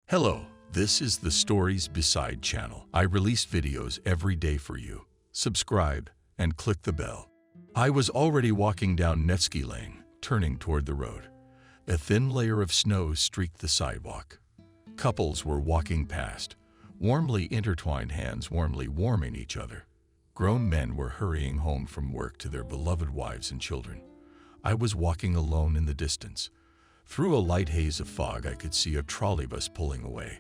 Hello, this is the Stories Beside channel. I release videos every day for you. Subscribe and click the bell. I was already walking down Nevsky Lane, turning toward the road. A thin layer of snow streaked the sidewalk. Couples were walking past, warmly intertwined hands warmly warming each other. Grown men were hurrying home from work to their beloved wives and children. I was walking alone in the distance. Through a light haze of fog, I could see a trolleybus pulling away,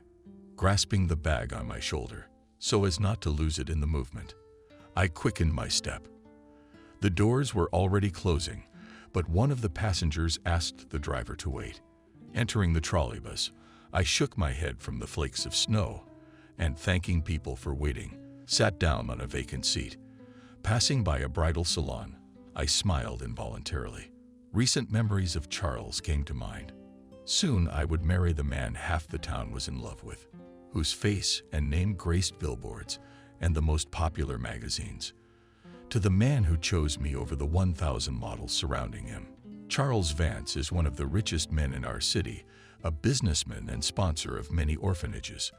grasping the bag on my shoulder, so as not to lose it in the movement. I quickened my step. The doors were already closing, but one of the passengers asked the driver to wait. Entering the trolleybus, I shook my head from the flakes of snow and, thanking people for waiting, sat down on a vacant seat. Passing by a bridal salon, I smiled involuntarily. Recent memories of Charles came to mind. Soon I would marry the man half the town was in love with, whose face and name graced billboards and the most popular magazines. To the man who chose me over the 1,000 models surrounding him. Charles Vance is one of the richest men in our city, a businessman and sponsor of many orphanages,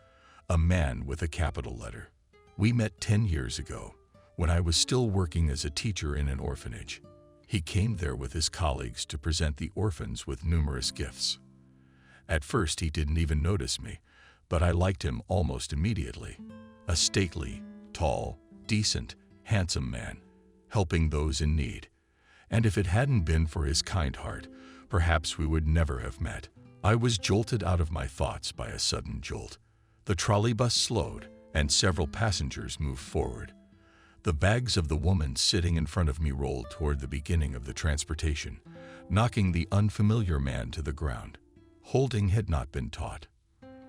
a man with a capital letter. We met 10 years ago, when I was still working as a teacher in an orphanage. He came there with his colleagues to present the orphans with numerous gifts. At first, he didn't even notice me, but I liked him almost immediately. A stately, tall, decent, handsome man, helping those in need. And if it hadn't been for his kind heart, perhaps we would never have met. I was jolted out of my thoughts by a sudden jolt. The trolleybus slowed, and several passengers moved forward. The bags of the woman sitting in front of me rolled toward the beginning of the transportation, knocking the unfamiliar man to the ground. Holding had not been taught.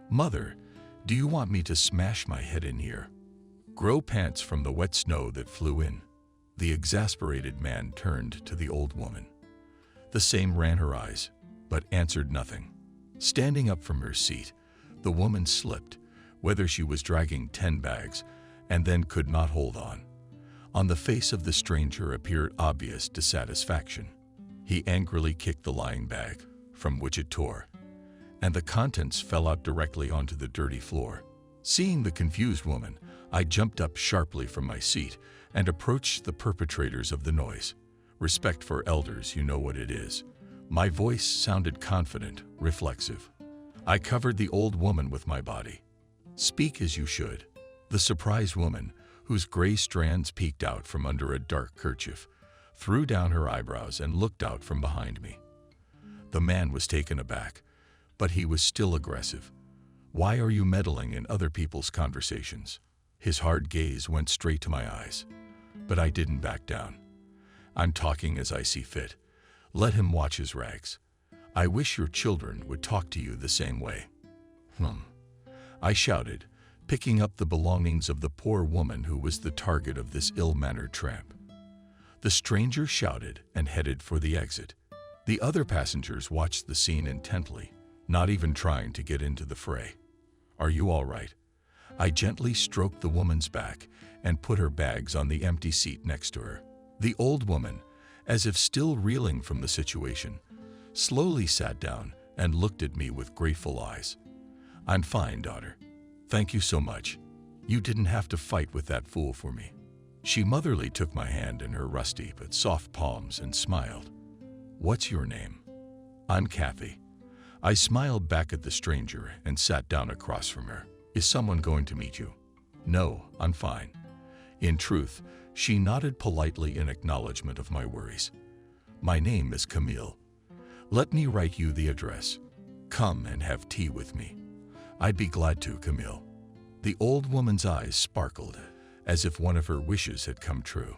"Mother, do you want me to smash my head in here?" Grow pants from the wet snow that flew in. The exasperated man turned to the old woman. The same ran her eyes, but answered nothing. Standing up from her seat, the woman slipped, whether she was dragging 10 bags, and then could not hold on. On the face of the stranger appeared obvious dissatisfaction. He angrily kicked the lying bag, from which it tore, and the contents fell out directly onto the dirty floor. Seeing the confused woman, I jumped up sharply from my seat and approached the perpetrators of the noise. Respect for elders, you know what it is. My voice sounded confident, reflexive. I covered the old woman with my body. "Speak as you should." The surprised woman, whose gray strands peeked out from under a dark kerchief, threw down her eyebrows and looked out from behind me. The man was taken aback, but he was still aggressive. "Why are you meddling in other people's conversations?" His hard gaze went straight to my eyes, but I didn't back down. "I'm talking as I see fit. Let him watch his rags. I wish your children would talk to you the same way." I shouted, picking up the belongings of the poor woman who was the target of this ill-mannered tramp. The stranger shouted and headed for the exit. The other passengers watched the scene intently, not even trying to get into the fray. "Are you all right?" I gently stroked the woman's back and put her bags on the empty seat next to her. The old woman, as if still reeling from the situation, slowly sat down and looked at me with grateful eyes. "I'm fine, daughter. Thank you so much. You didn't have to fight with that fool for me." She motherly took my hand in her rusty but soft palms and smiled. "What's your name?" "I'm Kathy." I smiled back at the stranger and sat down across from her. "Is someone going to meet you?" "No, I'm fine." In truth, she nodded politely in acknowledgement of my worries. "My name is Camille. Let me write you the address. Come and have tea with me." "I'd be glad to, Camille." The old woman's eyes sparkled, as if one of her wishes had come true.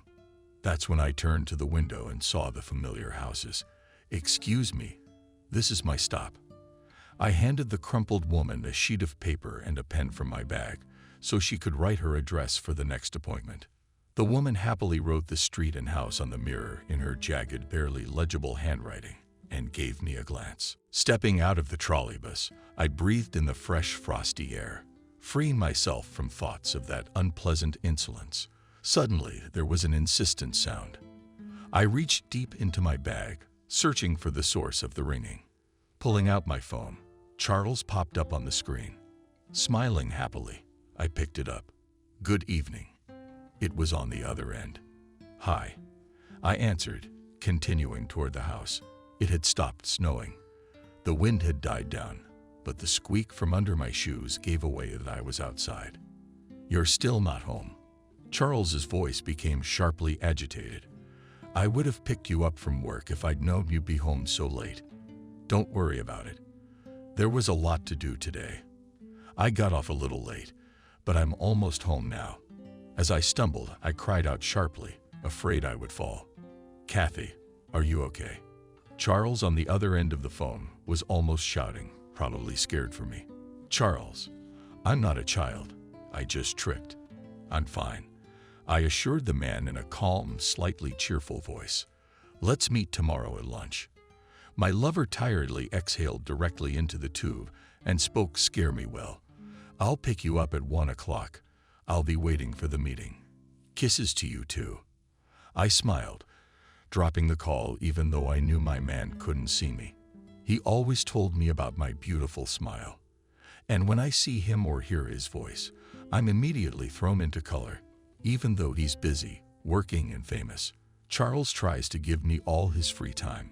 That's when I turned to the window and saw the familiar houses. "Excuse me, this is my stop." I handed the crumpled woman a sheet of paper and a pen from my bag, so she could write her address for the next appointment. The woman happily wrote the street and house on the mirror in her jagged, barely legible handwriting, and gave me a glance. Stepping out of the trolleybus, I breathed in the fresh, frosty air, freeing myself from thoughts of that unpleasant insolence. Suddenly, there was an insistent sound. I reached deep into my bag, searching for the source of the ringing. Pulling out my phone, Charles popped up on the screen. Smiling happily, I picked it up. "Good evening." It was on the other end. "Hi," I answered, continuing toward the house. It had stopped snowing. The wind had died down, but the squeak from under my shoes gave away that I was outside. "You're still not home." Charles's voice became sharply agitated. "I would have picked you up from work if I'd known you'd be home so late. Don't worry about it. There was a lot to do today. I got off a little late, but I'm almost home now." As I stumbled, I cried out sharply, afraid I would fall. "Kathy, are you okay?" Charles on the other end of the phone was almost shouting, probably scared for me. "Charles, I'm not a child. I just tripped. I'm fine," I assured the man in a calm, slightly cheerful voice. "Let's meet tomorrow at lunch." My lover tiredly exhaled directly into the tube and spoke "Scare me well." "I'll pick you up at 1 o'clock. I'll be waiting for the meeting. Kisses to you too." I smiled, dropping the call even though I knew my man couldn't see me. He always told me about my beautiful smile. And when I see him or hear his voice, I'm immediately thrown into color. Even though he's busy, working and famous, Charles tries to give me all his free time.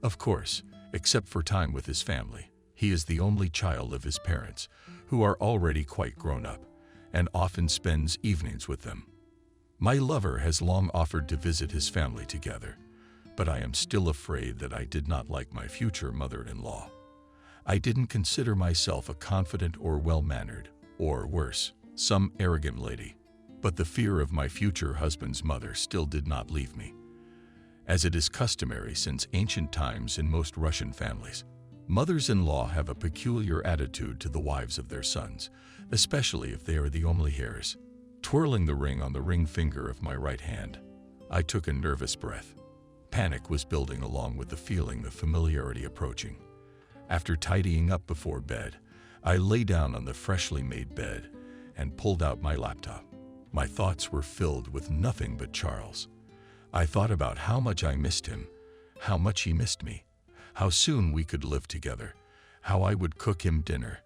Of course, except for time with his family. He is the only child of his parents, who are already quite grown up, and often spends evenings with them. My lover has long offered to visit his family together, but I am still afraid that I did not like my future mother-in-law. I didn't consider myself a confident or well-mannered, or worse, some arrogant lady, but the fear of my future husband's mother still did not leave me. As it is customary since ancient times in most Russian families, mothers-in-law have a peculiar attitude to the wives of their sons, especially if they are the only heirs. Twirling the ring on the ring finger of my right hand, I took a nervous breath. Panic was building along with the feeling of familiarity approaching. After tidying up before bed, I lay down on the freshly made bed and pulled out my laptop. My thoughts were filled with nothing but Charles. I thought about how much I missed him, how much he missed me, how soon we could live together, how I would cook him dinner,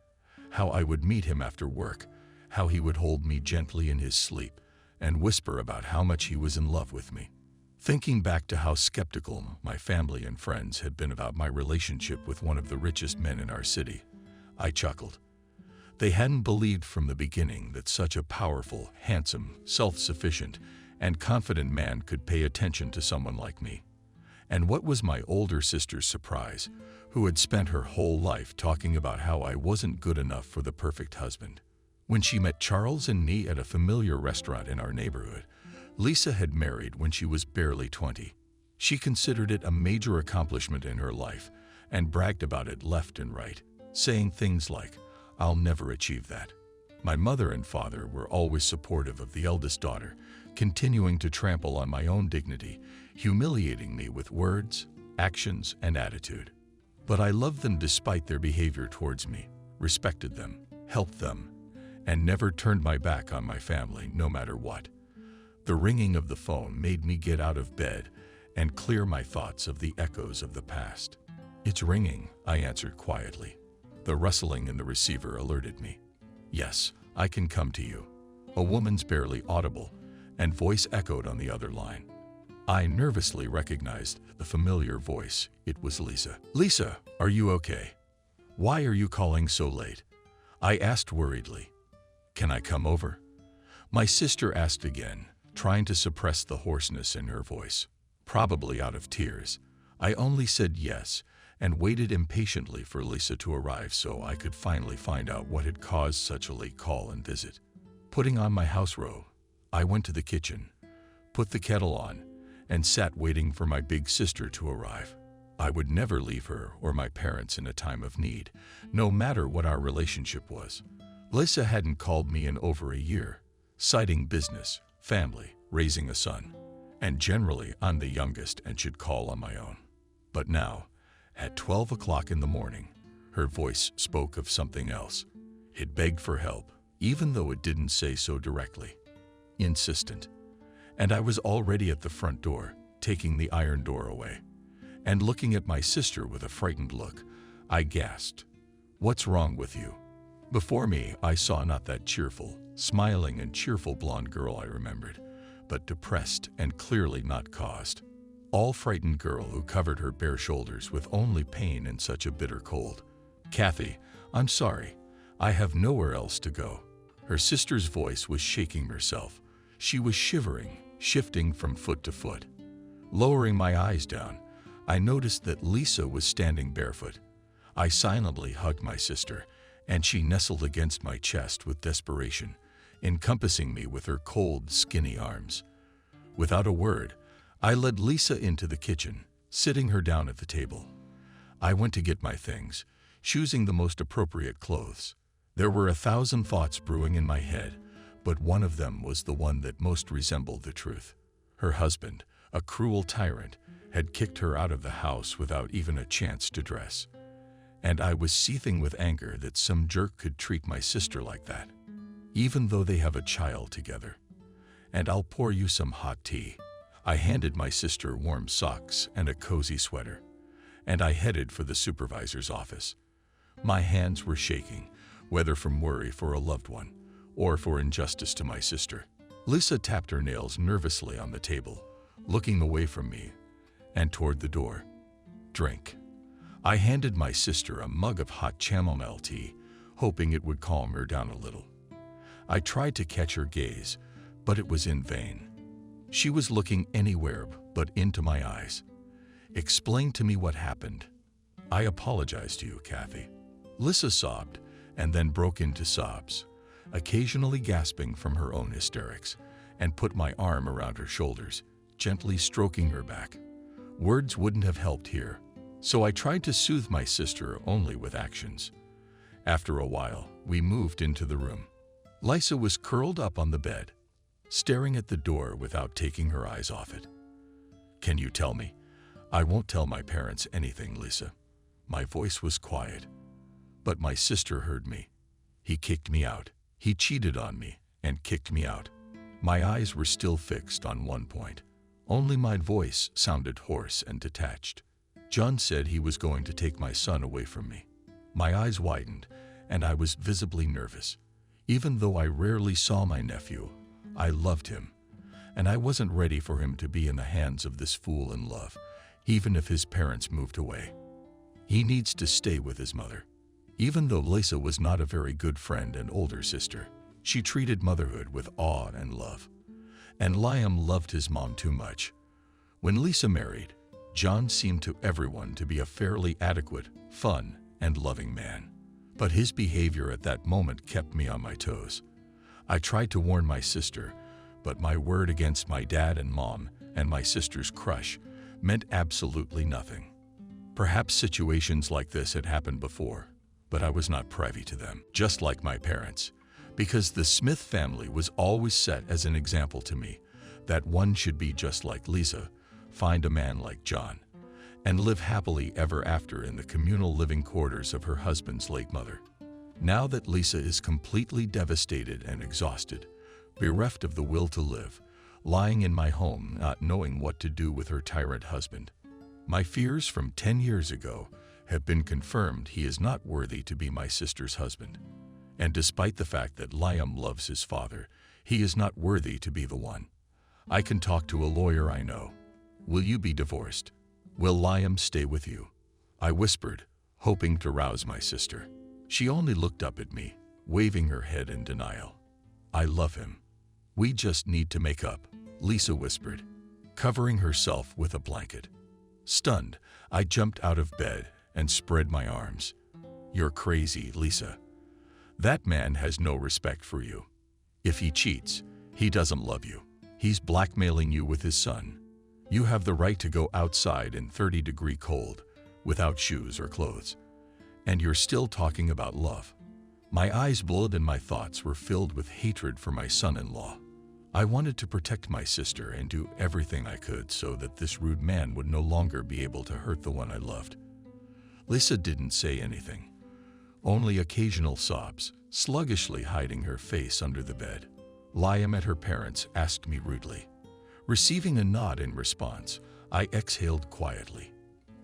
how I would meet him after work, how he would hold me gently in his sleep and whisper about how much he was in love with me. Thinking back to how skeptical my family and friends had been about my relationship with one of the richest men in our city, I chuckled. They hadn't believed from the beginning that such a powerful, handsome, self-sufficient, and confident man could pay attention to someone like me. And what was my older sister's surprise, who had spent her whole life talking about how I wasn't good enough for the perfect husband. When she met Charles and me at a familiar restaurant in our neighborhood, Lisa had married when she was barely 20. She considered it a major accomplishment in her life and bragged about it left and right, saying things like, "I'll never achieve that." My mother and father were always supportive of the eldest daughter, continuing to trample on my own dignity, humiliating me with words, actions, and attitude. But I loved them despite their behavior towards me, respected them, helped them, and never turned my back on my family no matter what. The ringing of the phone made me get out of bed and clear my thoughts of the echoes of the past. "It's ringing," I answered quietly. The rustling in the receiver alerted me. "Yes, I can come to you." A woman's barely audible and voice echoed on the other line. I nervously recognized the familiar voice. It was Lisa. "Lisa, are you okay? Why are you calling so late?" I asked worriedly. "Can I come over?" My sister asked again, trying to suppress the hoarseness in her voice. Probably out of tears, I only said yes and waited impatiently for Lisa to arrive so I could finally find out what had caused such a late call and visit. Putting on my house robe, I went to the kitchen, put the kettle on, and sat waiting for my big sister to arrive. I would never leave her or my parents in a time of need, no matter what our relationship was. Lisa hadn't called me in over a year, citing business, family, raising a son, and generally I'm the youngest and should call on my own. But now, at 12 o'clock in the morning, her voice spoke of something else. It begged for help, even though it didn't say so directly. Insistent. And I was already at the front door, taking the iron door away. And looking at my sister with a frightened look, I gasped, "What's wrong with you?" Before me, I saw not that cheerful, smiling and cheerful blonde girl I remembered, but depressed and clearly not caused. All frightened girl who covered her bare shoulders with only pain in such a bitter cold. "Kathy, I'm sorry. I have nowhere else to go." Her sister's voice was shaking herself. She was shivering, shifting from foot to foot. Lowering my eyes down, I noticed that Lisa was standing barefoot. I silently hugged my sister, and she nestled against my chest with desperation, encompassing me with her cold, skinny arms. Without a word, I led Lisa into the kitchen, sitting her down at the table. I went to get my things, choosing the most appropriate clothes. There were 1,000 thoughts brewing in my head, but one of them was the one that most resembled the truth. Her husband, a cruel tyrant, had kicked her out of the house without even a chance to dress. And I was seething with anger that some jerk could treat my sister like that, even though they have a child together. "And I'll pour you some hot tea." I handed my sister warm socks and a cozy sweater, and I headed for the supervisor's office. My hands were shaking, whether from worry for a loved one or for injustice to my sister. Lisa tapped her nails nervously on the table, looking away from me and toward the door. "Drink." I handed my sister a mug of hot chamomile tea, hoping it would calm her down a little. I tried to catch her gaze, but it was in vain. She was looking anywhere but into my eyes. "Explain to me what happened." "I apologize to you, Kathy." Lisa sobbed and then broke into sobs, occasionally gasping from her own hysterics, and put my arm around her shoulders, gently stroking her back. Words wouldn't have helped here, so I tried to soothe my sister only with actions. After a while, we moved into the room. Lisa was curled up on the bed, staring at the door without taking her eyes off it. "Can you tell me?" "I won't tell my parents anything, Lisa." My voice was quiet, but my sister heard me. "He kicked me out. He cheated on me and kicked me out." My eyes were still fixed on one point. Only my voice sounded hoarse and detached. "John said he was going to take my son away from me." My eyes widened, and I was visibly nervous. Even though I rarely saw my nephew, I loved him, and I wasn't ready for him to be in the hands of this fool in love, even if his parents moved away. "He needs to stay with his mother." Even though Lisa was not a very good friend and older sister, she treated motherhood with awe and love. And Liam loved his mom too much. When Lisa married, John seemed to everyone to be a fairly adequate, fun, and loving man. But his behavior at that moment kept me on my toes. I tried to warn my sister, but my word against my dad and mom and my sister's crush meant absolutely nothing. Perhaps situations like this had happened before, but I was not privy to them, just like my parents, because the Smith family was always set as an example to me that one should be just like Lisa, find a man like John, and live happily ever after in the communal living quarters of her husband's late mother. Now that Lisa is completely devastated and exhausted, bereft of the will to live, lying in my home not knowing what to do with her tyrant husband, my fears from 10 years ago have been confirmed. He is not worthy to be my sister's husband. And despite the fact that Liam loves his father, he is not worthy to be the one. I can talk to a lawyer I know. "Will you be divorced? Will Liam stay with you?" I whispered, hoping to rouse my sister. She only looked up at me, waving her head in denial. "I love him. We just need to make up," Lisa whispered, covering herself with a blanket. Stunned, I jumped out of bed and spread my arms. "You're crazy, Lisa. That man has no respect for you. If he cheats, he doesn't love you. He's blackmailing you with his son. You have the right to go outside in 30-degree cold, without shoes or clothes. And you're still talking about love." My eyes blurred and my thoughts were filled with hatred for my son-in-law. I wanted to protect my sister and do everything I could so that this rude man would no longer be able to hurt the one I loved. Lisa didn't say anything, only occasional sobs, sluggishly hiding her face under the bed. Liam and her parents asked me rudely. Receiving a nod in response, I exhaled quietly,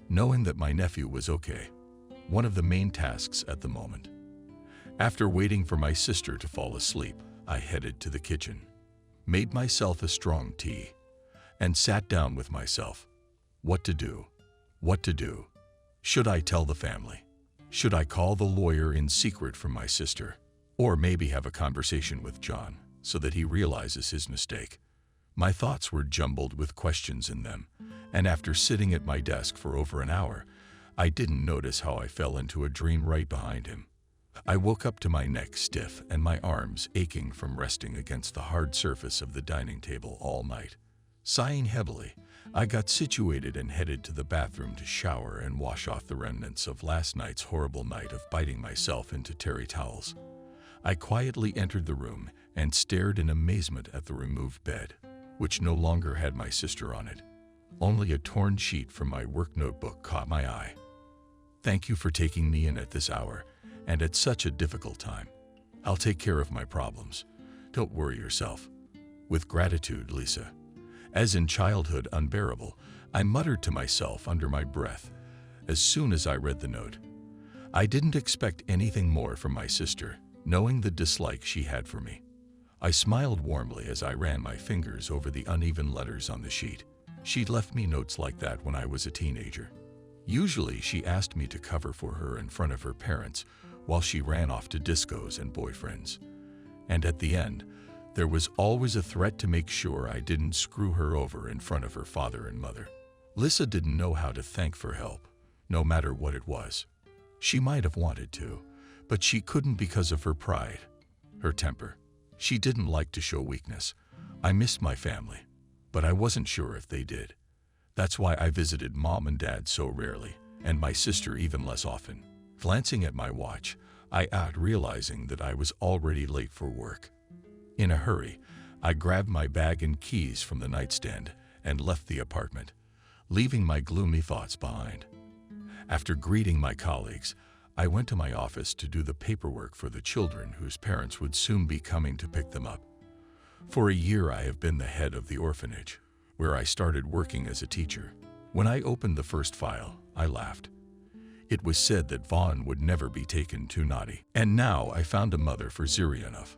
knowing that my nephew was okay, one of the main tasks at the moment. After waiting for my sister to fall asleep, I headed to the kitchen, made myself a strong tea, and sat down with myself. What to do? What to do? Should I tell the family? Should I call the lawyer in secret from my sister? Or maybe have a conversation with John so that he realizes his mistake? My thoughts were jumbled with questions in them, and after sitting at my desk for over an hour, I didn't notice how I fell into a dream right behind him. I woke up to my neck stiff and my arms aching from resting against the hard surface of the dining table all night. Sighing heavily, I got situated and headed to the bathroom to shower and wash off the remnants of last night's horrible night of biting myself into terry towels. I quietly entered the room and stared in amazement at the removed bed, which no longer had my sister on it. Only a torn sheet from my work notebook caught my eye. "Thank you for taking me in at this hour and at such a difficult time. I'll take care of my problems. Don't worry yourself. With gratitude, Lisa." As in childhood unbearable, I muttered to myself under my breath as soon as I read the note. I didn't expect anything more from my sister, knowing the dislike she had for me. I smiled warmly as I ran my fingers over the uneven letters on the sheet. She'd left me notes like that when I was a teenager. Usually she asked me to cover for her in front of her parents while she ran off to discos and boyfriends. And at the end, there was always a threat to make sure I didn't screw her over in front of her father and mother. Lisa didn't know how to thank for help, no matter what it was. She might have wanted to, but she couldn't because of her pride, her temper. She didn't like to show weakness. I missed my family, but I wasn't sure if they did. That's why I visited Mom and Dad so rarely, and my sister even less often. Glancing at my watch, I realizing that I was already late for work. In a hurry, I grabbed my bag and keys from the nightstand and left the apartment, leaving my gloomy thoughts behind. After greeting my colleagues, I went to my office to do the paperwork for the children whose parents would soon be coming to pick them up. For a year, I have been the head of the orphanage, where I started working as a teacher. When I opened the first file, I laughed. It was said that Vaughn would never be taken too naughty, and now I found a mother for Zurianov.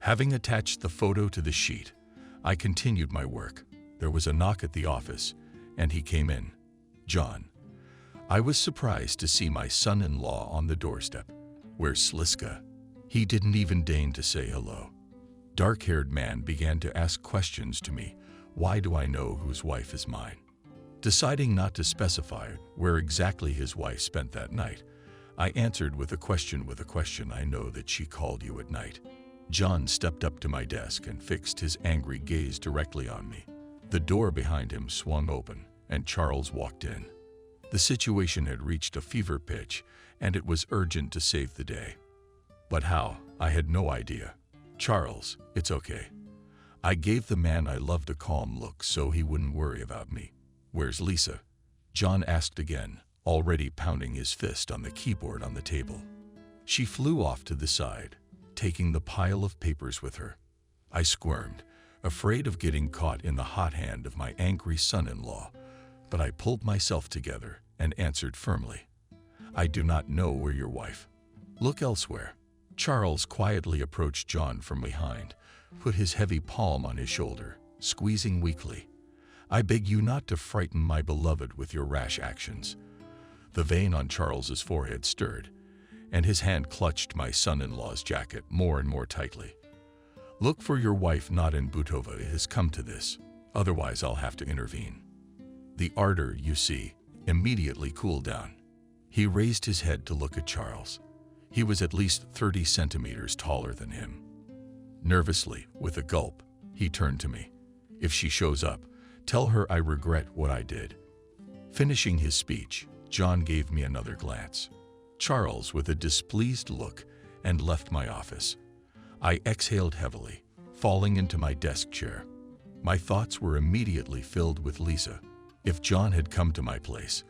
Having attached the photo to the sheet, I continued my work. There was a knock at the office, and he came in. John. I was surprised to see my son-in-law on the doorstep. "Where's Sliska?" He didn't even deign to say hello. Dark-haired man began to ask questions to me. Why do I know whose wife is mine? Deciding not to specify where exactly his wife spent that night, I answered with a question I know that she called you at night. John stepped up to my desk and fixed his angry gaze directly on me. The door behind him swung open, and Charles walked in. The situation had reached a fever pitch, and it was urgent to save the day. But how? I had no idea. "Charles, it's okay." I gave the man I loved a calm look so he wouldn't worry about me. "Where's Lisa?" John asked again, already pounding his fist on the keyboard on the table. "She flew off to the side, taking the pile of papers with her." I squirmed, afraid of getting caught in the hot hand of my angry son-in-law, but I pulled myself together and answered firmly, "I do not know where your wife. Look elsewhere." Charles quietly approached John from behind, put his heavy palm on his shoulder, squeezing weakly. "I beg you not to frighten my beloved with your rash actions." The vein on Charles's forehead stirred, and his hand clutched my son-in-law's jacket more and more tightly. "Look for your wife not in Butova. It has come to this. Otherwise, I'll have to intervene." The ardor, you see, immediately cooled down. He raised his head to look at Charles. He was at least 30 centimeters taller than him. Nervously, with a gulp, he turned to me. "If she shows up, tell her I regret what I did." Finishing his speech, John gave me another glance. Charles with a displeased look and left my office. I exhaled heavily, falling into my desk chair. My thoughts were immediately filled with Lisa. If John had come to my place,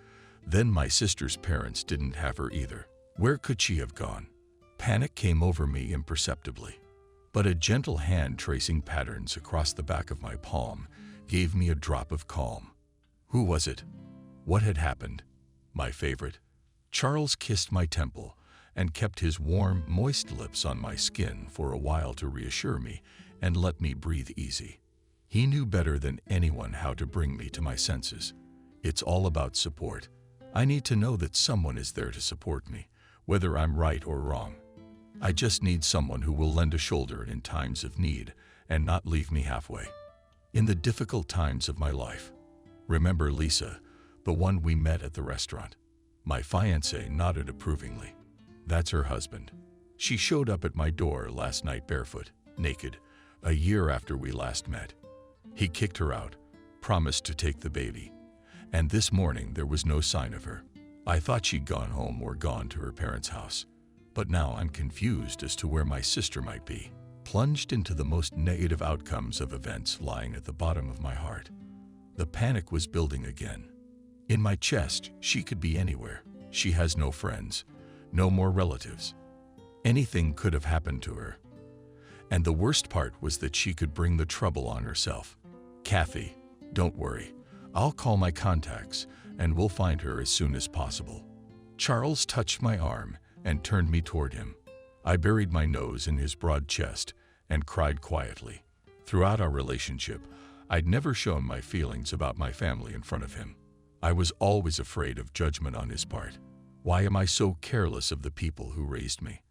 then my sister's parents didn't have her either. Where could she have gone? Panic came over me imperceptibly, but a gentle hand tracing patterns across the back of my palm gave me a drop of calm. Who was it? What had happened? My favorite? Charles kissed my temple, and kept his warm, moist lips on my skin for a while to reassure me and let me breathe easy. He knew better than anyone how to bring me to my senses. It's all about support. I need to know that someone is there to support me, whether I'm right or wrong. I just need someone who will lend a shoulder in times of need and not leave me halfway. In the difficult times of my life. Remember Lisa, the one we met at the restaurant? My fiancé nodded approvingly. That's her husband. She showed up at my door last night barefoot, naked, a year after we last met. He kicked her out, promised to take the baby, and this morning there was no sign of her. I thought she'd gone home or gone to her parents' house, but now I'm confused as to where my sister might be, plunged into the most negative outcomes of events lying at the bottom of my heart. The panic was building again. In my chest, she could be anywhere. She has no friends, no more relatives. Anything could have happened to her. And the worst part was that she could bring the trouble on herself. Kathy, don't worry. I'll call my contacts and we'll find her as soon as possible. Charles touched my arm and turned me toward him. I buried my nose in his broad chest and cried quietly. Throughout our relationship, I'd never shown my feelings about my family in front of him. I was always afraid of judgment on his part. Why am I so careless of the people who raised me?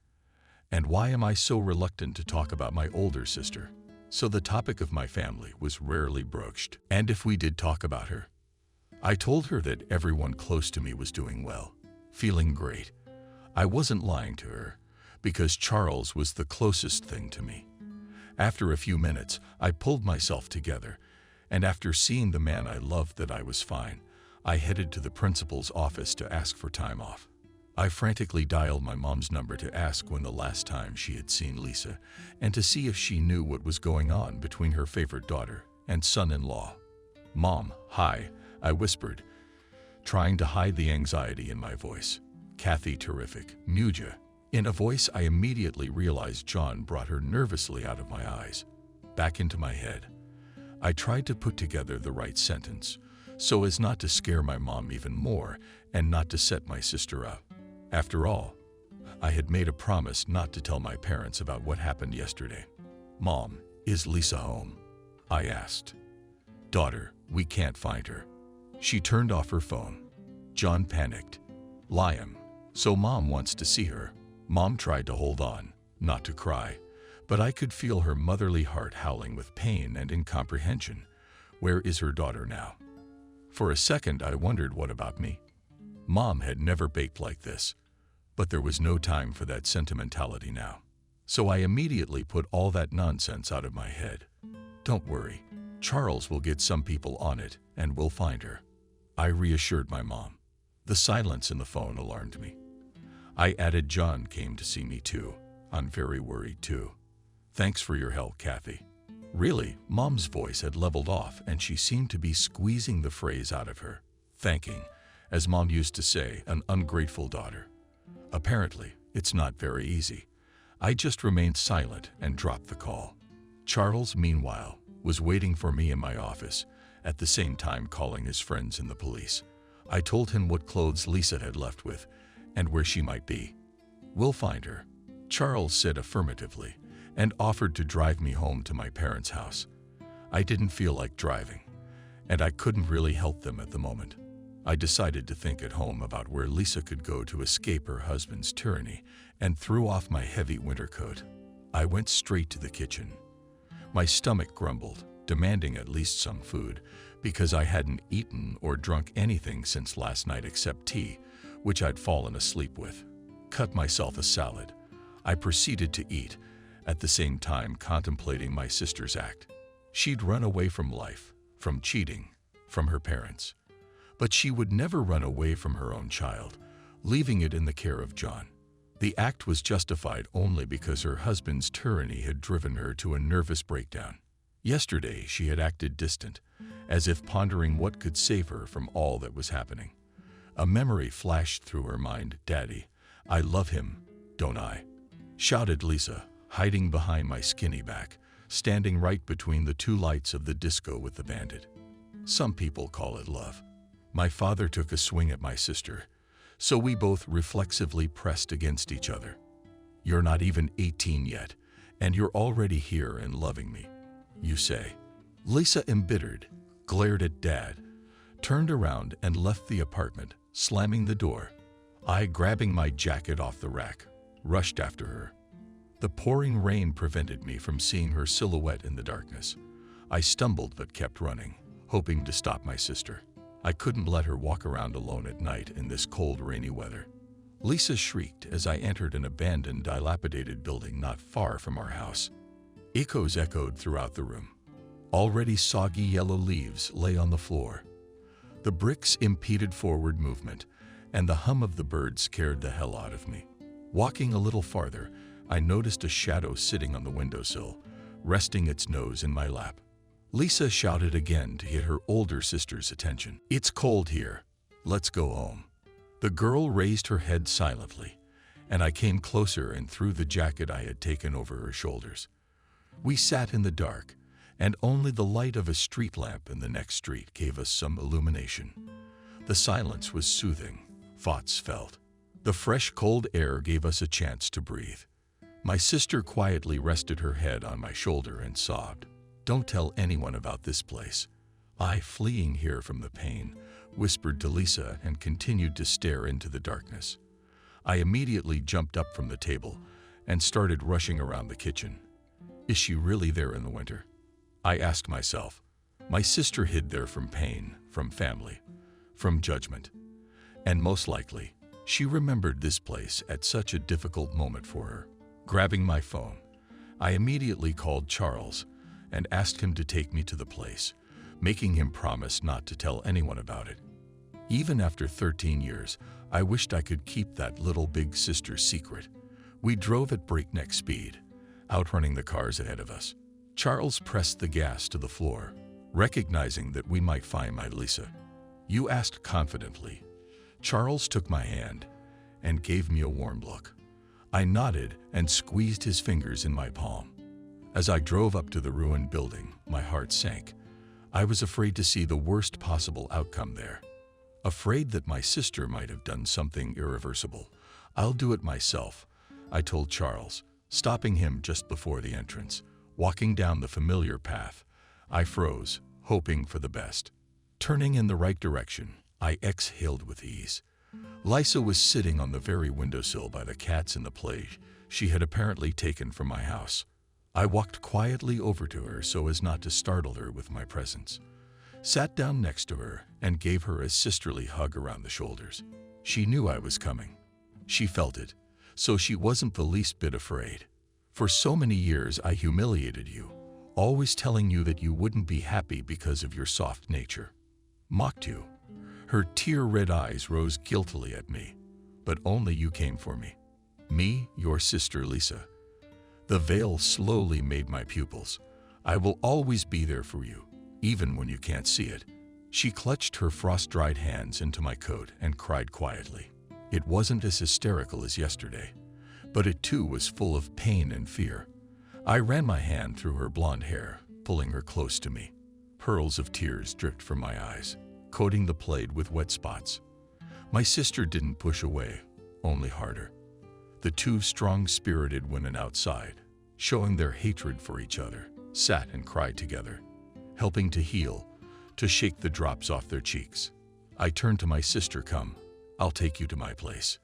And why am I so reluctant to talk about my older sister? So the topic of my family was rarely broached. And if we did talk about her, I told her that everyone close to me was doing well, feeling great. I wasn't lying to her, because Charles was the closest thing to me. After a few minutes, I pulled myself together, and after seeing the man I loved that I was fine, I headed to the principal's office to ask for time off. I frantically dialed my mom's number to ask when the last time she had seen Lisa and to see if she knew what was going on between her favorite daughter and son-in-law. "Mom, hi," I whispered, trying to hide the anxiety in my voice. "Kathy, terrific. Muja." In a voice I immediately realized John brought her nervously out of my eyes, back into my head. I tried to put together the right sentence, so as not to scare my mom even more and not to set my sister up. After all, I had made a promise not to tell my parents about what happened yesterday. "Mom, is Lisa home?" I asked. "Daughter, we can't find her." She turned off her phone. John panicked. "Liam, so Mom wants to see her." Mom tried to hold on, not to cry, but I could feel her motherly heart howling with pain and incomprehension. Where is her daughter now? For a second, I wondered, what about me? Mom had never baked like this, but there was no time for that sentimentality now. So I immediately put all that nonsense out of my head. "Don't worry, Charles will get some people on it and we'll find her," I reassured my mom. The silence in the phone alarmed me. I added, "John came to see me too. I'm very worried too. Thanks for your help, Kathy." Really, Mom's voice had leveled off and she seemed to be squeezing the phrase out of her. Thanking, as Mom used to say, an ungrateful daughter. Apparently, it's not very easy. I just remained silent and dropped the call. Charles, meanwhile, was waiting for me in my office, at the same time calling his friends and the police. I told him what clothes Lisa had left with and where she might be. "We'll find her." Charles said affirmatively and offered to drive me home to my parents' house. I didn't feel like driving, and I couldn't really help them at the moment. I decided to think at home about where Lisa could go to escape her husband's tyranny and threw off my heavy winter coat. I went straight to the kitchen. My stomach grumbled, demanding at least some food, because I hadn't eaten or drunk anything since last night except tea, which I'd fallen asleep with. Cut myself a salad. I proceeded to eat, at the same time contemplating my sister's act. She'd run away from life, from cheating, from her parents. But she would never run away from her own child, leaving it in the care of John. The act was justified only because her husband's tyranny had driven her to a nervous breakdown. Yesterday she had acted distant, as if pondering what could save her from all that was happening. A memory flashed through her mind. "Daddy, I love him, don't I?" shouted Lisa, hiding behind my skinny back, standing right between the two lights of the disco with the bandit. Some people call it love. My father took a swing at my sister, so we both reflexively pressed against each other. "You're not even 18 yet, and you're already here and loving me," you say. Lisa, embittered, glared at Dad, turned around and left the apartment, slamming the door. I, grabbing my jacket off the rack, rushed after her. The pouring rain prevented me from seeing her silhouette in the darkness. I stumbled but kept running, hoping to stop my sister. I couldn't let her walk around alone at night in this cold, rainy weather. Lisa shrieked as I entered an abandoned, dilapidated building not far from our house. Echoes echoed throughout the room. Already soggy yellow leaves lay on the floor. The bricks impeded forward movement, and the hum of the birds scared the hell out of me. Walking a little farther, I noticed a shadow sitting on the windowsill, resting its nose in my lap. Lisa shouted again to get her older sister's attention. "It's cold here. Let's go home." The girl raised her head silently, and I came closer and threw the jacket I had taken over her shoulders. We sat in the dark, and only the light of a street lamp in the next street gave us some illumination. The silence was soothing, thoughts felt. The fresh, cold air gave us a chance to breathe. My sister quietly rested her head on my shoulder and sobbed. "Don't tell anyone about this place." I, fleeing here from the pain, whispered to Lisa and continued to stare into the darkness. I immediately jumped up from the table and started rushing around the kitchen. Is she really there in the winter? I asked myself. My sister hid there from pain, from family, from judgment. And most likely, she remembered this place at such a difficult moment for her. Grabbing my phone, I immediately called Charles and asked him to take me to the place, making him promise not to tell anyone about it. Even after 13 years, I wished I could keep that little big sister secret. We drove at breakneck speed, outrunning the cars ahead of us. Charles pressed the gas to the floor, recognizing that we might find my Lisa. "You asked confidently." Charles took my hand and gave me a warm look. I nodded and squeezed his fingers in my palm. As I drove up to the ruined building, my heart sank. I was afraid to see the worst possible outcome there. Afraid that my sister might have done something irreversible. "I'll do it myself," I told Charles, stopping him just before the entrance. Walking down the familiar path, I froze, hoping for the best. Turning in the right direction, I exhaled with ease. Lisa was sitting on the very windowsill by the cats in the play she had apparently taken from my house. I walked quietly over to her so as not to startle her with my presence, sat down next to her, and gave her a sisterly hug around the shoulders. She knew I was coming. She felt it, so she wasn't the least bit afraid. "For so many years I humiliated you, always telling you that you wouldn't be happy because of your soft nature. Mocked you." Her tear-red eyes rose guiltily at me. "But only you came for me. Me, your sister Lisa." The veil slowly made my pupils. "I will always be there for you, even when you can't see it." She clutched her frost-dried hands into my coat and cried quietly. It wasn't as hysterical as yesterday, but it too was full of pain and fear. I ran my hand through her blonde hair, pulling her close to me. Pearls of tears dripped from my eyes, coating the plate with wet spots. My sister didn't push away, only harder. The two strong-spirited women outside, showing their hatred for each other, sat and cried together, helping to heal, to shake the drops off their cheeks. I turned to my sister. "Come, I'll take you to my place.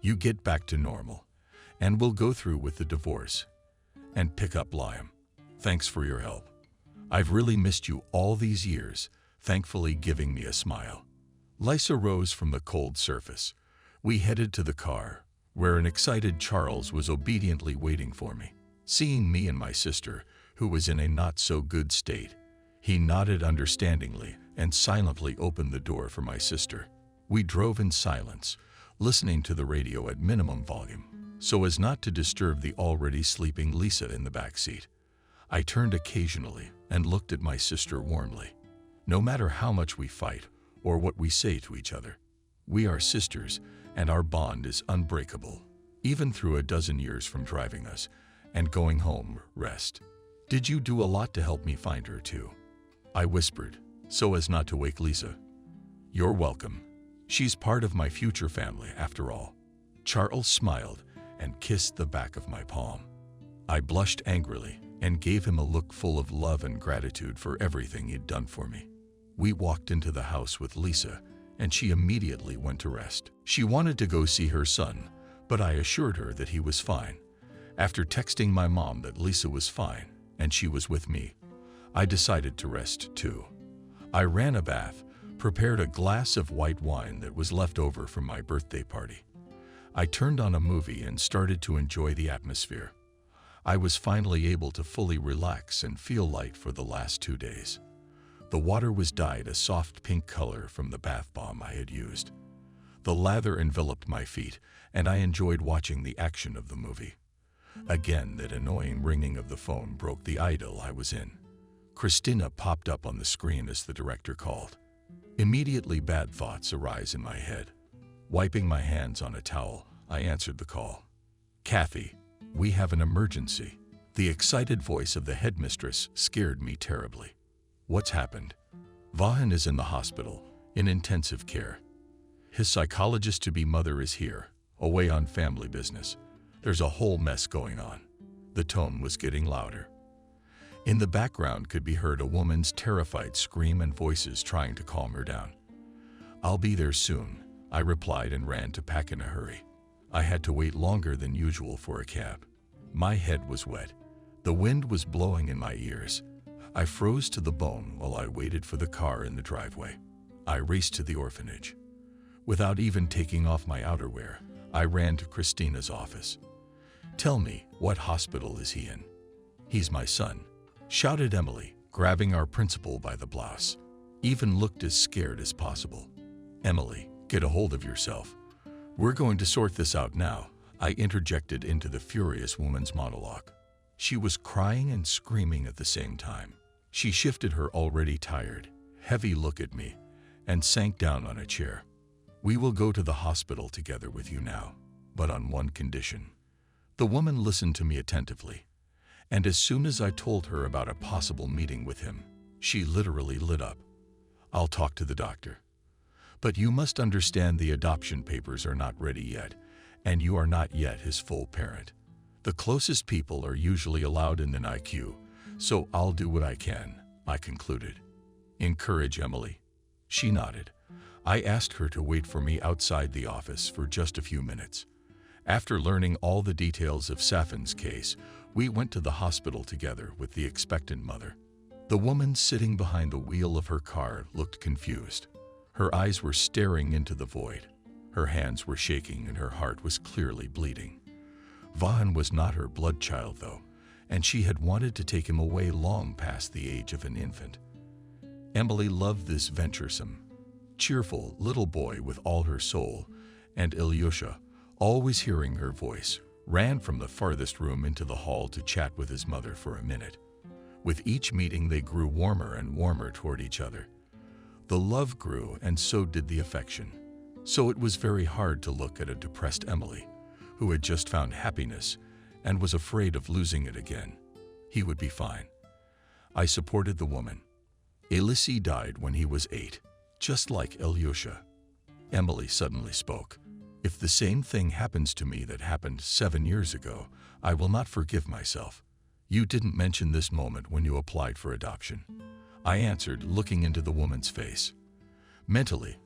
You get back to normal, and we'll go through with the divorce and pick up Liam. Thanks for your help. I've really missed you all these years," thankfully giving me a smile. Lisa rose from the cold surface. We headed to the car, where an excited Charles was obediently waiting for me. Seeing me and my sister, who was in a not-so-good state, he nodded understandingly and silently opened the door for my sister. We drove in silence, listening to the radio at minimum volume, so as not to disturb the already sleeping Lisa in the back seat. I turned occasionally and looked at my sister warmly. No matter how much we fight or what we say to each other, we are sisters, and our bond is unbreakable, even through a dozen years from driving us and going home. "Rest. Did you do a lot to help me find her too?" I whispered, so as not to wake Lisa. "You're welcome. She's part of my future family, after all. Charles smiled and kissed the back of my palm. I blushed angrily and gave him a look full of love and gratitude for everything he'd done for me. We walked into the house with Lisa, and she immediately went to rest. She wanted to go see her son, but I assured her that he was fine. After texting my mom that Lisa was fine and she was with me, I decided to rest too. I ran a bath, prepared a glass of white wine that was left over from my birthday party. I turned on a movie and started to enjoy the atmosphere. I was finally able to fully relax and feel light for the last 2 days. The water was dyed a soft pink color from the bath bomb I had used. The lather enveloped my feet, and I enjoyed watching the action of the movie. Again, that annoying ringing of the phone broke the idyll I was in. Christina popped up on the screen as the director called. Immediately, bad thoughts arise in my head. Wiping my hands on a towel, I answered the call. "Kathy, we have an emergency." The excited voice of the headmistress scared me terribly. "What's happened?" "Vahan is in the hospital, in intensive care. His psychologist-to-be mother is here, away on family business. There's a whole mess going on." The tone was getting louder. In the background could be heard a woman's terrified scream and voices trying to calm her down. "I'll be there soon," I replied and ran to pack in a hurry. I had to wait longer than usual for a cab. My head was wet. The wind was blowing in my ears. I froze to the bone while I waited for the car in the driveway. I raced to the orphanage. Without even taking off my outerwear, I ran to Christina's office. "Tell me, what hospital is he in?" "He's my son," shouted Emily, grabbing our principal by the blouse. Even looked as scared as possible. "Emily, get a hold of yourself. We're going to sort this out now," I interjected into the furious woman's monologue. She was crying and screaming at the same time. She shifted her already tired, heavy look at me and sank down on a chair. "We will go to the hospital together with you now, but on one condition." The woman listened to me attentively, and as soon as I told her about a possible meeting with him, she literally lit up. "I'll talk to the doctor. But you must understand the adoption papers are not ready yet, and you are not yet his full parent. The closest people are usually allowed in the NICU, so I'll do what I can," I concluded. "Encourage Emily." She nodded. I asked her to wait for me outside the office for just a few minutes. After learning all the details of Safin's case, we went to the hospital together with the expectant mother. The woman sitting behind the wheel of her car looked confused. Her eyes were staring into the void. Her hands were shaking and her heart was clearly bleeding. Vahan was not her blood child, though, and she had wanted to take him away long past the age of an infant. Emily loved this venturesome, cheerful little boy with all her soul, and Ilyusha, always hearing her voice, ran from the farthest room into the hall to chat with his mother for a minute. With each meeting, they grew warmer and warmer toward each other. The love grew, and so did the affection. So it was very hard to look at a depressed Emily, who had just found happiness and was afraid of losing it again. He would be fine. I supported the woman. Elisi died when he was 8, just like Ilyusha. Emily suddenly spoke. "If the same thing happens to me that happened 7 years ago, I will not forgive myself. You didn't mention this moment when you applied for adoption." I answered, looking into the woman's face. "Mentally,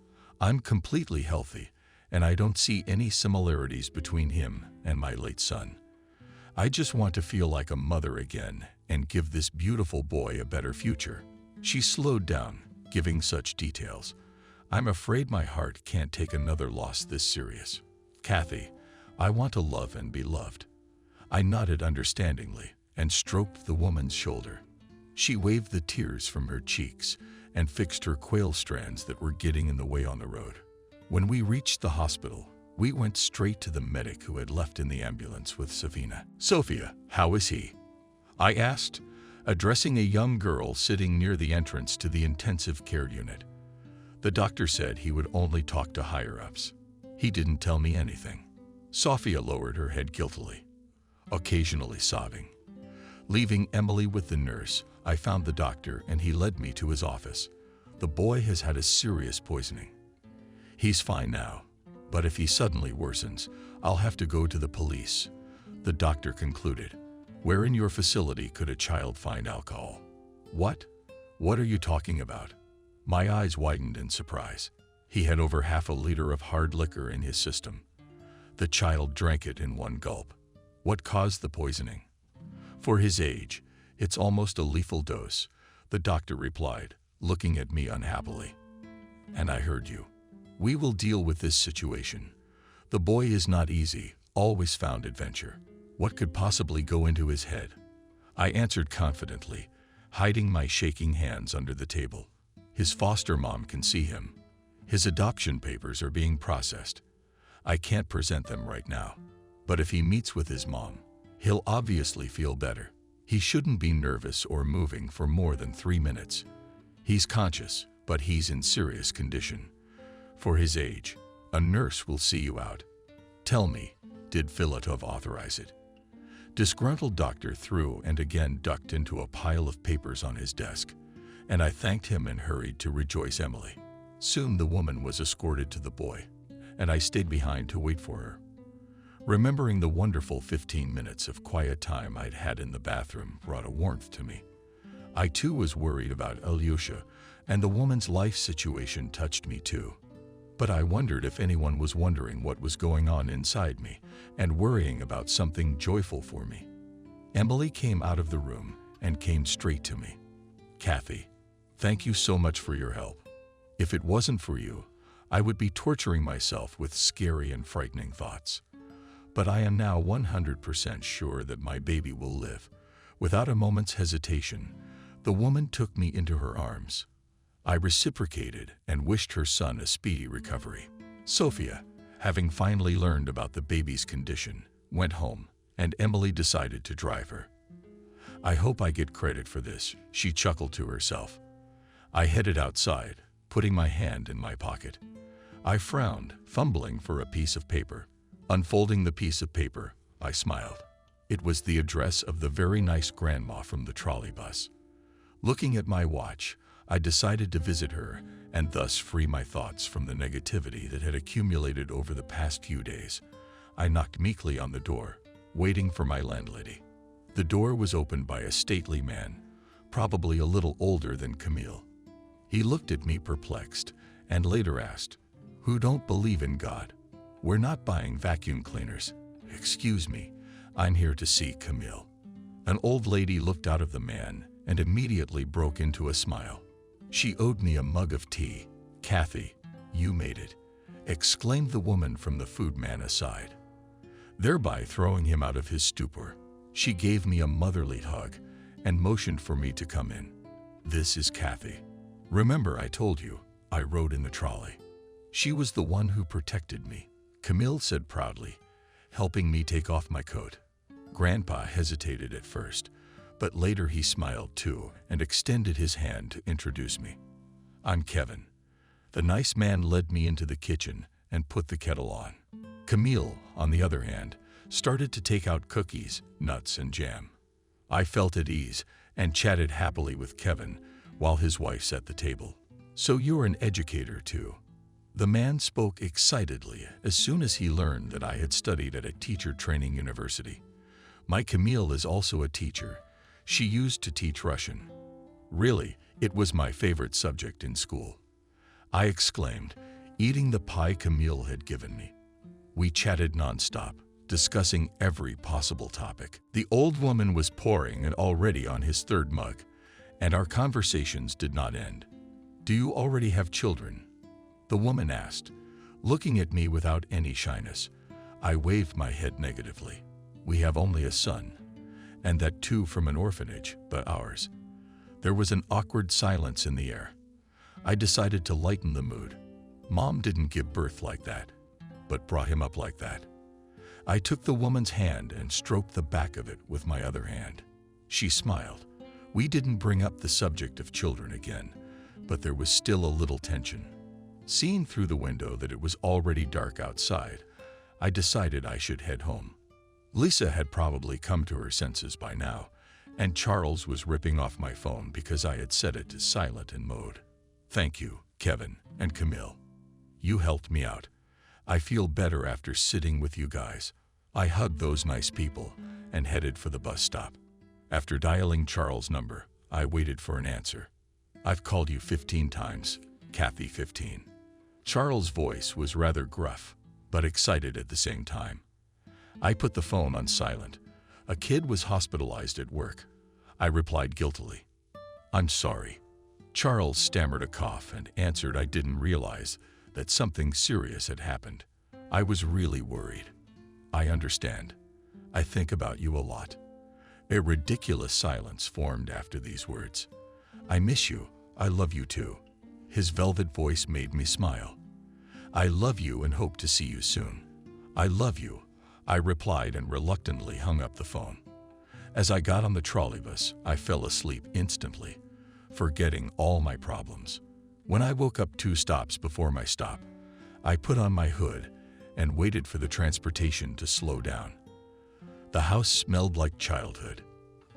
I'm completely healthy, and I don't see any similarities between him and my late son. I just want to feel like a mother again and give this beautiful boy a better future." She slowed down, giving such details. "I'm afraid my heart can't take another loss this serious. Kathy, I want to love and be loved." I nodded understandingly and stroked the woman's shoulder. She waved the tears from her cheeks and fixed her quail strands that were getting in the way on the road. When we reached the hospital, we went straight to the medic who had left in the ambulance with Safina. "Sophia, how is he?" I asked, addressing a young girl sitting near the entrance to the intensive care unit. The doctor said he would only talk to higher-ups. He didn't tell me anything. Sophia lowered her head guiltily, occasionally sobbing. Leaving Emily with the nurse, I found the doctor and he led me to his office. "The boy has had a serious poisoning. He's fine now, but if he suddenly worsens, I'll have to go to the police, the doctor concluded. Where in your facility could a child find alcohol? What? What are you talking about? My eyes widened in surprise. He had over half a liter of hard liquor in his system. The child drank it in one gulp. What caused the poisoning? For his age, it's almost a lethal dose, the doctor replied, looking at me unhappily. And I heard you. We will deal with this situation. The boy is not easy, always found adventure. What could possibly go into his head? I answered confidently, hiding my shaking hands under the table. His foster mom can see him. His adoption papers are being processed. I can't present them right now. But if he meets with his mom, he'll obviously feel better. He shouldn't be nervous or moving for more than 3 minutes. He's conscious, but he's in serious condition. For his age, a nurse will see you out. Tell me, did Filatov authorize it? Disgruntled doctor threw and again ducked into a pile of papers on his desk, and I thanked him and hurried to rejoice Emily. Soon the woman was escorted to the boy, and I stayed behind to wait for her. Remembering the wonderful 15 minutes of quiet time I'd had in the bathroom brought a warmth to me. I too was worried about Alyosha, and the woman's life situation touched me too. But I wondered if anyone was wondering what was going on inside me and worrying about something joyful for me. Emily came out of the room and came straight to me. Kathy, thank you so much for your help. If it wasn't for you, I would be torturing myself with scary and frightening thoughts. But I am now 100% sure that my baby will live. Without a moment's hesitation, the woman took me into her arms. I reciprocated and wished her son a speedy recovery. Sophia, having finally learned about the baby's condition, went home, and Emily decided to drive her. I hope I get credit for this, she chuckled to herself. I headed outside, putting my hand in my pocket. I frowned, fumbling for a piece of paper. Unfolding the piece of paper, I smiled. It was the address of the very nice grandma from the trolley bus. Looking at my watch, I decided to visit her and thus free my thoughts from the negativity that had accumulated over the past few days. I knocked meekly on the door, waiting for my landlady. The door was opened by a stately man, probably a little older than Camille. He looked at me perplexed and later asked, "Who don't believe in God? We're not buying vacuum cleaners." "Excuse me, I'm here to see Camille." An old lady looked out of the man and immediately broke into a smile. She owed me a mug of tea. "Kathy, you made it," exclaimed the woman from the food man aside, thereby throwing him out of his stupor. She gave me a motherly hug and motioned for me to come in. "This is Kathy. Remember I told you, I rode in the trolley. She was the one who protected me," Camille said proudly, helping me take off my coat. Grandpa hesitated at first, but later he smiled too and extended his hand to introduce me. "I'm Kevin." The nice man led me into the kitchen and put the kettle on. Camille, on the other hand, started to take out cookies, nuts, and jam. I felt at ease and chatted happily with Kevin while his wife set the table. "So you're an educator too?" The man spoke excitedly as soon as he learned that I had studied at a teacher training university. "My Camille is also a teacher. She used to teach Russian. Really, it was my favorite subject in school," I exclaimed, eating the pie Camille had given me. We chatted nonstop, discussing every possible topic. The old woman was pouring and already on his third mug, and our conversations did not end. "Do you already have children?" the woman asked, looking at me without any shyness. I waved my head negatively. "We have only a son, and that too from an orphanage, but ours." There was an awkward silence in the air. I decided to lighten the mood. "Mom didn't give birth like that, but brought him up like that." I took the woman's hand and stroked the back of it with my other hand. She smiled. We didn't bring up the subject of children again, but there was still a little tension. Seeing through the window that it was already dark outside, I decided I should head home. Lisa had probably come to her senses by now, and Charles was ripping off my phone because I had set it to silent in mode. "Thank you, Kevin and Camille. You helped me out. I feel better after sitting with you guys. I hugged those nice people and headed for the bus stop. After dialing Charles' number, I waited for an answer. I've called you 15 times, Kathy 15. Charles' voice was rather gruff, but excited at the same time. I put the phone on silent. A kid was hospitalized at work. I replied guiltily. I'm sorry. Charles stammered a cough and answered I didn't realize that something serious had happened. I was really worried. I understand. I think about you a lot. A ridiculous silence formed after these words. I miss you. I love you too. His velvet voice made me smile. I love you and hope to see you soon. I love you, I replied and reluctantly hung up the phone. As I got on the trolleybus, I fell asleep instantly, forgetting all my problems. When I woke up 2 stops before my stop, I put on my hood and waited for the transportation to slow down. The house smelled like childhood.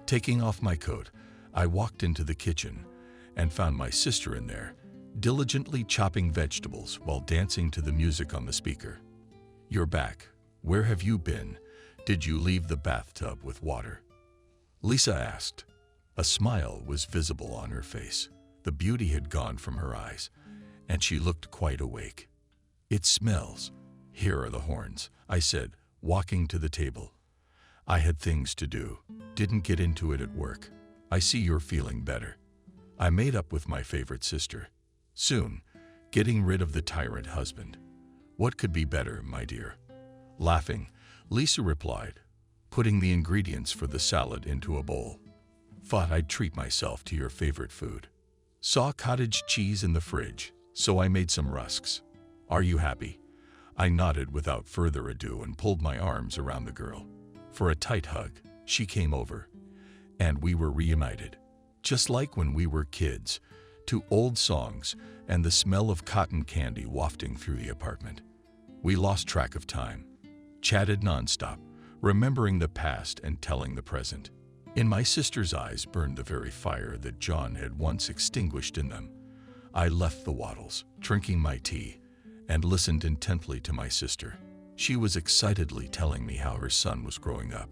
Taking off my coat, I walked into the kitchen and found my sister in there, diligently chopping vegetables while dancing to the music on the speaker. You're back. Where have you been? Did you leave the bathtub with water? Lisa asked. A smile was visible on her face. The beauty had gone from her eyes, and she looked quite awake. It smells. Here are the horns, I said, walking to the table. I had things to do. Didn't get into it at work. I see you're feeling better. I made up with my favorite sister. Soon, getting rid of the tyrant husband. What could be better, my dear? Laughing, Lisa replied, putting the ingredients for the salad into a bowl. Thought I'd treat myself to your favorite food. Saw cottage cheese in the fridge, so I made some rusks. Are you happy? I nodded without further ado and pulled my arms around the girl. For a tight hug, she came over, and we were reunited. Just like when we were kids, to old songs and the smell of cotton candy wafting through the apartment. We lost track of time, chatted nonstop, remembering the past and telling the present. In my sister's eyes burned the very fire that John had once extinguished in them. I left the Waddles, drinking my tea, and listened intently to my sister. She was excitedly telling me how her son was growing up,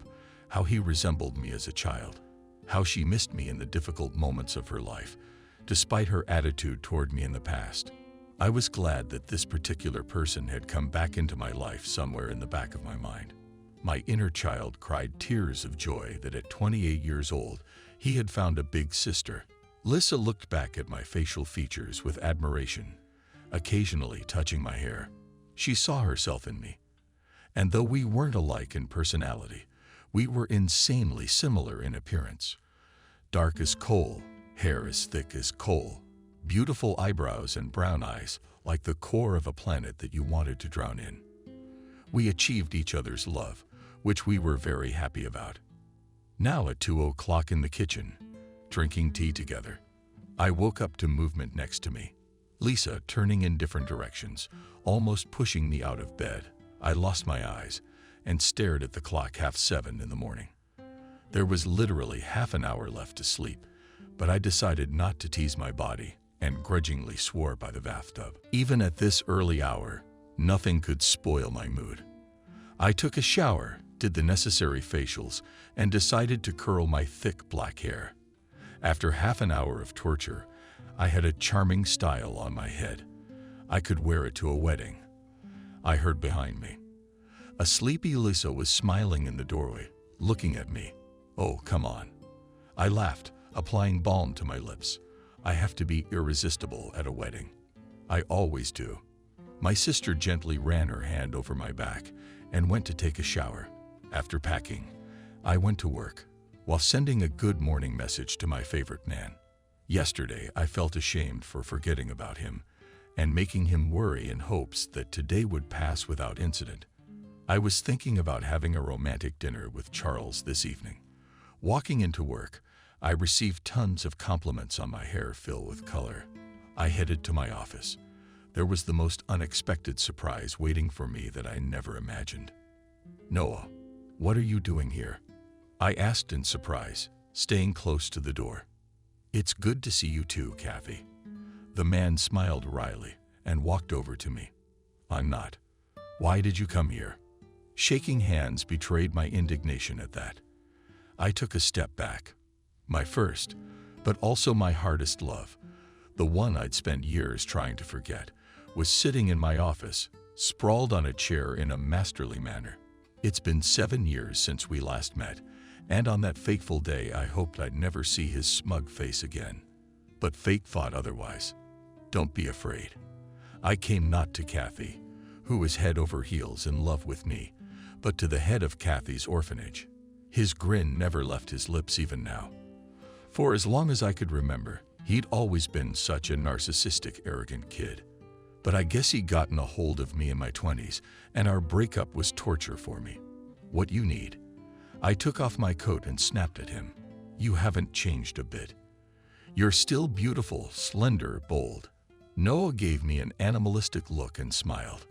how he resembled me as a child, how she missed me in the difficult moments of her life, despite her attitude toward me in the past. I was glad that this particular person had come back into my life somewhere in the back of my mind. My inner child cried tears of joy that at 28 years old, he had found a big sister. Lisa looked back at my facial features with admiration, occasionally touching my hair. She saw herself in me. And though we weren't alike in personality, we were insanely similar in appearance. Dark as coal, hair as thick as coal, beautiful eyebrows and brown eyes like the core of a planet that you wanted to drown in. We achieved each other's love, which we were very happy about. Now at 2 o'clock in the kitchen, drinking tea together, I woke up to movement next to me. Lisa turning in different directions, almost pushing me out of bed. I lost my eyes and stared at the clock 7:30 in the morning. There was literally half an hour left to sleep, but I decided not to tease my body and grudgingly swore by the bathtub. Even at this early hour, nothing could spoil my mood. I took a shower, did the necessary facials, and decided to curl my thick black hair. After half an hour of torture, I had a charming style on my head. I could wear it to a wedding. I heard behind me. A sleepy Lisa was smiling in the doorway, looking at me. Oh, come on. I laughed, applying balm to my lips. I have to be irresistible at a wedding. I always do. My sister gently ran her hand over my back and went to take a shower. After packing, I went to work, while sending a good morning message to my favorite man. Yesterday, I felt ashamed for forgetting about him and making him worry in hopes that today would pass without incident. I was thinking about having a romantic dinner with Charles this evening. Walking into work, I received tons of compliments on my hair filled with color. I headed to my office. There was the most unexpected surprise waiting for me that I never imagined. Noah, what are you doing here? I asked in surprise, staying close to the door. It's good to see you too, Kathy. The man smiled wryly and walked over to me. I'm not. Why did you come here? Shaking hands betrayed my indignation at that. I took a step back. My first, but also my hardest love, the one I'd spent years trying to forget, was sitting in my office, sprawled on a chair in a masterly manner. It's been 7 years since we last met, and on that fateful day I hoped I'd never see his smug face again. But fate thought otherwise. Don't be afraid. I came not to Kathy, who was head over heels in love with me, but to the head of Kathy's orphanage. His grin never left his lips even now. For as long as I could remember, he'd always been such a narcissistic, arrogant kid. But I guess he'd gotten a hold of me in my 20s, and our breakup was torture for me. What you need? I took off my coat and snapped at him. You haven't changed a bit. You're still beautiful, slender, bold. Noah gave me an animalistic look and smiled.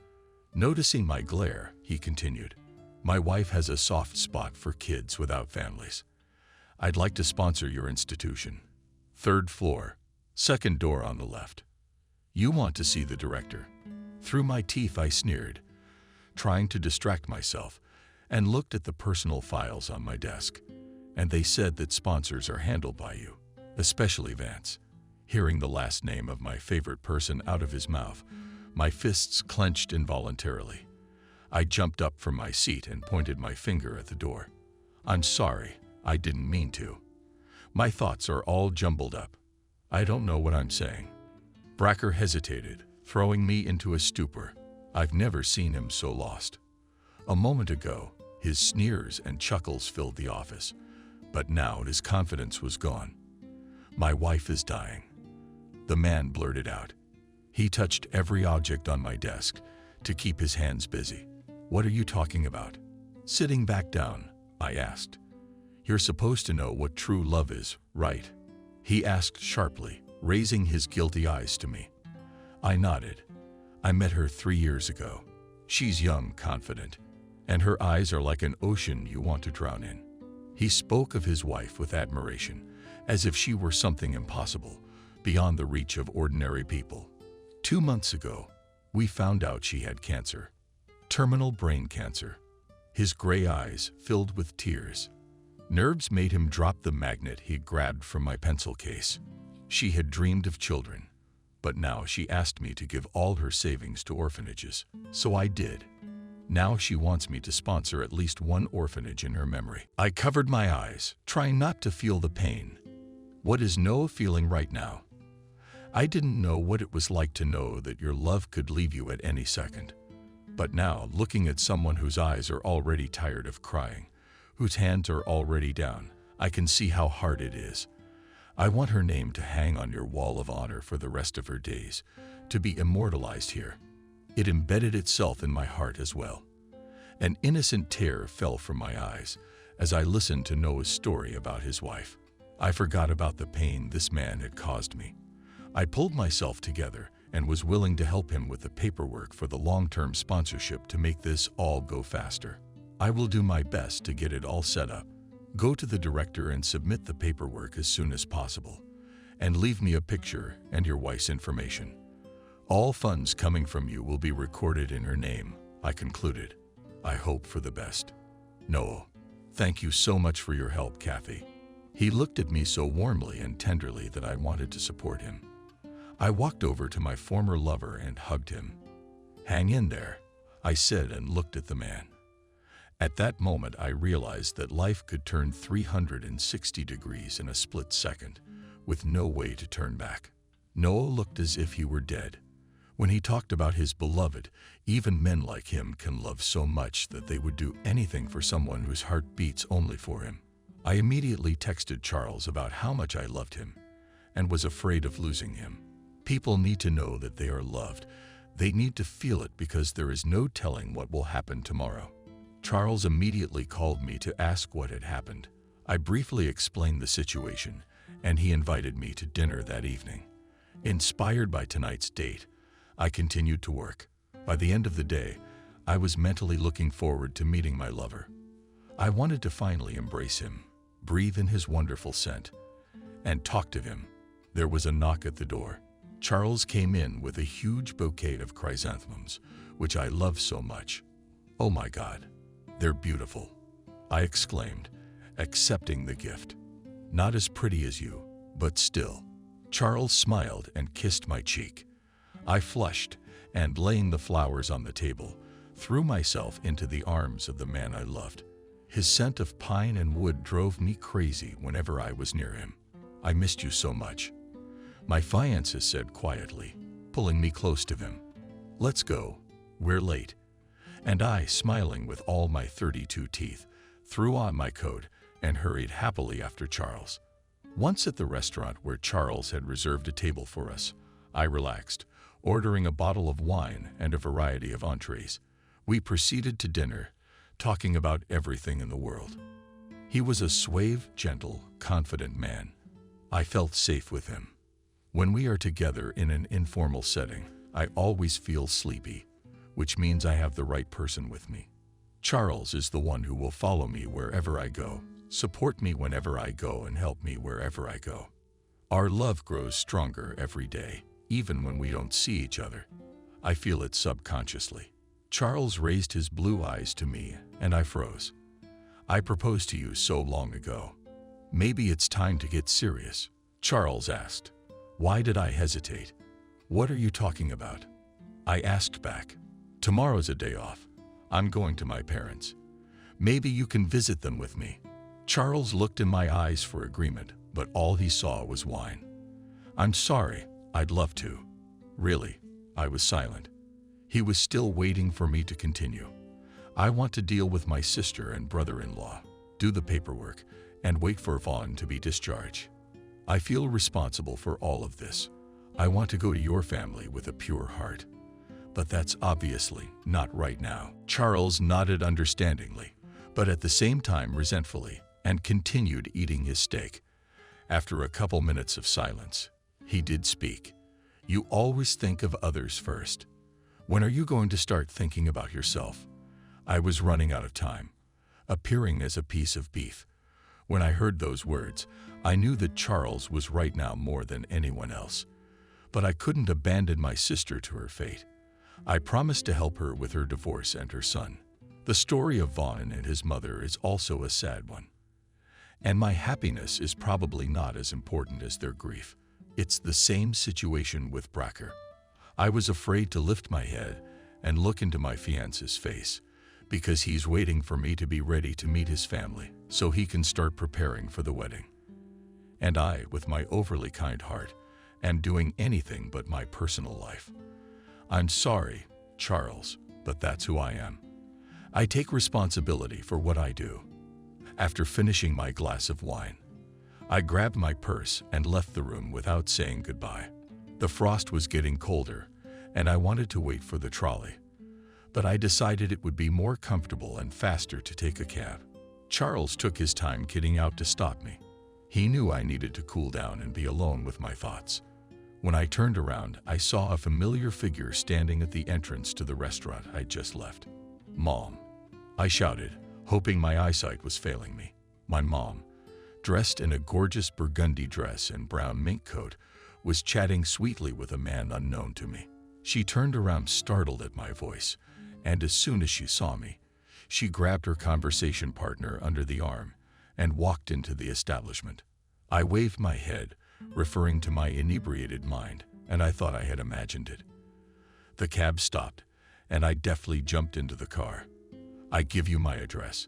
Noticing my glare, he continued, my wife has a soft spot for kids without families. I'd like to sponsor your institution. 3rd floor, 2nd door on the left. You want to see the director. Through my teeth I sneered, trying to distract myself, and looked at the personal files on my desk. And they said that sponsors are handled by you, especially Vance. Hearing the last name of my favorite person out of his mouth, my fists clenched involuntarily. I jumped up from my seat and pointed my finger at the door. I'm sorry, I didn't mean to. My thoughts are all jumbled up. I don't know what I'm saying. Bracker hesitated, throwing me into a stupor. I've never seen him so lost. A moment ago, his sneers and chuckles filled the office, but now his confidence was gone. My wife is dying. The man blurted out. He touched every object on my desk to keep his hands busy. What are you talking about? Sitting back down, I asked. You're supposed to know what true love is, right? He asked sharply, raising his guilty eyes to me. I nodded. I met her 3 years ago. She's young, confident, and her eyes are like an ocean you want to drown in. He spoke of his wife with admiration, as if she were something impossible, beyond the reach of ordinary people. 2 months ago, we found out she had cancer. Terminal brain cancer. His gray eyes filled with tears. Nerves made him drop the magnet he'd grabbed from my pencil case. She had dreamed of children, but now she asked me to give all her savings to orphanages, so I did. Now she wants me to sponsor at least one orphanage in her memory. I covered my eyes, trying not to feel the pain. What is Noah feeling right now? I didn't know what it was like to know that your love could leave you at any second. But now, looking at someone whose eyes are already tired of crying, whose hands are already down, I can see how hard it is. I want her name to hang on your wall of honor for the rest of her days, to be immortalized here. It embedded itself in my heart as well. An innocent tear fell from my eyes as I listened to Noah's story about his wife. I forgot about the pain this man had caused me. I pulled myself together and was willing to help him with the paperwork for the long-term sponsorship to make this all go faster. I will do my best to get it all set up. Go to the director and submit the paperwork as soon as possible, and leave me a picture and your wife's information. All funds coming from you will be recorded in her name, I concluded. I hope for the best. Noah, thank you so much for your help, Kathy. He looked at me so warmly and tenderly that I wanted to support him. I walked over to my former lover and hugged him. Hang in there, I said and looked at the man. At that moment, I realized that life could turn 360 degrees in a split second, with no way to turn back. Noah looked as if he were dead. When he talked about his beloved, even men like him can love so much that they would do anything for someone whose heart beats only for him. I immediately texted Charles about how much I loved him and was afraid of losing him. People need to know that they are loved. They need to feel it because there is no telling what will happen tomorrow. Charles immediately called me to ask what had happened. I briefly explained the situation, and he invited me to dinner that evening. Inspired by tonight's date, I continued to work. By the end of the day, I was mentally looking forward to meeting my lover. I wanted to finally embrace him, breathe in his wonderful scent, and talk to him. There was a knock at the door. Charles came in with a huge bouquet of chrysanthemums, which I love so much. Oh my God, they're beautiful, I exclaimed, accepting the gift. Not as pretty as you, but still. Charles smiled and kissed my cheek. I flushed and, laying the flowers on the table, threw myself into the arms of the man I loved. His scent of pine and wood drove me crazy whenever I was near him. I missed you so much, my fiancé said quietly, pulling me close to him. Let's go, we're late. And I, smiling with all my 32 teeth, threw on my coat and hurried happily after Charles. Once at the restaurant where Charles had reserved a table for us, I relaxed, ordering a bottle of wine and a variety of entrees. We proceeded to dinner, talking about everything in the world. He was a suave, gentle, confident man. I felt safe with him. When we are together in an informal setting, I always feel sleepy, which means I have the right person with me. Charles is the one who will follow me wherever I go, support me whenever I go, and help me wherever I go. Our love grows stronger every day, even when we don't see each other. I feel it subconsciously. Charles raised his blue eyes to me, and I froze. I proposed to you so long ago. Maybe it's time to get serious, Charles asked. Why did I hesitate? What are you talking about? I asked back. Tomorrow's a day off. I'm going to my parents. Maybe you can visit them with me. Charles looked in my eyes for agreement, but all he saw was wine. I'm sorry, I'd love to. Really, I was silent. He was still waiting for me to continue. I want to deal with my sister and brother-in-law, do the paperwork, and wait for Vaughn to be discharged. I feel responsible for all of this. I want to go to your family with a pure heart. But that's obviously not right now. Charles nodded understandingly, but at the same time resentfully, and continued eating his steak. After a couple minutes of silence, he did speak. You always think of others first. When are you going to start thinking about yourself? I was running out of time, appearing as a piece of beef. When I heard those words, I knew that Charles was right now more than anyone else. But I couldn't abandon my sister to her fate. I promised to help her with her divorce and her son. The story of Vaughn and his mother is also a sad one. And my happiness is probably not as important as their grief. It's the same situation with Bracker. I was afraid to lift my head and look into my fiancé's face, because he's waiting for me to be ready to meet his family so he can start preparing for the wedding. And I, with my overly kind heart, am doing anything but my personal life. I'm sorry, Charles, but that's who I am. I take responsibility for what I do. After finishing my glass of wine, I grabbed my purse and left the room without saying goodbye. The frost was getting colder, and I wanted to wait for the trolley. But I decided it would be more comfortable and faster to take a cab. Charles took his time getting out to stop me. He knew I needed to cool down and be alone with my thoughts. When I turned around, I saw a familiar figure standing at the entrance to the restaurant I'd just left. Mom, I shouted, hoping my eyesight was failing me. My mom, dressed in a gorgeous burgundy dress and brown mink coat, was chatting sweetly with a man unknown to me. She turned around startled at my voice, and as soon as she saw me, she grabbed her conversation partner under the arm and walked into the establishment. I waved my head, referring to my inebriated mind, and I thought I had imagined it. The cab stopped, and I deftly jumped into the car. I give you my address.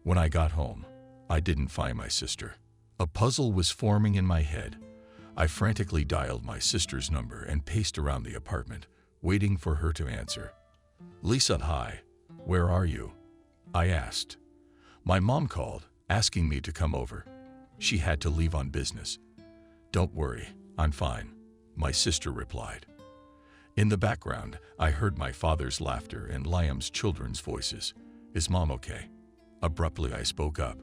When I got home, I didn't find my sister. A puzzle was forming in my head. I frantically dialed my sister's number and paced around the apartment, waiting for her to answer. Lisa, hi. Where are you? I asked. My mom called, asking me to come over. She had to leave on business. Don't worry, I'm fine, my sister replied. In the background, I heard my father's laughter and Liam's children's voices. Is Mom okay? Abruptly, I spoke up.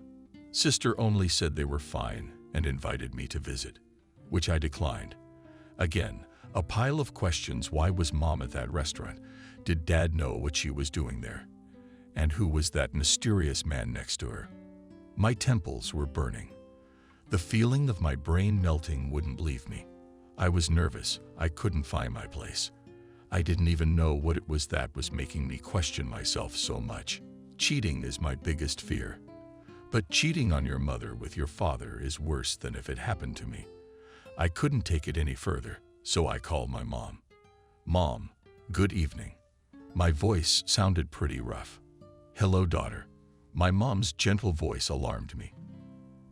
Sister only said they were fine and invited me to visit, which I declined. Again, a pile of questions. Why was Mom at that restaurant? Did Dad know what she was doing there? And who was that mysterious man next to her? My temples were burning. The feeling of my brain melting wouldn't leave me. I was nervous. I couldn't find my place. I didn't even know what it was that was making me question myself so much. Cheating is my biggest fear. But cheating on your mother with your father is worse than if it happened to me. I couldn't take it any further, so I called my mom. "Mom, good evening." My voice sounded pretty rough. "Hello, daughter." My mom's gentle voice alarmed me.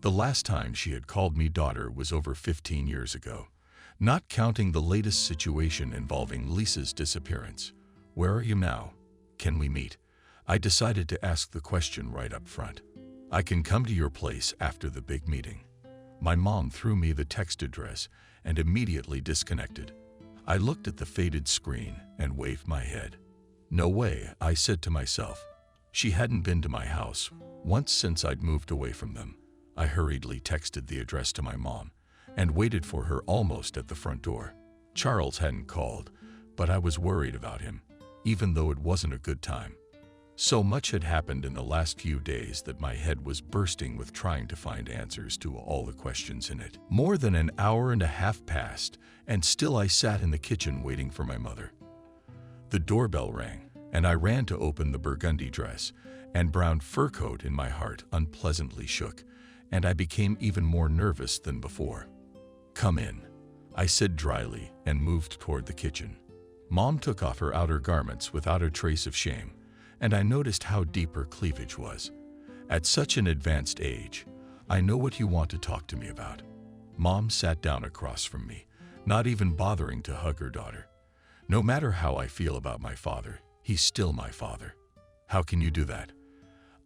The last time she had called me daughter was over 15 years ago, not counting the latest situation involving Lisa's disappearance. "Where are you now? Can we meet?" I decided to ask the question right up front. "I can come to your place after the big meeting." My mom threw me the text address and immediately disconnected. I looked at the faded screen and waved my head. "No way," I said to myself. She hadn't been to my house once since I'd moved away from them. I hurriedly texted the address to my mom and waited for her almost at the front door. Charles hadn't called, but I was worried about him, even though it wasn't a good time. So much had happened in the last few days that my head was bursting with trying to find answers to all the questions in it. More than an hour and a half passed, and still I sat in the kitchen waiting for my mother. The doorbell rang, and I ran to open the burgundy dress, and brown fur coat in my heart unpleasantly shook, and I became even more nervous than before. "Come in," I said dryly and moved toward the kitchen. Mom took off her outer garments without a trace of shame, and I noticed how deep her cleavage was. "At such an advanced age, I know what you want to talk to me about." Mom sat down across from me, not even bothering to hug her daughter. "No matter how I feel about my father, he's still my father." "How can you do that?"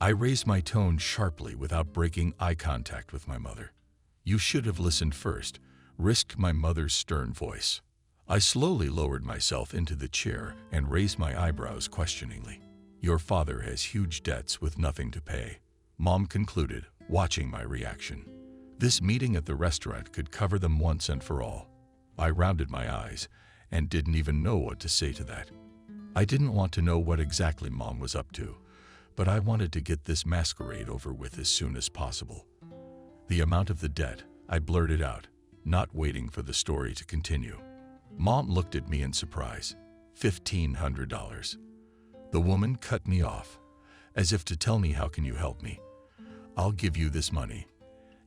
I raised my tone sharply without breaking eye contact with my mother. "You should have listened first," risked my mother's stern voice. I slowly lowered myself into the chair and raised my eyebrows questioningly. "Your father has huge debts with nothing to pay," Mom concluded, watching my reaction. "This meeting at the restaurant could cover them once and for all." I rounded my eyes and didn't even know what to say to that. I didn't want to know what exactly Mom was up to, but I wanted to get this masquerade over with as soon as possible. "The amount of the debt," I blurted out, not waiting for the story to continue. Mom looked at me in surprise. $1,500. The woman cut me off, as if to tell me, "How can you help me? I'll give you this money,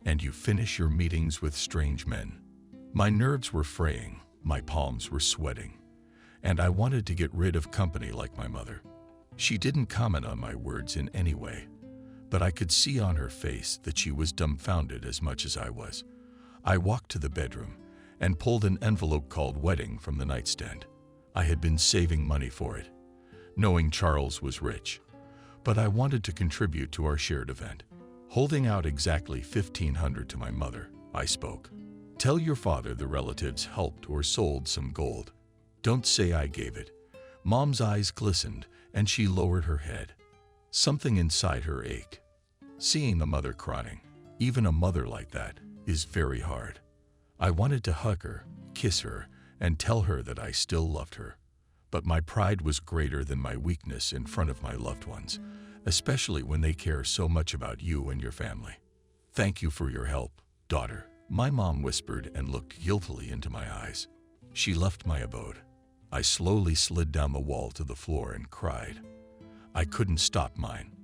and you finish your meetings with strange men." My nerves were fraying, my palms were sweating, and I wanted to get rid of company like my mother. She didn't comment on my words in any way, but I could see on her face that she was dumbfounded as much as I was. I walked to the bedroom and pulled an envelope called "wedding" from the nightstand. I had been saving money for it, knowing Charles was rich, but I wanted to contribute to our shared event. Holding out exactly $1,500 to my mother, I spoke. "Tell your father the relatives helped or sold some gold. Don't say I gave it." Mom's eyes glistened, and she lowered her head. Something inside her ached. Seeing the mother crying, even a mother like that, is very hard. I wanted to hug her, kiss her, and tell her that I still loved her. But my pride was greater than my weakness in front of my loved ones, especially when they care so much about you and your family. "Thank you for your help, daughter," my mom whispered and looked guiltily into my eyes. She left my abode. I slowly slid down the wall to the floor and cried. I couldn't stop mine.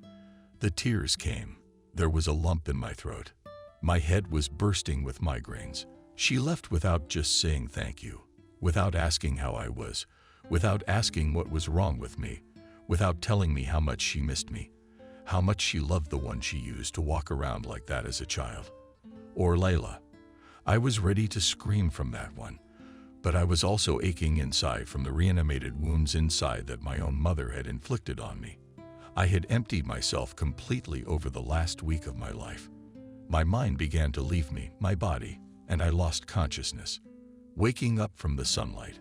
The tears came. There was a lump in my throat. My head was bursting with migraines. She left without just saying thank you, without asking how I was, without asking what was wrong with me, without telling me how much she missed me, how much she loved the one she used to walk around like that as a child. Or Layla. I was ready to scream from that one, but I was also aching inside from the reanimated wounds inside that my own mother had inflicted on me. I had emptied myself completely over the last week of my life. My mind began to leave me, my body, and I lost consciousness. Waking up from the sunlight,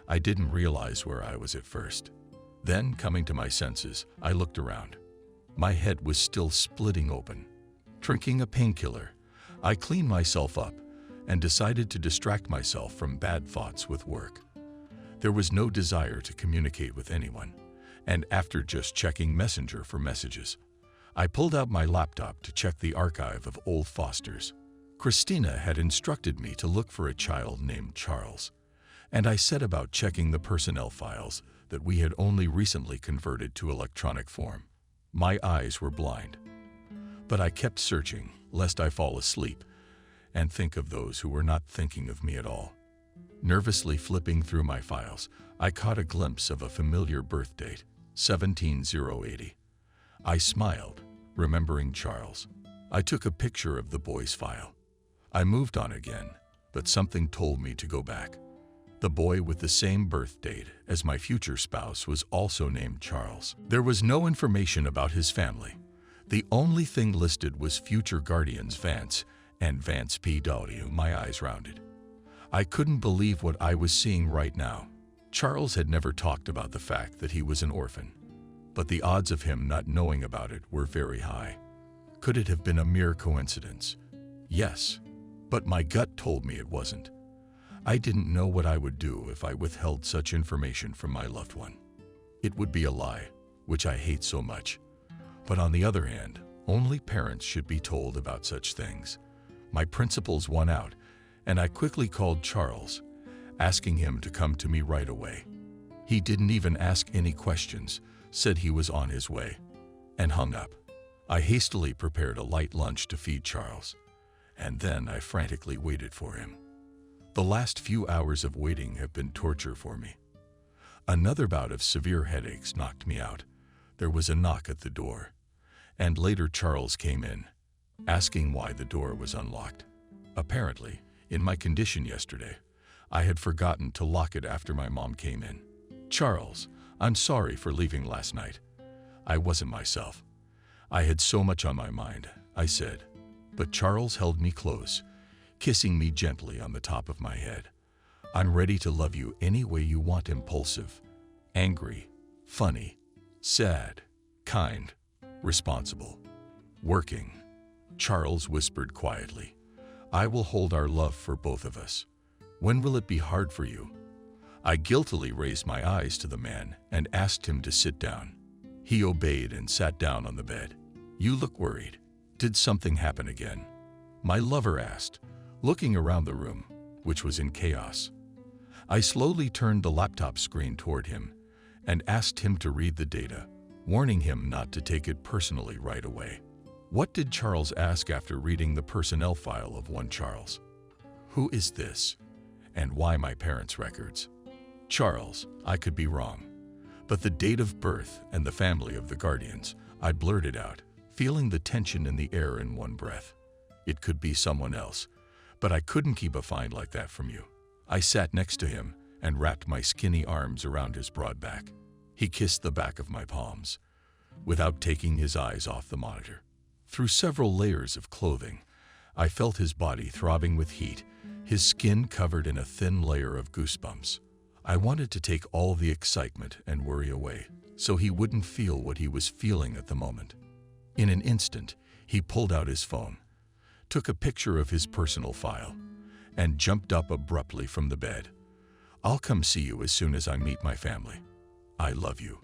I didn't realize where I was at first. Then, coming to my senses, I looked around. My head was still splitting open. Drinking a painkiller, I cleaned myself up and decided to distract myself from bad thoughts with work. There was no desire to communicate with anyone, and after just checking Messenger for messages, I pulled out my laptop to check the archive of old Fosters. Christina had instructed me to look for a child named Charles, and I set about checking the personnel files that we had only recently converted to electronic form. My eyes were blind, but I kept searching lest I fall asleep and think of those who were not thinking of me at all. Nervously flipping through my files, I caught a glimpse of a familiar birth date, 17080. I smiled, remembering Charles. I took a picture of the boy's file. I moved on again, but something told me to go back. The boy with the same birth date as my future spouse was also named Charles. There was no information about his family. The only thing listed was future guardians Vance and Vance P.W. My eyes rounded. I couldn't believe what I was seeing right now. Charles had never talked about the fact that he was an orphan, but the odds of him not knowing about it were very high. Could it have been a mere coincidence? Yes, but my gut told me it wasn't. I didn't know what I would do if I withheld such information from my loved one. It would be a lie, which I hate so much. But on the other hand, only parents should be told about such things. My principles won out, and I quickly called Charles, asking him to come to me right away. He didn't even ask any questions, said he was on his way, and hung up. I hastily prepared a light lunch to feed Charles, and then I frantically waited for him. The last few hours of waiting have been torture for me. Another bout of severe headaches knocked me out. There was a knock at the door, and later Charles came in, asking why the door was unlocked. Apparently, in my condition yesterday, I had forgotten to lock it after my mom came in. Charles, I'm sorry for leaving last night. I wasn't myself. I had so much on my mind, I said, but Charles held me close, kissing me gently on the top of my head. I'm ready to love you any way you want, impulsive, angry, funny, sad, kind, responsible, working. Charles whispered quietly, I will hold our love for both of us. When will it be hard for you? I guiltily raised my eyes to the man and asked him to sit down. He obeyed and sat down on the bed. You look worried. Did something happen again? My lover asked, looking around the room, which was in chaos. I slowly turned the laptop screen toward him and asked him to read the data, warning him not to take it personally right away. What did Charles ask after reading the personnel file of one Charles? Who is this? And why my parents' records? Charles, I could be wrong, but the date of birth and the family of the guardians, I blurted out, feeling the tension in the air in one breath. It could be someone else, but I couldn't keep a find like that from you. I sat next to him and wrapped my skinny arms around his broad back. He kissed the back of my palms, without taking his eyes off the monitor. Through several layers of clothing, I felt his body throbbing with heat, his skin covered in a thin layer of goosebumps. I wanted to take all the excitement and worry away, so he wouldn't feel what he was feeling at the moment. In an instant, he pulled out his phone, took a picture of his personal file, and jumped up abruptly from the bed. I'll come see you as soon as I meet my family. I love you.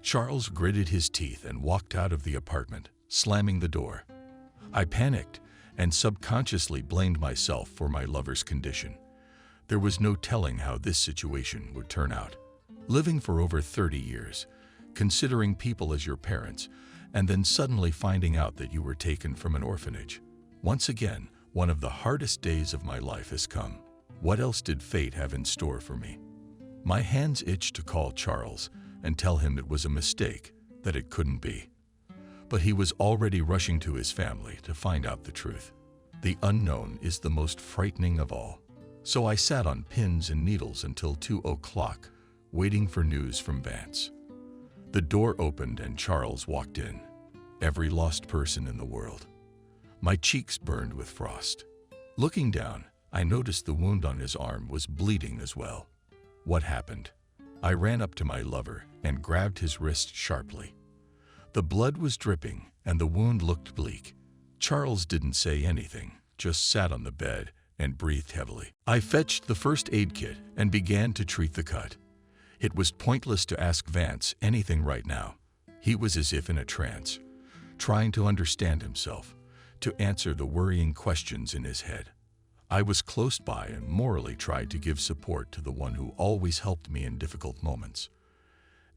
Charles gritted his teeth and walked out of the apartment, slamming the door. I panicked and subconsciously blamed myself for my lover's condition. There was no telling how this situation would turn out. Living for over 30 years, considering people as your parents, and then suddenly finding out that you were taken from an orphanage. Once again, one of the hardest days of my life has come. What else did fate have in store for me? My hands itched to call Charles and tell him it was a mistake, that it couldn't be. But he was already rushing to his family to find out the truth. The unknown is the most frightening of all. So I sat on pins and needles until 2 o'clock, waiting for news from Vance. The door opened and Charles walked in. Every lost person in the world. My cheeks burned with frost. Looking down, I noticed the wound on his arm was bleeding as well. What happened? I ran up to my lover and grabbed his wrist sharply. The blood was dripping and the wound looked bleak. Charles didn't say anything, just sat on the bed and breathed heavily. I fetched the first aid kit and began to treat the cut. It was pointless to ask Vance anything right now. He was as if in a trance, trying to understand himself, to answer the worrying questions in his head. I was close by and morally tried to give support to the one who always helped me in difficult moments.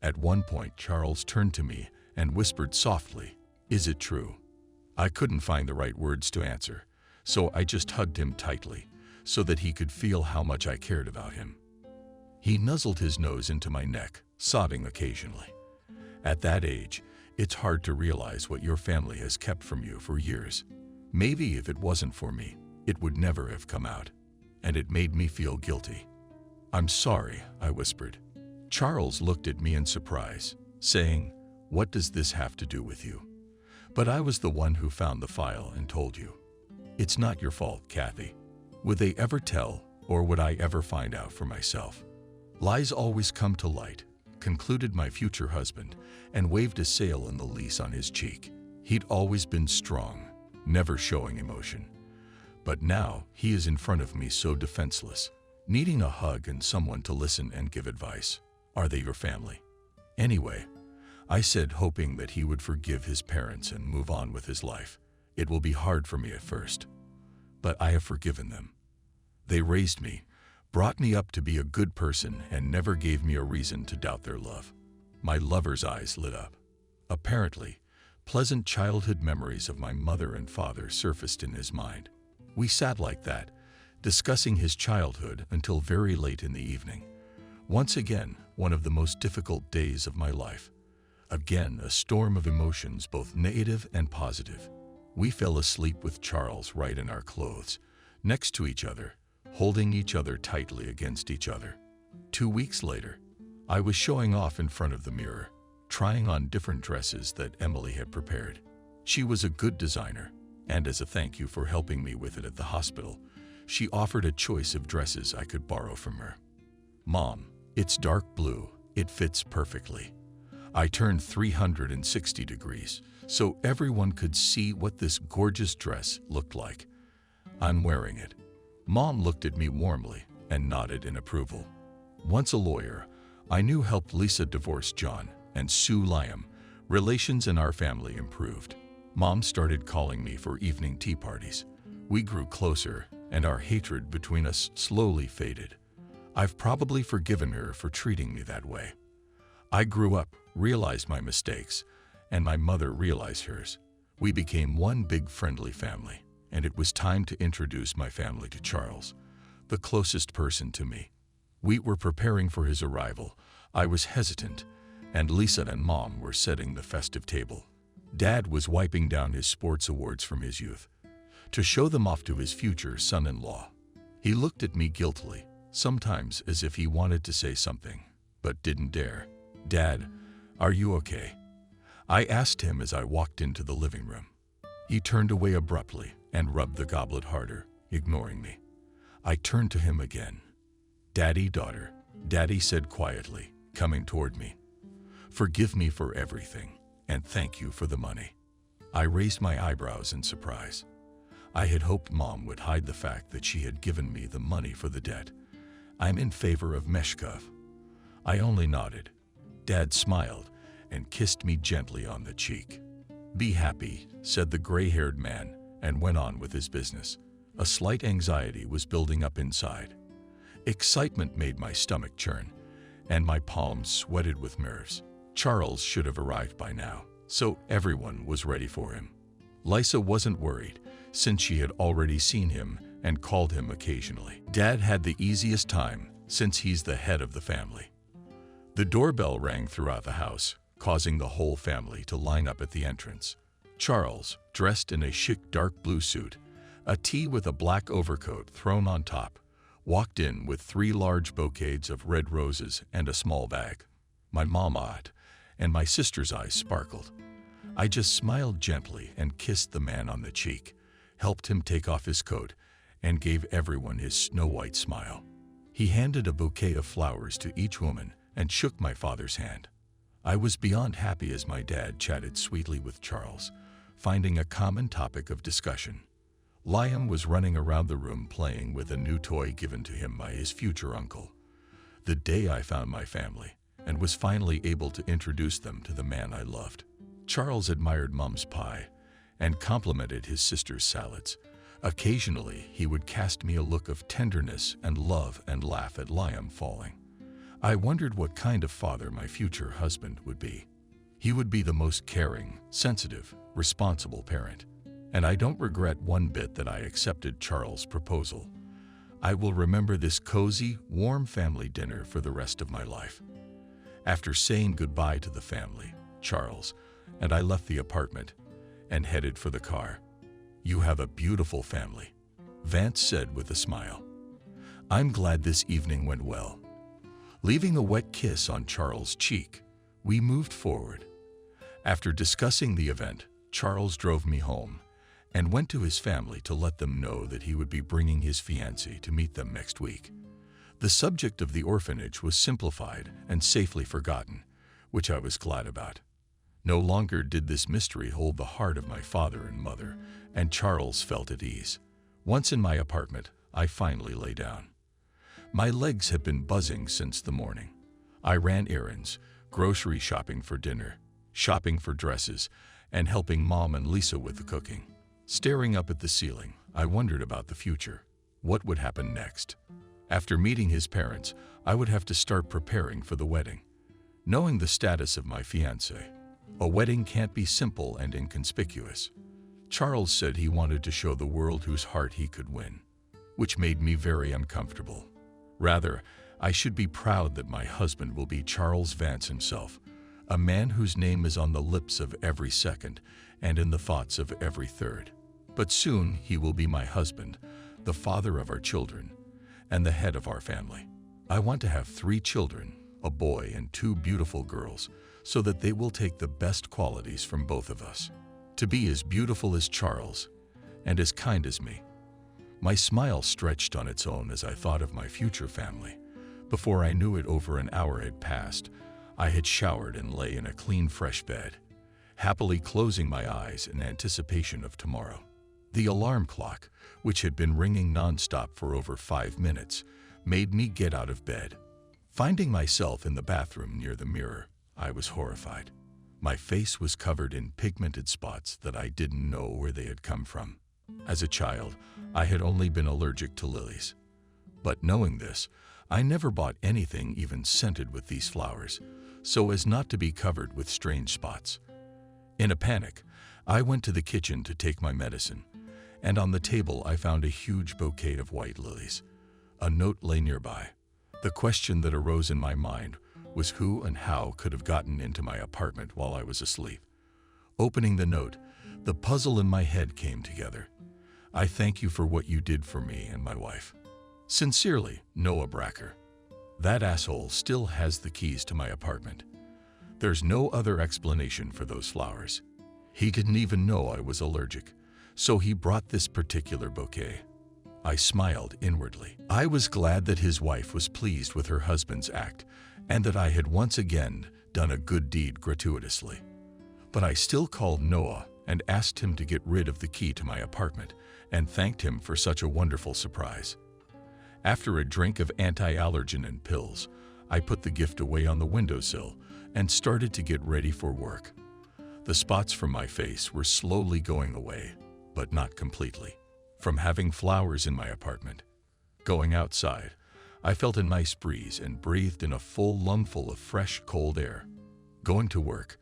At one point, Charles turned to me and whispered softly, "Is it true?" I couldn't find the right words to answer, so I just hugged him tightly so that he could feel how much I cared about him. He nuzzled his nose into my neck, sobbing occasionally. At that age, it's hard to realize what your family has kept from you for years. Maybe if it wasn't for me, it would never have come out, and it made me feel guilty. "I'm sorry," I whispered. Charles looked at me in surprise, saying, "What does this have to do with you?" But I was the one who found the file and told you. "It's not your fault, Kathy." Would they ever tell, or would I ever find out for myself? Lies always come to light, concluded my future husband, and waved a sail in the lease on his cheek. He'd always been strong, never showing emotion. But now he is in front of me so defenseless, needing a hug and someone to listen and give advice. Are they your family? Anyway, I said, hoping that he would forgive his parents and move on with his life. It will be hard for me at first, but I have forgiven them. They raised me, brought me up to be a good person, and never gave me a reason to doubt their love. My lover's eyes lit up. Apparently, pleasant childhood memories of my mother and father surfaced in his mind. We sat like that, discussing his childhood until very late in the evening. Once again, one of the most difficult days of my life. Again, a storm of emotions, both negative and positive. We fell asleep with Charles right in our clothes, next to each other, holding each other tightly against each other. 2 weeks later, I was showing off in front of the mirror, trying on different dresses that Emily had prepared. She was a good designer, and as a thank you for helping me with it at the hospital, she offered a choice of dresses I could borrow from her. "Mom, it's dark blue. It fits perfectly." I turned 360 degrees so everyone could see what this gorgeous dress looked like. "I'm wearing it." Mom looked at me warmly and nodded in approval. Once a lawyer, I knew helped Lisa divorce John and Sue Liam. Relations in our family improved. Mom started calling me for evening tea parties. We grew closer, and our hatred between us slowly faded. I've probably forgiven her for treating me that way. I grew up, realized my mistakes, and my mother realized hers. We became one big friendly family, and it was time to introduce my family to Charles, the closest person to me. We were preparing for his arrival. I was hesitant, and Lisa and Mom were setting the festive table. Dad was wiping down his sports awards from his youth to show them off to his future son-in-law. He looked at me guiltily, sometimes as if he wanted to say something, but didn't dare. "Dad, are you okay?" I asked him as I walked into the living room. He turned away abruptly and rubbed the goblet harder, ignoring me. I turned to him again. "Daddy, daughter," Daddy said quietly, coming toward me. "Forgive me for everything, and thank you for the money." I raised my eyebrows in surprise. I had hoped Mom would hide the fact that she had given me the money for the debt. "I'm in favor of Meshkov." I only nodded. Dad smiled and kissed me gently on the cheek. "Be happy," said the gray-haired man, and went on with his business. A slight anxiety was building up inside. Excitement made my stomach churn, and my palms sweated with nerves. Charles should have arrived by now, so everyone was ready for him. Lisa wasn't worried, since she had already seen him and called him occasionally. Dad had the easiest time, since he's the head of the family. The doorbell rang throughout the house, causing the whole family to line up at the entrance. Charles, dressed in a chic dark blue suit, a tee with a black overcoat thrown on top, walked in with 3 large bouquets of red roses and a small bag. My mom eyed, and my sister's eyes sparkled. I just smiled gently and kissed the man on the cheek, helped him take off his coat, and gave everyone his snow-white smile. He handed a bouquet of flowers to each woman and shook my father's hand. I was beyond happy as my dad chatted sweetly with Charles, finding a common topic of discussion. Liam was running around the room playing with a new toy given to him by his future uncle. The day I found my family and was finally able to introduce them to the man I loved. Charles admired Mom's pie and complimented his sister's salads, Occasionally, he would cast me a look of tenderness and love and laugh at Liam falling. I wondered what kind of father my future husband would be. He would be the most caring, sensitive, responsible parent. And I don't regret one bit that I accepted Charles' proposal. I will remember this cozy, warm family dinner for the rest of my life. After saying goodbye to the family, Charles and I left the apartment and headed for the car. "You have a beautiful family," Vance said with a smile. "I'm glad this evening went well." Leaving a wet kiss on Charles' cheek, we moved forward. After discussing the event, Charles drove me home and went to his family to let them know that he would be bringing his fiancée to meet them next week. The subject of the orphanage was simplified and safely forgotten, which I was glad about. No longer did this mystery hold the heart of my father and mother, and Charles felt at ease. Once in my apartment, I finally lay down. My legs had been buzzing since the morning. I ran errands, grocery shopping for dinner, shopping for dresses, and helping Mom and Lisa with the cooking. Staring up at the ceiling, I wondered about the future. What would happen next? After meeting his parents, I would have to start preparing for the wedding. Knowing the status of my fiancée, a wedding can't be simple and inconspicuous. Charles said he wanted to show the world whose heart he could win, which made me very uncomfortable. Rather, I should be proud that my husband will be Charles Vance himself, a man whose name is on the lips of every second and in the thoughts of every third. But soon he will be my husband, the father of our children, and the head of our family. I want to have 3 children, a boy and 2 beautiful girls, so that they will take the best qualities from both of us. To be as beautiful as Charles and as kind as me. My smile stretched on its own as I thought of my future family. Before I knew it, over an hour had passed. I had showered and lay in a clean, fresh bed, happily closing my eyes in anticipation of tomorrow. The alarm clock, which had been ringing nonstop for over 5 minutes, made me get out of bed. Finding myself in the bathroom near the mirror, I was horrified. My face was covered in pigmented spots that I didn't know where they had come from. As a child, I had only been allergic to lilies. But knowing this, I never bought anything even scented with these flowers, so as not to be covered with strange spots. In a panic, I went to the kitchen to take my medicine, and on the table I found a huge bouquet of white lilies. A note lay nearby. The question that arose in my mind was who and how could have gotten into my apartment while I was asleep. Opening the note, the puzzle in my head came together. "I thank you for what you did for me and my wife. Sincerely, Noah Bracker." That asshole still has the keys to my apartment. There's no other explanation for those flowers. He didn't even know I was allergic, so he brought this particular bouquet. I smiled inwardly. I was glad that his wife was pleased with her husband's act and that I had once again done a good deed gratuitously. But I still called Noah and asked him to get rid of the key to my apartment and thanked him for such a wonderful surprise. After a drink of anti-allergen and pills, I put the gift away on the windowsill and started to get ready for work. The spots from my face were slowly going away, but not completely, from having flowers in my apartment. Going outside, I felt a nice breeze and breathed in a full lungful of fresh, cold air. Going to work,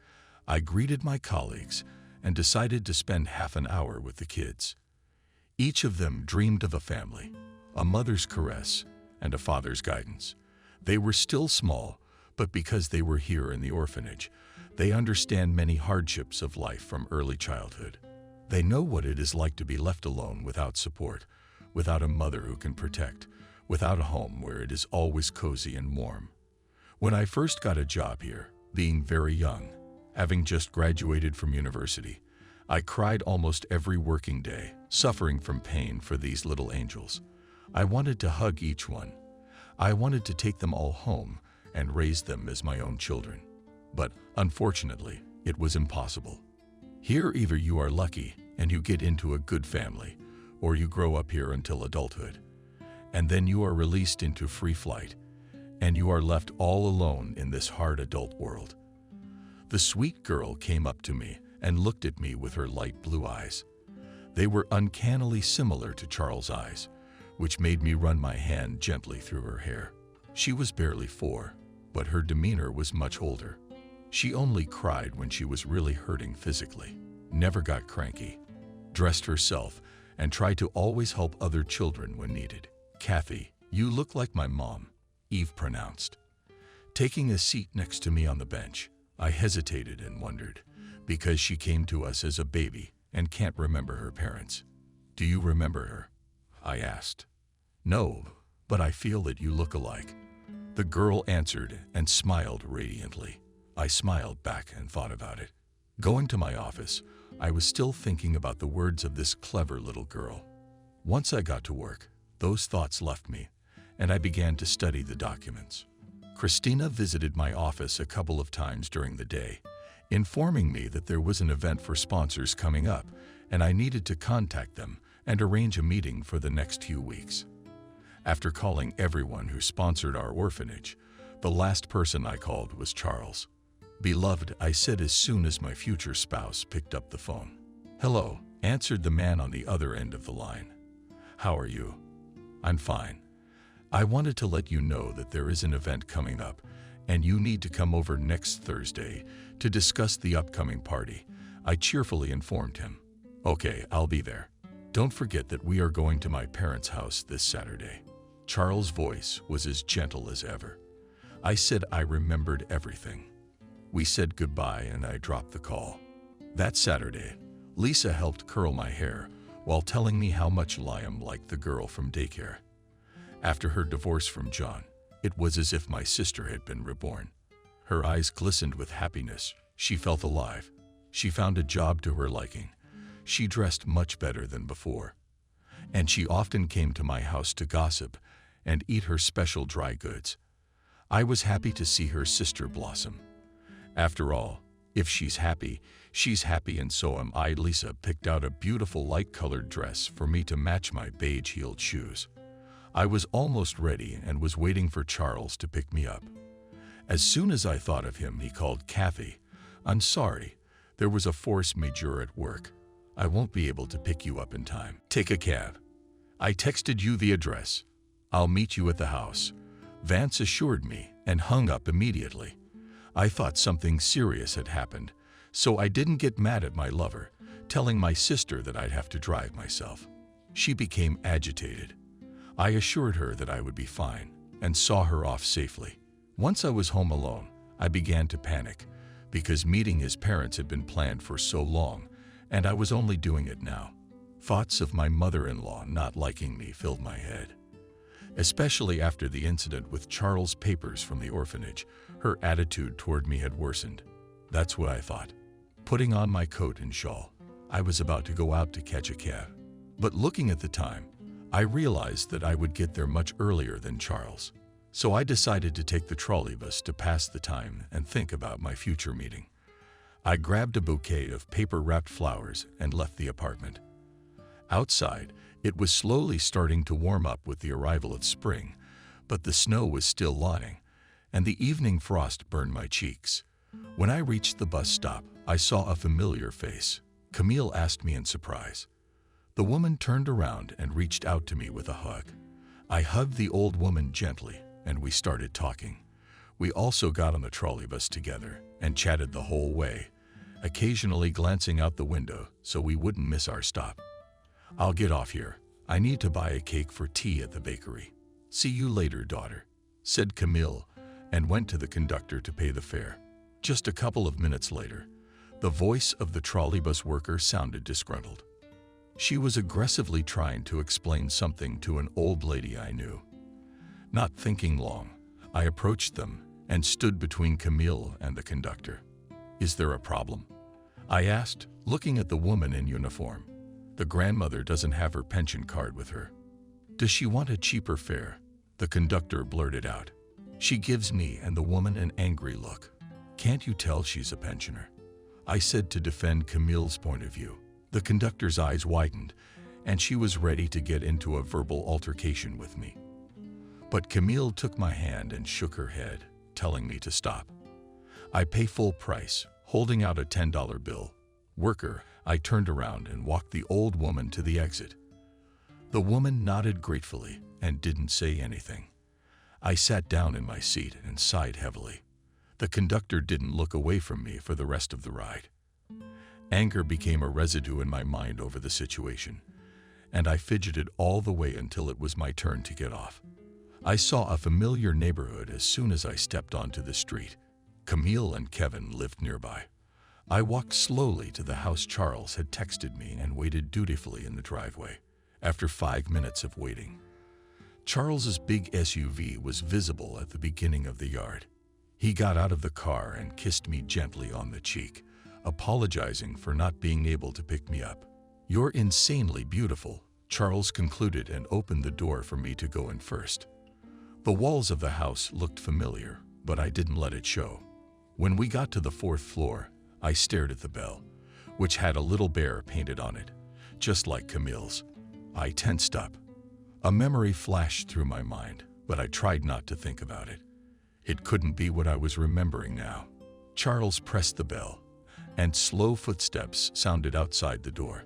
I greeted my colleagues and decided to spend half an hour with the kids. Each of them dreamed of a family, a mother's caress, and a father's guidance. They were still small, but because they were here in the orphanage, they understand many hardships of life from early childhood. They know what it is like to be left alone without support, without a mother who can protect, without a home where it is always cozy and warm. When I first got a job here, being very young, having just graduated from university, I cried almost every working day, suffering from pain for these little angels. I wanted to hug each one. I wanted to take them all home and raise them as my own children. But unfortunately, it was impossible. Here, either you are lucky and you get into a good family, or you grow up here until adulthood. And then you are released into free flight, and you are left all alone in this hard adult world. The sweet girl came up to me and looked at me with her light blue eyes. They were uncannily similar to Charles' eyes, which made me run my hand gently through her hair. She was barely 4, but her demeanor was much older. She only cried when she was really hurting physically, never got cranky, dressed herself, and tried to always help other children when needed. "Kathy, you look like my mom," Eve pronounced. Taking a seat next to me on the bench, I hesitated and wondered, because she came to us as a baby and can't remember her parents. "Do you remember her?" I asked. "No, but I feel that you look alike," the girl answered and smiled radiantly. I smiled back and thought about it. Going to my office, I was still thinking about the words of this clever little girl. Once I got to work, those thoughts left me, and I began to study the documents. Christina visited my office a couple of times during the day, informing me that there was an event for sponsors coming up, and I needed to contact them and arrange a meeting for the next few weeks. After calling everyone who sponsored our orphanage, the last person I called was Charles. "Beloved," I said as soon as my future spouse picked up the phone. "Hello," answered the man on the other end of the line. "How are you?" "I'm fine. I wanted to let you know that there is an event coming up, and you need to come over next Thursday to discuss the upcoming party," I cheerfully informed him. "Okay, I'll be there. Don't forget that we are going to my parents' house this Saturday." Charles' voice was as gentle as ever. I said I remembered everything. We said goodbye and I dropped the call. That Saturday, Lisa helped curl my hair while telling me how much Liam liked the girl from daycare. After her divorce from John, it was as if my sister had been reborn. Her eyes glistened with happiness. She felt alive. She found a job to her liking. She dressed much better than before. And she often came to my house to gossip and eat her special dry goods. I was happy to see her sister blossom. After all, if she's happy, and so am I. Lisa picked out a beautiful light-colored dress for me to match my beige-heeled shoes. I was almost ready and was waiting for Charles to pick me up. As soon as I thought of him, he called, "Kathy, I'm sorry. There was a force majeure at work. I won't be able to pick you up in time. Take a cab. I texted you the address. I'll meet you at the house," Vance assured me and hung up immediately. I thought something serious had happened, so I didn't get mad at my lover, telling my sister that I'd have to drive myself. She became agitated. I assured her that I would be fine and saw her off safely. Once I was home alone, I began to panic because meeting his parents had been planned for so long, and I was only doing it now. Thoughts of my mother-in-law not liking me filled my head. Especially after the incident with Charles' papers from the orphanage, her attitude toward me had worsened. That's what I thought. Putting on my coat and shawl, I was about to go out to catch a cab. But looking at the time, I realized that I would get there much earlier than Charles. So I decided to take the trolleybus to pass the time and think about my future meeting. I grabbed a bouquet of paper-wrapped flowers and left the apartment. Outside, it was slowly starting to warm up with the arrival of spring, but the snow was still lying, and the evening frost burned my cheeks. When I reached the bus stop, I saw a familiar face. Camille asked me in surprise. The woman turned around and reached out to me with a hug. I hugged the old woman gently, and we started talking. We also got on the trolleybus together and chatted the whole way, occasionally glancing out the window so we wouldn't miss our stop. "I'll get off here. I need to buy a cake for tea at the bakery. See you later, daughter," said Camille, and went to the conductor to pay the fare. Just a couple of minutes later, the voice of the trolleybus worker sounded disgruntled. She was aggressively trying to explain something to an old lady I knew. Not thinking long, I approached them and stood between Camille and the conductor. "Is there a problem?" I asked, looking at the woman in uniform. "The grandmother doesn't have her pension card with her." "Does she want a cheaper fare?" the conductor blurted out. She gives me and the woman an angry look. "Can't you tell she's a pensioner?" I said to defend Camille's point of view. The conductor's eyes widened, and she was ready to get into a verbal altercation with me. But Camille took my hand and shook her head, telling me to stop. "I pay full price," holding out a $10 bill. "Worker, I turned around and walked the old woman to the exit. The woman nodded gratefully and didn't say anything. I sat down in my seat and sighed heavily. The conductor didn't look away from me for the rest of the ride. Anger became a residue in my mind over the situation, and I fidgeted all the way until it was my turn to get off. I saw a familiar neighborhood as soon as I stepped onto the street. Camille and Kevin lived nearby. I walked slowly to the house Charles had texted me and waited dutifully in the driveway. After 5 minutes of waiting, Charles's big SUV was visible at the beginning of the yard. He got out of the car and kissed me gently on the cheek, apologizing for not being able to pick me up. "You're insanely beautiful," Charles concluded and opened the door for me to go in first. The walls of the house looked familiar, but I didn't let it show. When we got to the 4th floor, I stared at the bell, which had a little bear painted on it, just like Camille's. I tensed up. A memory flashed through my mind, but I tried not to think about it. It couldn't be what I was remembering now. Charles pressed the bell, and slow footsteps sounded outside the door.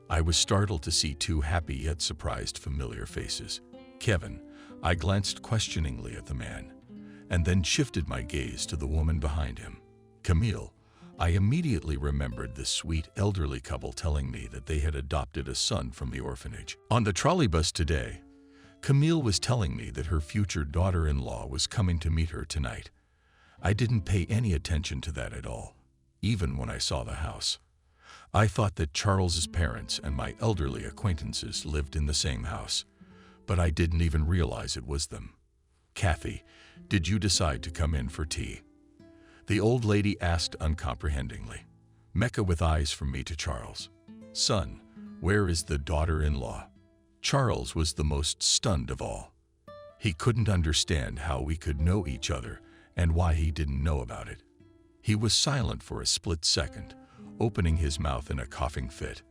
I was startled to see 2 happy yet surprised familiar faces. "Kevin," I glanced questioningly at the man, and then shifted my gaze to the woman behind him. "Camille." I immediately remembered the sweet elderly couple telling me that they had adopted a son from the orphanage. On the trolley bus today, Camille was telling me that her future daughter-in-law was coming to meet her tonight. I didn't pay any attention to that at all, even when I saw the house. I thought that Charles's parents and my elderly acquaintances lived in the same house, but I didn't even realize it was them. "Kathy, did you decide to come in for tea?" the old lady asked uncomprehendingly. Mecca with eyes from me to Charles. "Son, where is the daughter-in-law?" Charles was the most stunned of all. He couldn't understand how we could know each other and why he didn't know about it. He was silent for a split second, opening his mouth in a coughing fit.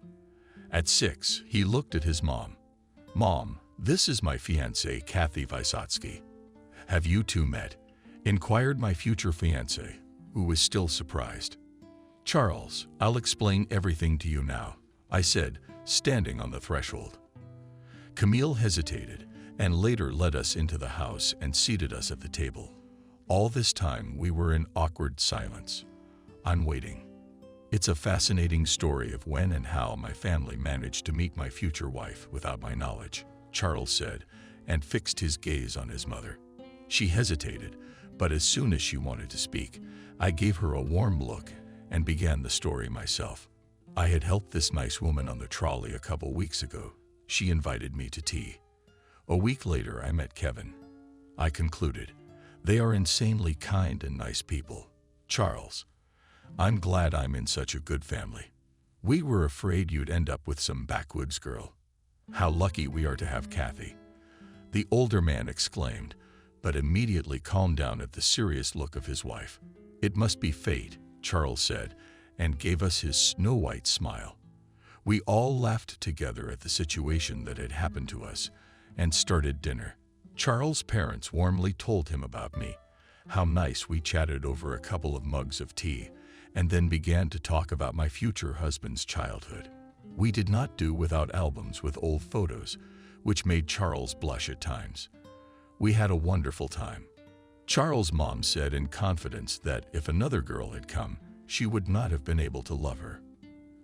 At 6, he looked at his mom. "Mom, this is my fiancée, Kathy Vysotsky. Have you two met?" inquired my future fiancée, who was still surprised. "Charles, I'll explain everything to you now," I said, standing on the threshold. Camille hesitated and later led us into the house and seated us at the table. All this time we were in awkward silence. I'm waiting. It's a fascinating story of when and how my family managed to meet my future wife without my knowledge, Charles said, and fixed his gaze on his mother. She hesitated, but as soon as she wanted to speak, I gave her a warm look and began the story myself. I had helped this nice woman on the trolley a couple weeks ago. She invited me to tea. A week later, I met Kevin. I concluded, they are insanely kind and nice people. Charles, I'm glad I'm in such a good family. We were afraid you'd end up with some backwoods girl. How lucky we are to have Kathy. The older man exclaimed, but immediately calmed down at the serious look of his wife. It must be fate, Charles said, and gave us his snow-white smile. We all laughed together at the situation that had happened to us and started dinner. Charles' parents warmly told him about me, how nice we chatted over a couple of mugs of tea, and then began to talk about my future husband's childhood. We did not do without albums with old photos, which made Charles blush at times. We had a wonderful time. Charles' mom said in confidence that if another girl had come, she would not have been able to love her.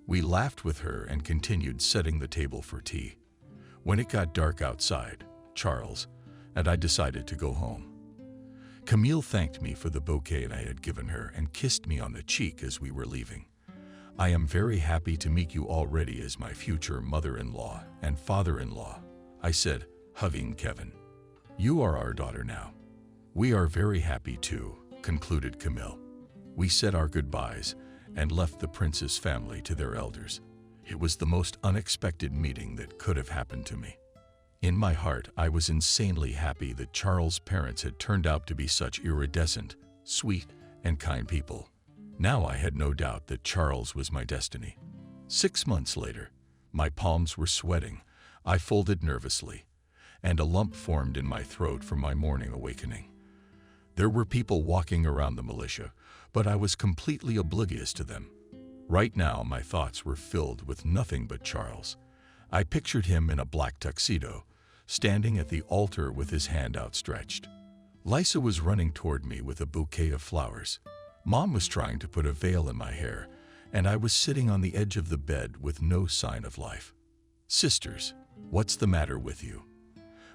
We laughed with her and continued setting the table for tea. When it got dark outside, Charles and I decided to go home. Camille thanked me for the bouquet I had given her and kissed me on the cheek as we were leaving. I am very happy to meet you already as my future mother-in-law and father-in-law, I said, hugging Kevin. You are our daughter now. We are very happy too, concluded Camille. We said our goodbyes and left the prince's family to their elders. It was the most unexpected meeting that could have happened to me. In my heart, I was insanely happy that Charles' parents had turned out to be such iridescent, sweet, and kind people. Now I had no doubt that Charles was my destiny. 6 months later, my palms were sweating. I folded nervously, and a lump formed in my throat from my morning awakening. There were people walking around the militia, but I was completely oblivious to them. Right now, my thoughts were filled with nothing but Charles. I pictured him in a black tuxedo, standing at the altar with his hand outstretched. Lisa was running toward me with a bouquet of flowers. Mom was trying to put a veil in my hair, and I was sitting on the edge of the bed with no sign of life. "Sisters, what's the matter with you?"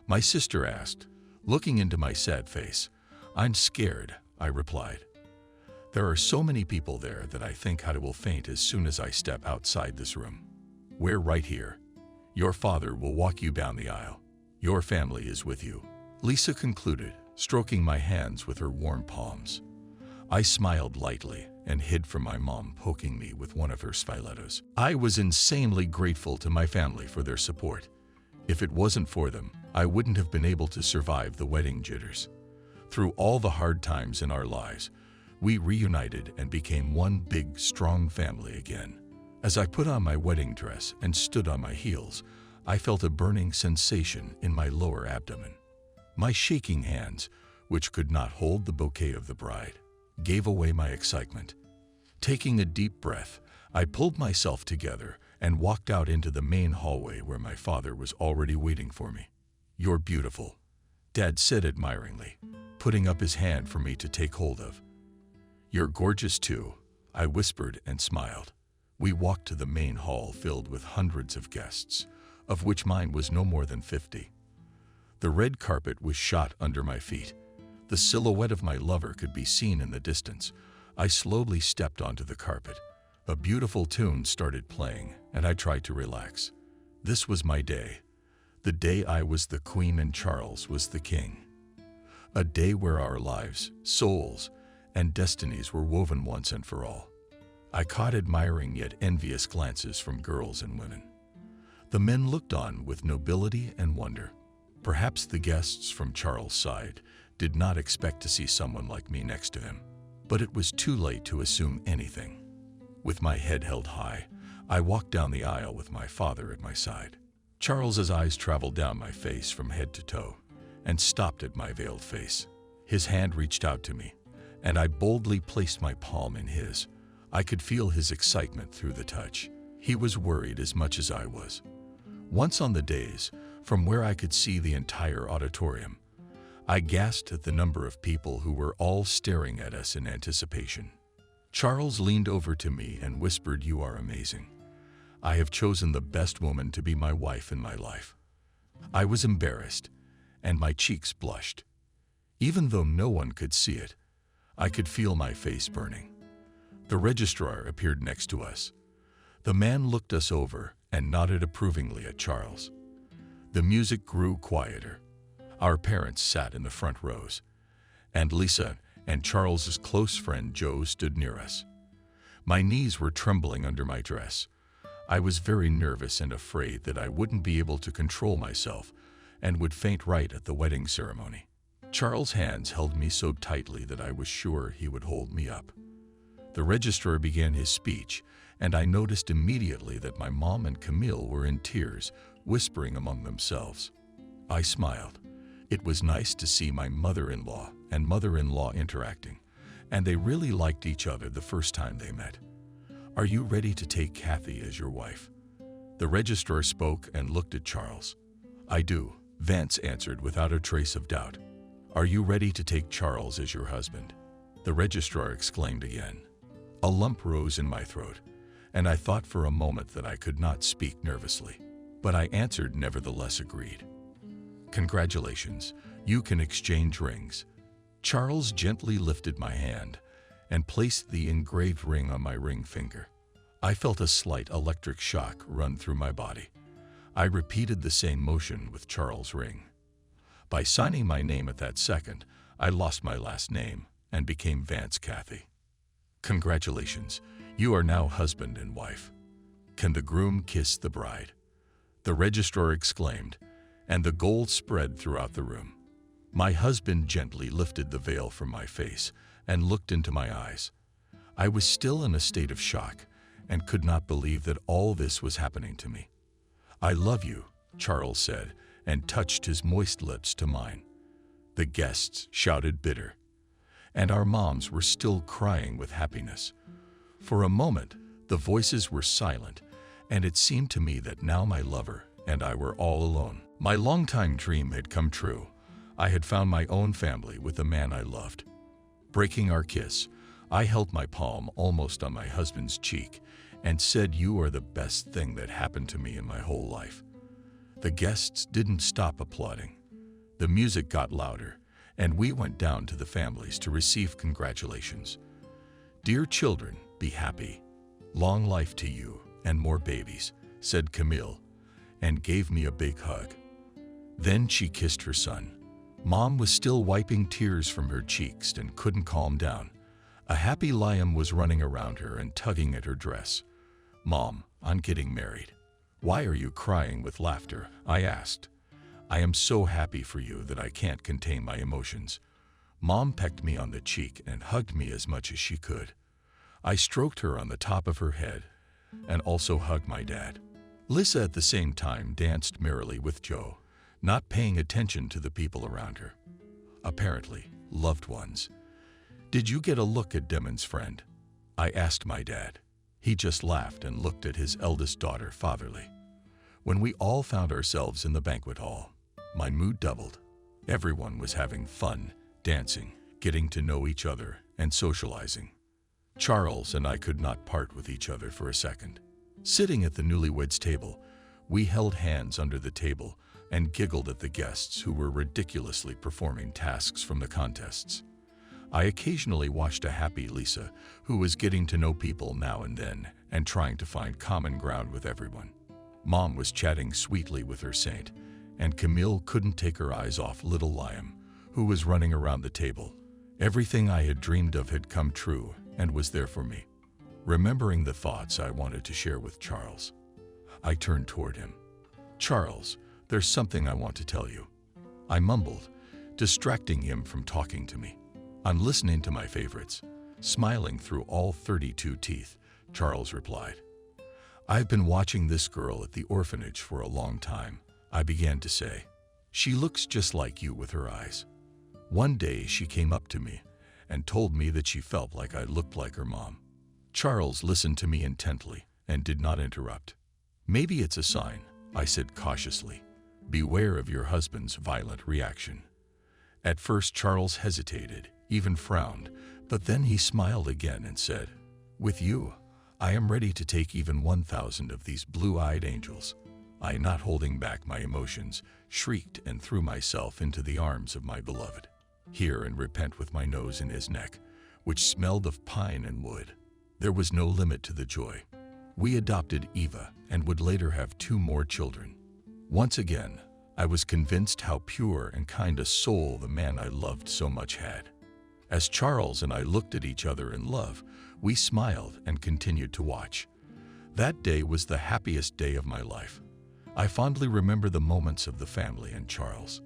my sister asked, looking into my sad face. "I'm scared," I replied. "There are so many people there that I think I will faint as soon as I step outside this room." "We're right here. Your father will walk you down the aisle. Your family is with you," Lisa concluded, stroking my hands with her warm palms. I smiled lightly and hid from my mom poking me with one of her stilettos. I was insanely grateful to my family for their support. If it wasn't for them, I wouldn't have been able to survive the wedding jitters. Through all the hard times in our lives, we reunited and became one big, strong family again. As I put on my wedding dress and stood on my heels, I felt a burning sensation in my lower abdomen. My shaking hands, which could not hold the bouquet of the bride, gave away my excitement. Taking a deep breath, I pulled myself together and walked out into the main hallway where my father was already waiting for me. "You're beautiful," Dad said admiringly, putting up his hand for me to take hold of. "You're gorgeous too," I whispered and smiled. We walked to the main hall filled with hundreds of guests, of which mine was no more than 50. The red carpet was shot under my feet. The silhouette of my lover could be seen in the distance. I slowly stepped onto the carpet. A beautiful tune started playing, and I tried to relax. This was my day. The day I was the queen and Charles was the king. A day where our lives, souls, and destinies were woven once and for all. I caught admiring yet envious glances from girls and women. The men looked on with nobility and wonder. Perhaps the guests from Charles' side did not expect to see someone like me next to him, but it was too late to assume anything. With my head held high, I walked down the aisle with my father at my side. Charles's eyes traveled down my face from head to toe and stopped at my veiled face. His hand reached out to me, and I boldly placed my palm in his. I could feel his excitement through the touch. He was worried as much as I was. Once on the dais, from where I could see the entire auditorium, I gasped at the number of people who were all staring at us in anticipation. Charles leaned over to me and whispered, "You are amazing. I have chosen the best woman to be my wife in my life." I was embarrassed, and my cheeks blushed. Even though no one could see it, I could feel my face burning. The registrar appeared next to us. The man looked us over and nodded approvingly at Charles. The music grew quieter. Our parents sat in the front rows, and Lisa and Charles's close friend Joe stood near us. My knees were trembling under my dress. I was very nervous and afraid that I wouldn't be able to control myself and would faint right at the wedding ceremony. Charles' hands held me so tightly that I was sure he would hold me up. The registrar began his speech, and I noticed immediately that my mom and Camille were in tears, whispering among themselves. I smiled. It was nice to see my mother-in-law and mother-in-law interacting, and they really liked each other the first time they met. "Are you ready to take Kathy as your wife?" The registrar spoke and looked at Charles. "I do," Vance answered without a trace of doubt. "Are you ready to take Charles as your husband?" The registrar exclaimed again. A lump rose in my throat, and I thought for a moment that I could not speak nervously, but I answered nevertheless agreed. "Congratulations, you can exchange rings." Charles gently lifted my hand and placed the engraved ring on my ring finger. I felt a slight electric shock run through my body. I repeated the same motion with Charles' ring. By signing my name at that second, I lost my last name and became Vance Kathy. "Congratulations, you are now husband and wife. Can the groom kiss the bride?" the registrar exclaimed, and the gold spread throughout the room. My husband gently lifted the veil from my face and looked into my eyes. I was still in a state of shock and could not believe that all this was happening to me. "I love you," Charles said, and touched his moist lips to mine. The guests shouted bitter, and our moms were still crying with happiness. For a moment, The voices were silent, and it seemed to me that now my lover and I were all alone. My longtime dream had come true. I had found my own family with the man I loved. Breaking our kiss, I held my palm almost on my husband's cheek and said, "You are the best thing that happened to me in my whole life." The guests didn't stop applauding. The music got louder, and we went down to the families to receive congratulations. "Dear children, be happy. Long life to you and more babies," said Camille, and gave me a big hug. Then she kissed her son. Mom was still wiping tears from her cheeks and couldn't calm down. A happy Liam was running around her and tugging at her dress. "Mom, I'm getting married." "Why are you crying with laughter?" I asked. "I am so happy for you that I can't contain my emotions." Mom pecked me on the cheek and hugged me as much as she could. I stroked her on the top of her head and also hugged my dad. Lisa at the same time danced merrily with Joe, not paying attention to the people around her. Apparently, loved ones. "Did you get a look at Demon's friend?" I asked my dad. He just laughed and looked at his eldest daughter fatherly. When we all found ourselves in the banquet hall, my mood doubled. Everyone was having fun, dancing, getting to know each other, and socializing. Charles and I could not part with each other for a second. Sitting at the newlyweds table, we held hands under the table and giggled at the guests who were ridiculously performing tasks from the contests. I occasionally watched a happy Lisa who was getting to know people now and then and trying to find common ground with everyone. Mom was chatting sweetly with her saint, and Camille couldn't take her eyes off little Liam, who was running around the table. Everything I had dreamed of had come true and was there for me. Remembering the thoughts I wanted to share with Charles, I turned toward him. "Charles, there's something I want to tell you," I mumbled, distracting him from talking to me. "I'm listening to my favorites." Smiling through all 32 teeth, Charles replied. "I've been watching this girl at the orphanage for a long time," I began to say. "She looks just like you with her eyes. One day she came up to me and told me that she felt like I looked like her mom." Charles listened to me intently and did not interrupt. "Maybe it's a sign," I said cautiously. "Beware of your husband's violent reaction." At first Charles hesitated, even frowned, but then he smiled again and said, "With you, I am ready to take even 1,000 of these blue-eyed angels." I, not holding back my emotions, shrieked and threw myself into the arms of my beloved. Hear and repent with my nose in his neck, which smelled of pine and wood. There was no limit to the joy. We adopted Eva and would later have 2 more children. Once again, I was convinced how pure and kind a soul the man I loved so much had. As Charles and I looked at each other in love, we smiled and continued to watch. That day was the happiest day of my life. I fondly remember the moments of the family and Charles.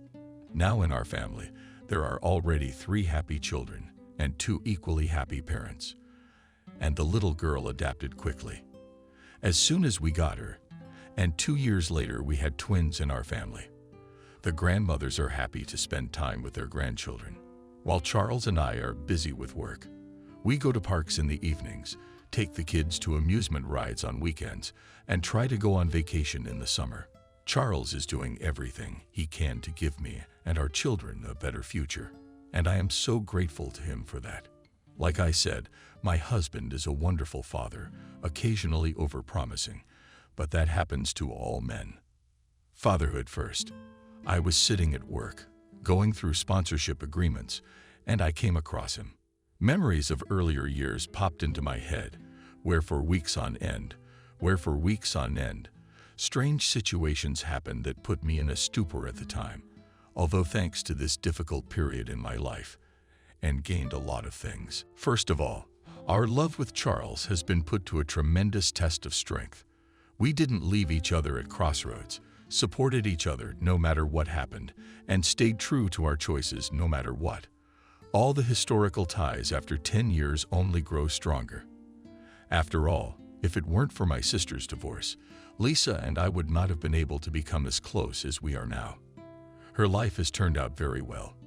Now in our family, there are already 3 happy children and 2 equally happy parents. And the little girl adapted quickly. As soon as we got her, and 2 years later we had twins in our family. The grandmothers are happy to spend time with their grandchildren, while Charles and I are busy with work. We go to parks in the evenings, take the kids to amusement rides on weekends, and try to go on vacation in the summer. Charles is doing everything he can to give me and our children a better future, and I am so grateful to him for that. Like I said, my husband is a wonderful father, occasionally overpromising, but that happens to all men. Fatherhood first. I was sitting at work, going through sponsorship agreements, and I came across him. Memories of earlier years popped into my head, where for weeks on end, strange situations happened that put me in a stupor at the time, although thanks to this difficult period in my life, and gained a lot of things. First of all, our love with Charles has been put to a tremendous test of strength. We didn't leave each other at crossroads, supported each other no matter what happened, and stayed true to our choices no matter what. All the historical ties after 10 years only grow stronger. After all, if it weren't for my sister's divorce, Lisa and I would not have been able to become as close as we are now. Her life has turned out very well.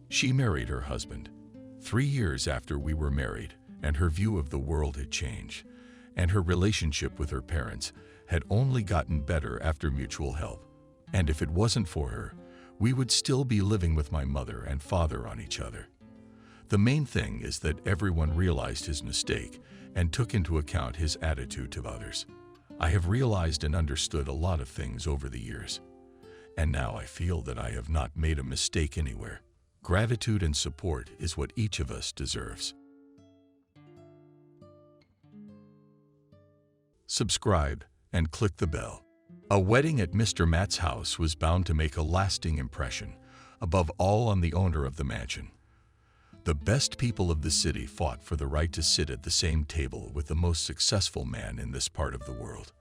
She married her husband 3 years after we were married, and her view of the world had changed, and her relationship with her parents had only gotten better after mutual help. And if it wasn't for her, we would still be living with my mother and father on each other. The main thing is that everyone realized his mistake and took into account his attitude to others. I have realized and understood a lot of things over the years, and now I feel that I have not made a mistake anywhere. Gratitude and support is what each of us deserves. Subscribe and click the bell. A wedding at Mr. Matt's house was bound to make a lasting impression, above all on the owner of the mansion. The best people of the city fought for the right to sit at the same table with the most successful man in this part of the world.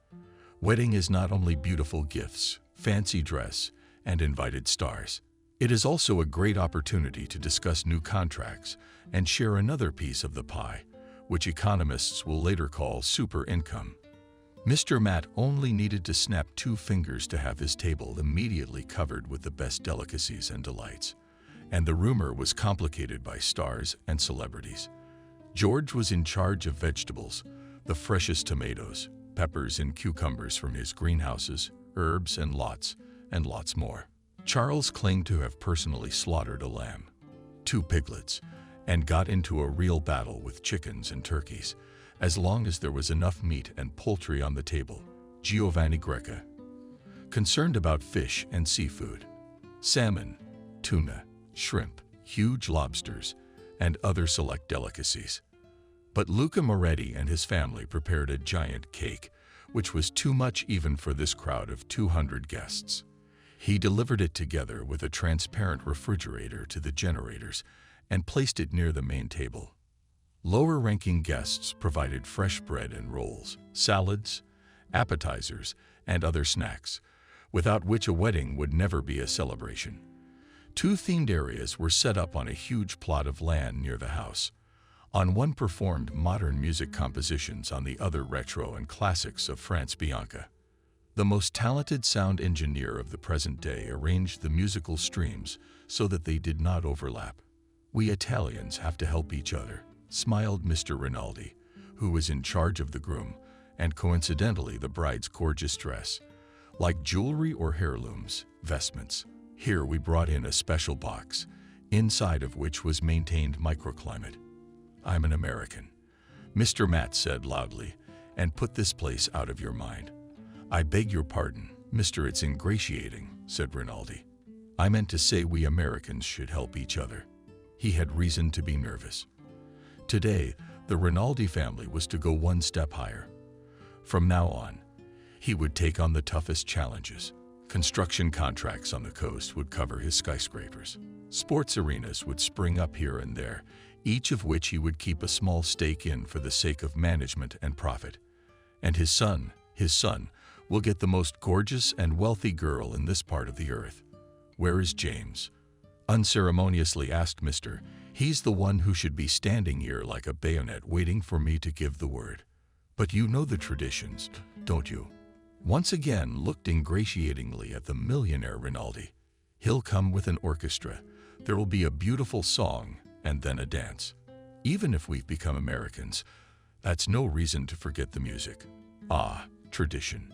Wedding is not only beautiful gifts, fancy dress, and invited stars. It is also a great opportunity to discuss new contracts and share another piece of the pie, which economists will later call super income. Mr. Matt only needed to snap 2 fingers to have his table immediately covered with the best delicacies and delights. And the rumor was complicated by stars and celebrities. George was in charge of vegetables, the freshest tomatoes, peppers and cucumbers from his greenhouses, herbs and lots more. Charles claimed to have personally slaughtered a lamb, 2 piglets, and got into a real battle with chickens and turkeys, as long as there was enough meat and poultry on the table. Giovanni Greca, concerned about fish and seafood, salmon, tuna, shrimp, huge lobsters, and other select delicacies. But Luca Moretti and his family prepared a giant cake, which was too much even for this crowd of 200 guests. He delivered it together with a transparent refrigerator to the generators and placed it near the main table. Lower-ranking guests provided fresh bread and rolls, salads, appetizers, and other snacks, without which a wedding would never be a celebration. 2 themed areas were set up on a huge plot of land near the house. On one performed modern music compositions, on the other retro and classics of Franz Bianca. The most talented sound engineer of the present day arranged the musical streams so that they did not overlap. "We Italians have to help each other," smiled Mr. Rinaldi, who was in charge of the groom, and coincidentally the bride's gorgeous dress. Like jewelry or heirlooms, vestments, here we brought in a special box, inside of which was maintained microclimate. "I'm an American," Mr. Matt said loudly, "and put this place out of your mind." "I beg your pardon, Mr. It's ingratiating," said Rinaldi. "I meant to say we Americans should help each other." He had reason to be nervous. Today, the Rinaldi family was to go one step higher. From now on, he would take on the toughest challenges. Construction contracts on the coast would cover his skyscrapers. Sports arenas would spring up here and there, each of which he would keep a small stake in for the sake of management and profit. And his son, will get the most gorgeous and wealthy girl in this part of the earth. "Where is James?" unceremoniously asked Mr. "He's the one who should be standing here like a bayonet waiting for me to give the word. But you know the traditions, don't you?" Once again looked ingratiatingly at the millionaire Rinaldi. "He'll come with an orchestra. There will be a beautiful song and then a dance. Even if we've become Americans, that's no reason to forget the music." "Ah, tradition,"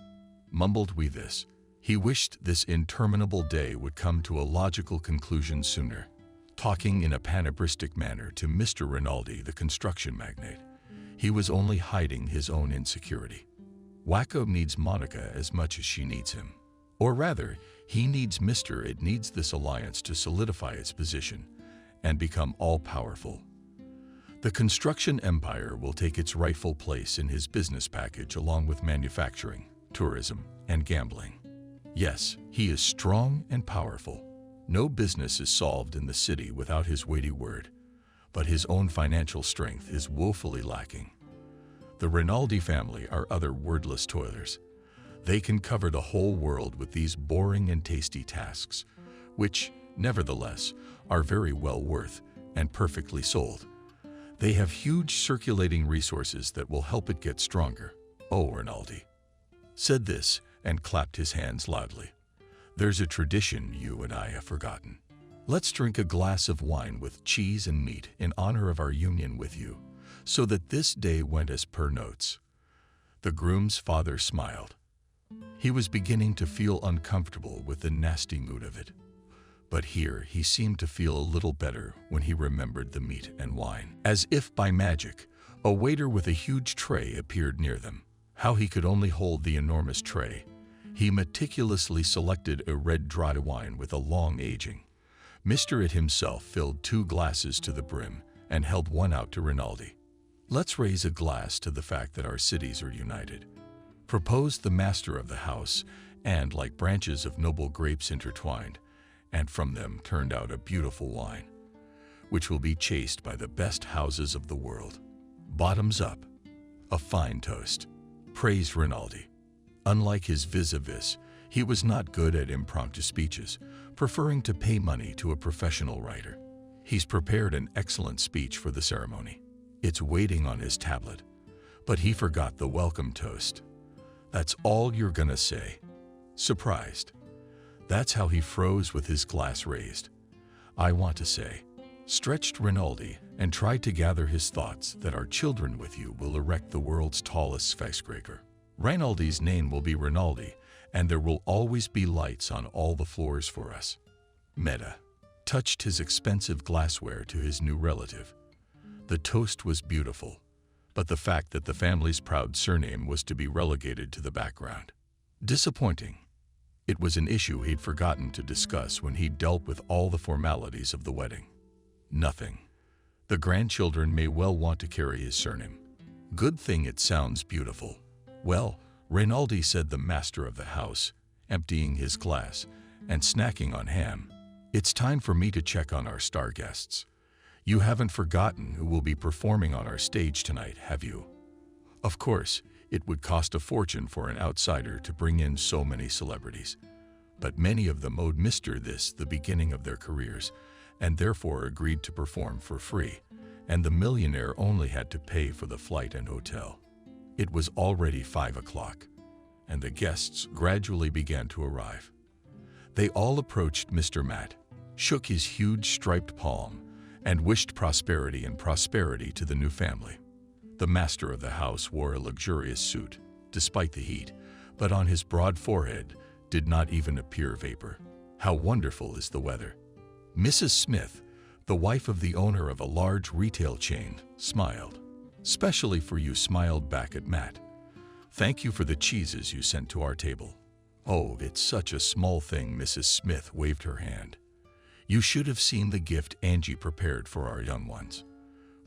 mumbled we this. He wished this interminable day would come to a logical conclusion sooner. Talking in a panebristic manner to Mr. Rinaldi, the construction magnate, he was only hiding his own insecurity. Wacko needs Monica as much as she needs him. Or rather, he needs Mr. It needs this alliance to solidify its position and become all-powerful. The construction empire will take its rightful place in his business package along with manufacturing, tourism, and gambling. Yes, he is strong and powerful. No business is solved in the city without his weighty word, but his own financial strength is woefully lacking. The Rinaldi family are other wordless toilers. They can cover the whole world with these boring and tasty tasks, which, nevertheless, are very well worth and perfectly sold. They have huge circulating resources that will help it get stronger. "Oh, Rinaldi," said this and clapped his hands loudly. "There's a tradition you and I have forgotten. Let's drink a glass of wine with cheese and meat in honor of our union with you, so that this day went as per notes." The groom's father smiled. He was beginning to feel uncomfortable with the nasty mood of it. But here he seemed to feel a little better when he remembered the meat and wine. As if by magic, a waiter with a huge tray appeared near them. How he could only hold the enormous tray. He meticulously selected a red dry wine with a long aging. Mr. It himself filled 2 glasses to the brim and held one out to Rinaldi. "Let's raise a glass to the fact that our cities are united," proposed the master of the house, and like branches of noble grapes intertwined, and from them turned out a beautiful wine, which will be chased by the best houses of the world. Bottoms up. A fine toast, praised Rinaldi. Unlike his vis-a-vis, he was not good at impromptu speeches, preferring to pay money to a professional writer. He's prepared an excellent speech for the ceremony. It's waiting on his tablet, but he forgot the welcome toast. "That's all you're gonna say?" Surprised. That's how he froze with his glass raised. "I want to say," stretched Rinaldi and tried to gather his thoughts, "that our children with you will erect the world's tallest skyscraper. Rinaldi's name will be Rinaldi, and there will always be lights on all the floors for us." Meta touched his expensive glassware to his new relative. The toast was beautiful, but the fact that the family's proud surname was to be relegated to the background. Disappointing. It was an issue he'd forgotten to discuss when he dealt with all the formalities of the wedding. Nothing. The grandchildren may well want to carry his surname. Good thing it sounds beautiful. "Well," Rinaldi said, the master of the house, emptying his glass and snacking on ham, "it's time for me to check on our star guests. You haven't forgotten who will be performing on our stage tonight, have you?" Of course, it would cost a fortune for an outsider to bring in so many celebrities, but many of them owed Mr. This the beginning of their careers, and therefore agreed to perform for free, and the millionaire only had to pay for the flight and hotel. It was already 5 o'clock, and the guests gradually began to arrive. They all approached Mr. Matt, shook his huge striped palm, and wished prosperity and prosperity to the new family. The master of the house wore a luxurious suit, despite the heat, but on his broad forehead did not even appear vapor. How wonderful is the weather. Mrs. Smith, the wife of the owner of a large retail chain, smiled. "Specially for you," smiled back at Matt. "Thank you for the cheeses you sent to our table." "Oh, it's such a small thing," Mrs. Smith waved her hand. "You should have seen the gift Angie prepared for our young ones.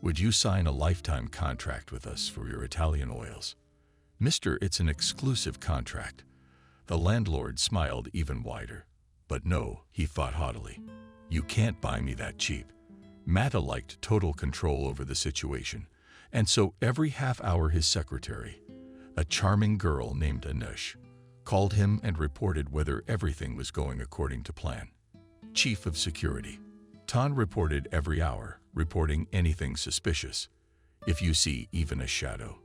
Would you sign a lifetime contract with us for your Italian oils?" "Mister, it's an exclusive contract." The landlord smiled even wider. "But no," he thought haughtily. "You can't buy me that cheap." Matta liked total control over the situation, and so every half hour his secretary, a charming girl named Anush, called him and reported whether everything was going according to plan. Chief of Security Tan reported every hour, reporting anything suspicious. "If you see even a shadow."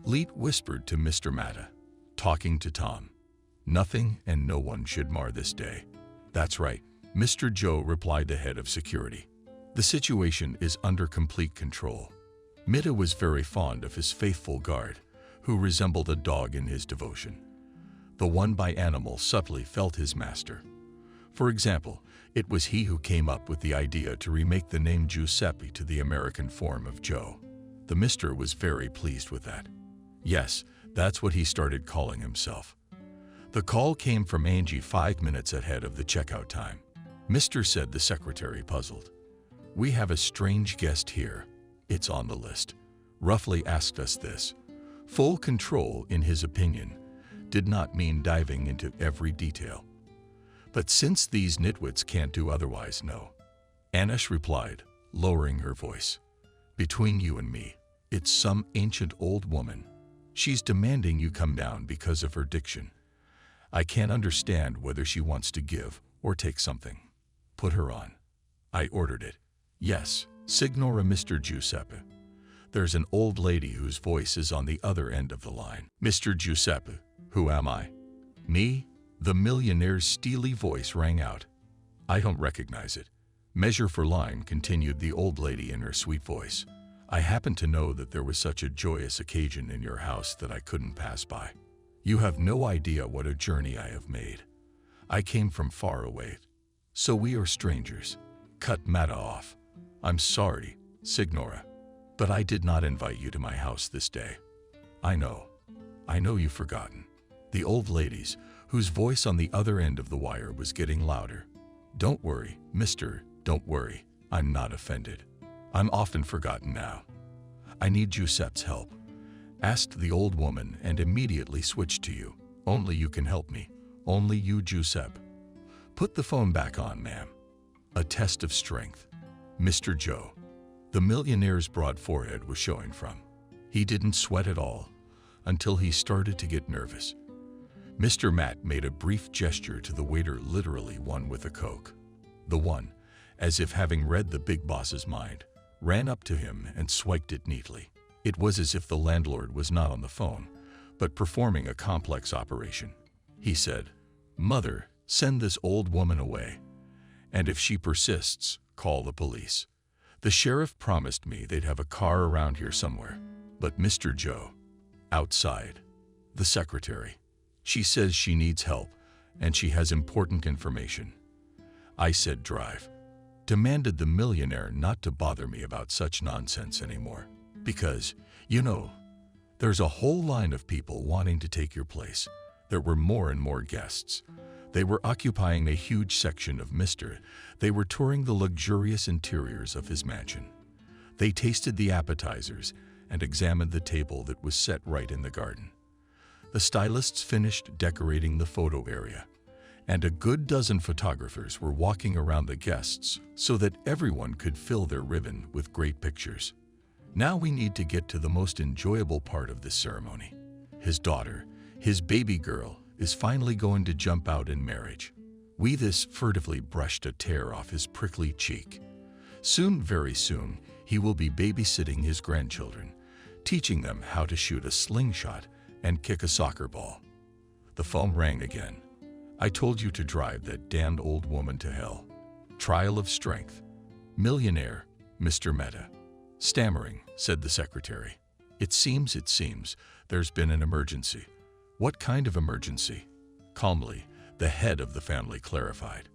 Leet whispered to Mr. Matta, talking to Tom. "Nothing and no one should mar this day." "That's right, Mr. Joe," replied the head of security. "The situation is under complete control." Mita was very fond of his faithful guard, who resembled a dog in his devotion. The one by animal subtly felt his master. For example, it was he who came up with the idea to remake the name Giuseppe to the American form of Joe. The Mr. was very pleased with that. Yes, that's what he started calling himself. The call came from Angie 5 minutes ahead of the checkout time. "Mr." said the secretary, puzzled. "We have a strange guest here. It's on the list. Roughly asked us this." Full control, in his opinion, did not mean diving into every detail. "But since these nitwits can't do otherwise, no." Anush replied, lowering her voice. "Between you and me, it's some ancient old woman. She's demanding you come down because of her diction. I can't understand whether she wants to give or take something. Put her on." "I ordered it." "Yes, Signora Mr. Giuseppe." "There's an old lady whose voice is on the other end of the line." "Mr. Giuseppe, who am I?" "Me?" The millionaire's steely voice rang out. "I don't recognize it." "Measure for line," continued the old lady in her sweet voice. I happen to know that there was such a joyous occasion in your house that I couldn't pass by. You have no idea what a journey I have made. I came from far away, so we are strangers. Cut Mata off. I'm sorry, Signora, but I did not invite you to my house this day. I know you've forgotten. The old lady's, whose voice on the other end of the wire was getting louder. Don't worry, mister, don't worry. I'm not offended. I'm often forgotten now. I need Giuseppe's help. Asked the old woman and immediately switched to you. Only you can help me. Only you, Giuseppe. Put the phone back on, ma'am. A test of strength. Mr. Joe. The millionaire's broad forehead was showing from. He didn't sweat at all until he started to get nervous. Mr. Matt made a brief gesture to the waiter, literally one with a Coke. The one, as if having read the big boss's mind, ran up to him and swiped it neatly. It was as if the landlord was not on the phone, but performing a complex operation. He said, "Mother, send this old woman away. And if she persists, call the police. The sheriff promised me they'd have a car around here somewhere. But Mr. Joe, outside, the secretary. She says she needs help, and she has important information." I said drive. Demanded the millionaire not to bother me about such nonsense anymore. Because, you know, there's a whole line of people wanting to take your place. There were more and more guests. They were occupying a huge section of Mr. They were touring the luxurious interiors of his mansion. They tasted the appetizers and examined the table that was set right in the garden. The stylists finished decorating the photo area, and a good dozen photographers were walking around the guests so that everyone could fill their ribbon with great pictures. Now we need to get to the most enjoyable part of this ceremony. His daughter, his baby girl, is finally going to jump out in marriage. We this furtively brushed a tear off his prickly cheek. Soon, very soon, he will be babysitting his grandchildren, teaching them how to shoot a slingshot and kick a soccer ball. The phone rang again. I told you to drive that damned old woman to hell. Trial of strength. Millionaire, Mr. Meta. Stammering, said the secretary. It seems, there's been an emergency. What kind of emergency? Calmly, the head of the family clarified.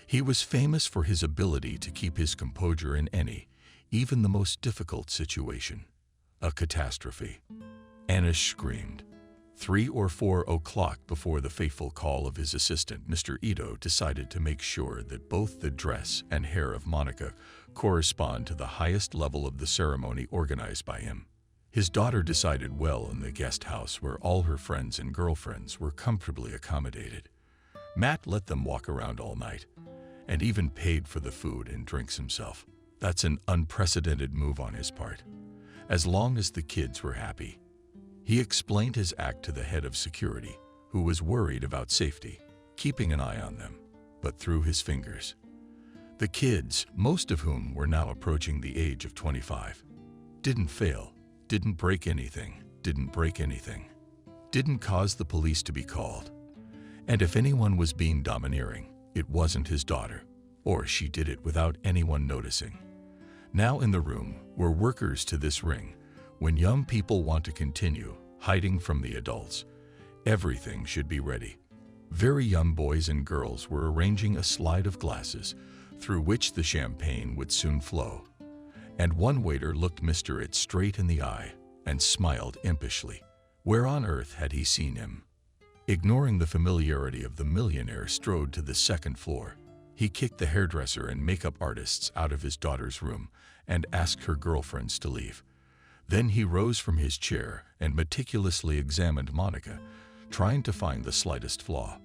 He was famous for his ability to keep his composure in any, even the most difficult situation. A catastrophe. Anish screamed. 3 or 4 o'clock before the fateful call of his assistant, Mr. Ito decided to make sure that both the dress and hair of Monica correspond to the highest level of the ceremony organized by him. His daughter decided well in the guest house where all her friends and girlfriends were comfortably accommodated. Matt let them walk around all night, and even paid for the food and drinks himself. That's an unprecedented move on his part. As long as the kids were happy. He explained his act to the head of security, who was worried about safety, keeping an eye on them, but through his fingers. The kids, most of whom were now approaching the age of 25, didn't fail, didn't break anything, didn't cause the police to be called. And if anyone was being domineering, it wasn't his daughter, or she did it without anyone noticing. Now in the room were workers to this ring. When young people want to continue hiding from the adults, everything should be ready. Very young boys and girls were arranging a slide of glasses through which the champagne would soon flow. And one waiter looked Mr. It straight in the eye and smiled impishly. Where on earth had he seen him? Ignoring the familiarity of the millionaire, strode to the second floor. He kicked the hairdresser and makeup artists out of his daughter's room and asked her girlfriends to leave. Then he rose from his chair and meticulously examined Monica, trying to find the slightest flaw.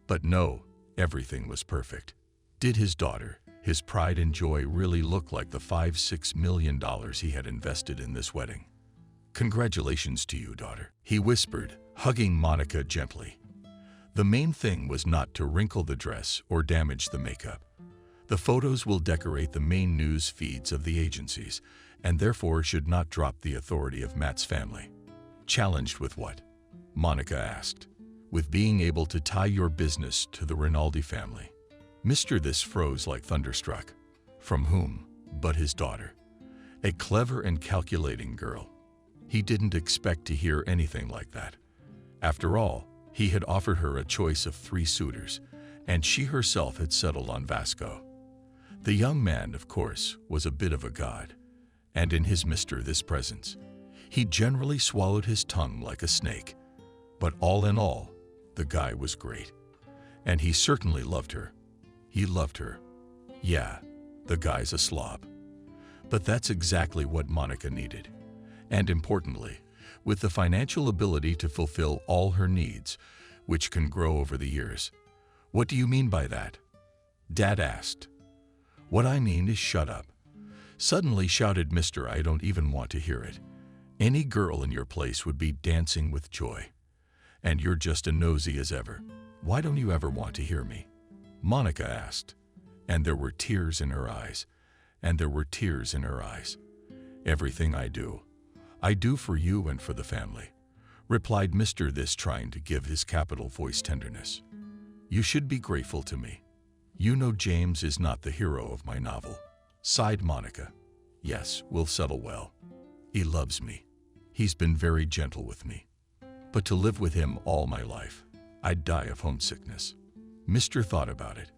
But no, everything was perfect. Did his daughter, his pride and joy, really look like the $5-6 million he had invested in this wedding? Congratulations to you, daughter, he whispered, hugging Monica gently. The main thing was not to wrinkle the dress or damage the makeup. The photos will decorate the main news feeds of the agencies, and therefore should not drop the authority of Matt's family. Challenged with what? Monica asked. With being able to tie your business to the Rinaldi family. Mr. This froze like thunderstruck. From whom but his daughter? A clever and calculating girl. He didn't expect to hear anything like that. After all, he had offered her a choice of 3 suitors, and she herself had settled on Vasco. The young man, of course, was a bit of a god, and in his this presence, he generally swallowed his tongue like a snake. But all in all, the guy was great, and he certainly loved her. He loved her. Yeah, the guy's a slob. But that's exactly what Monica needed. And importantly, with the financial ability to fulfill all her needs, which can grow over the years. What do you mean by that? Dad asked. What I mean is shut up. Suddenly shouted Mr. I don't even want to hear it. Any girl in your place would be dancing with joy. And you're just as nosy as ever. Why don't you ever want to hear me? Monica asked. And there were tears in her eyes. And there were tears in her eyes. Everything I do for you and for the family, replied Mr. This, trying to give his capital voice tenderness. You should be grateful to me. You know James is not the hero of my novel, sighed Monica. Yes, we'll settle well. He loves me. He's been very gentle with me. But to live with him all my life, I'd die of homesickness. Mr. thought about it.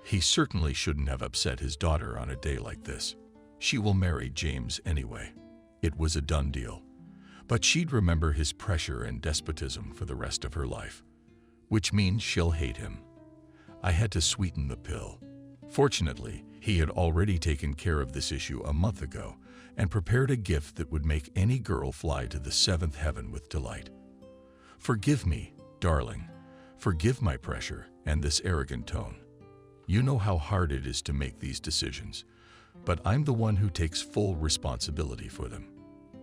He certainly shouldn't have upset his daughter on a day like this. She will marry James anyway. It was a done deal. But she'd remember his pressure and despotism for the rest of her life, which means she'll hate him. I had to sweeten the pill. Fortunately, he had already taken care of this issue a month ago and prepared a gift that would make any girl fly to the 7th heaven with delight. Forgive me, darling. Forgive my pressure and this arrogant tone. You know how hard it is to make these decisions, but I'm the one who takes full responsibility for them.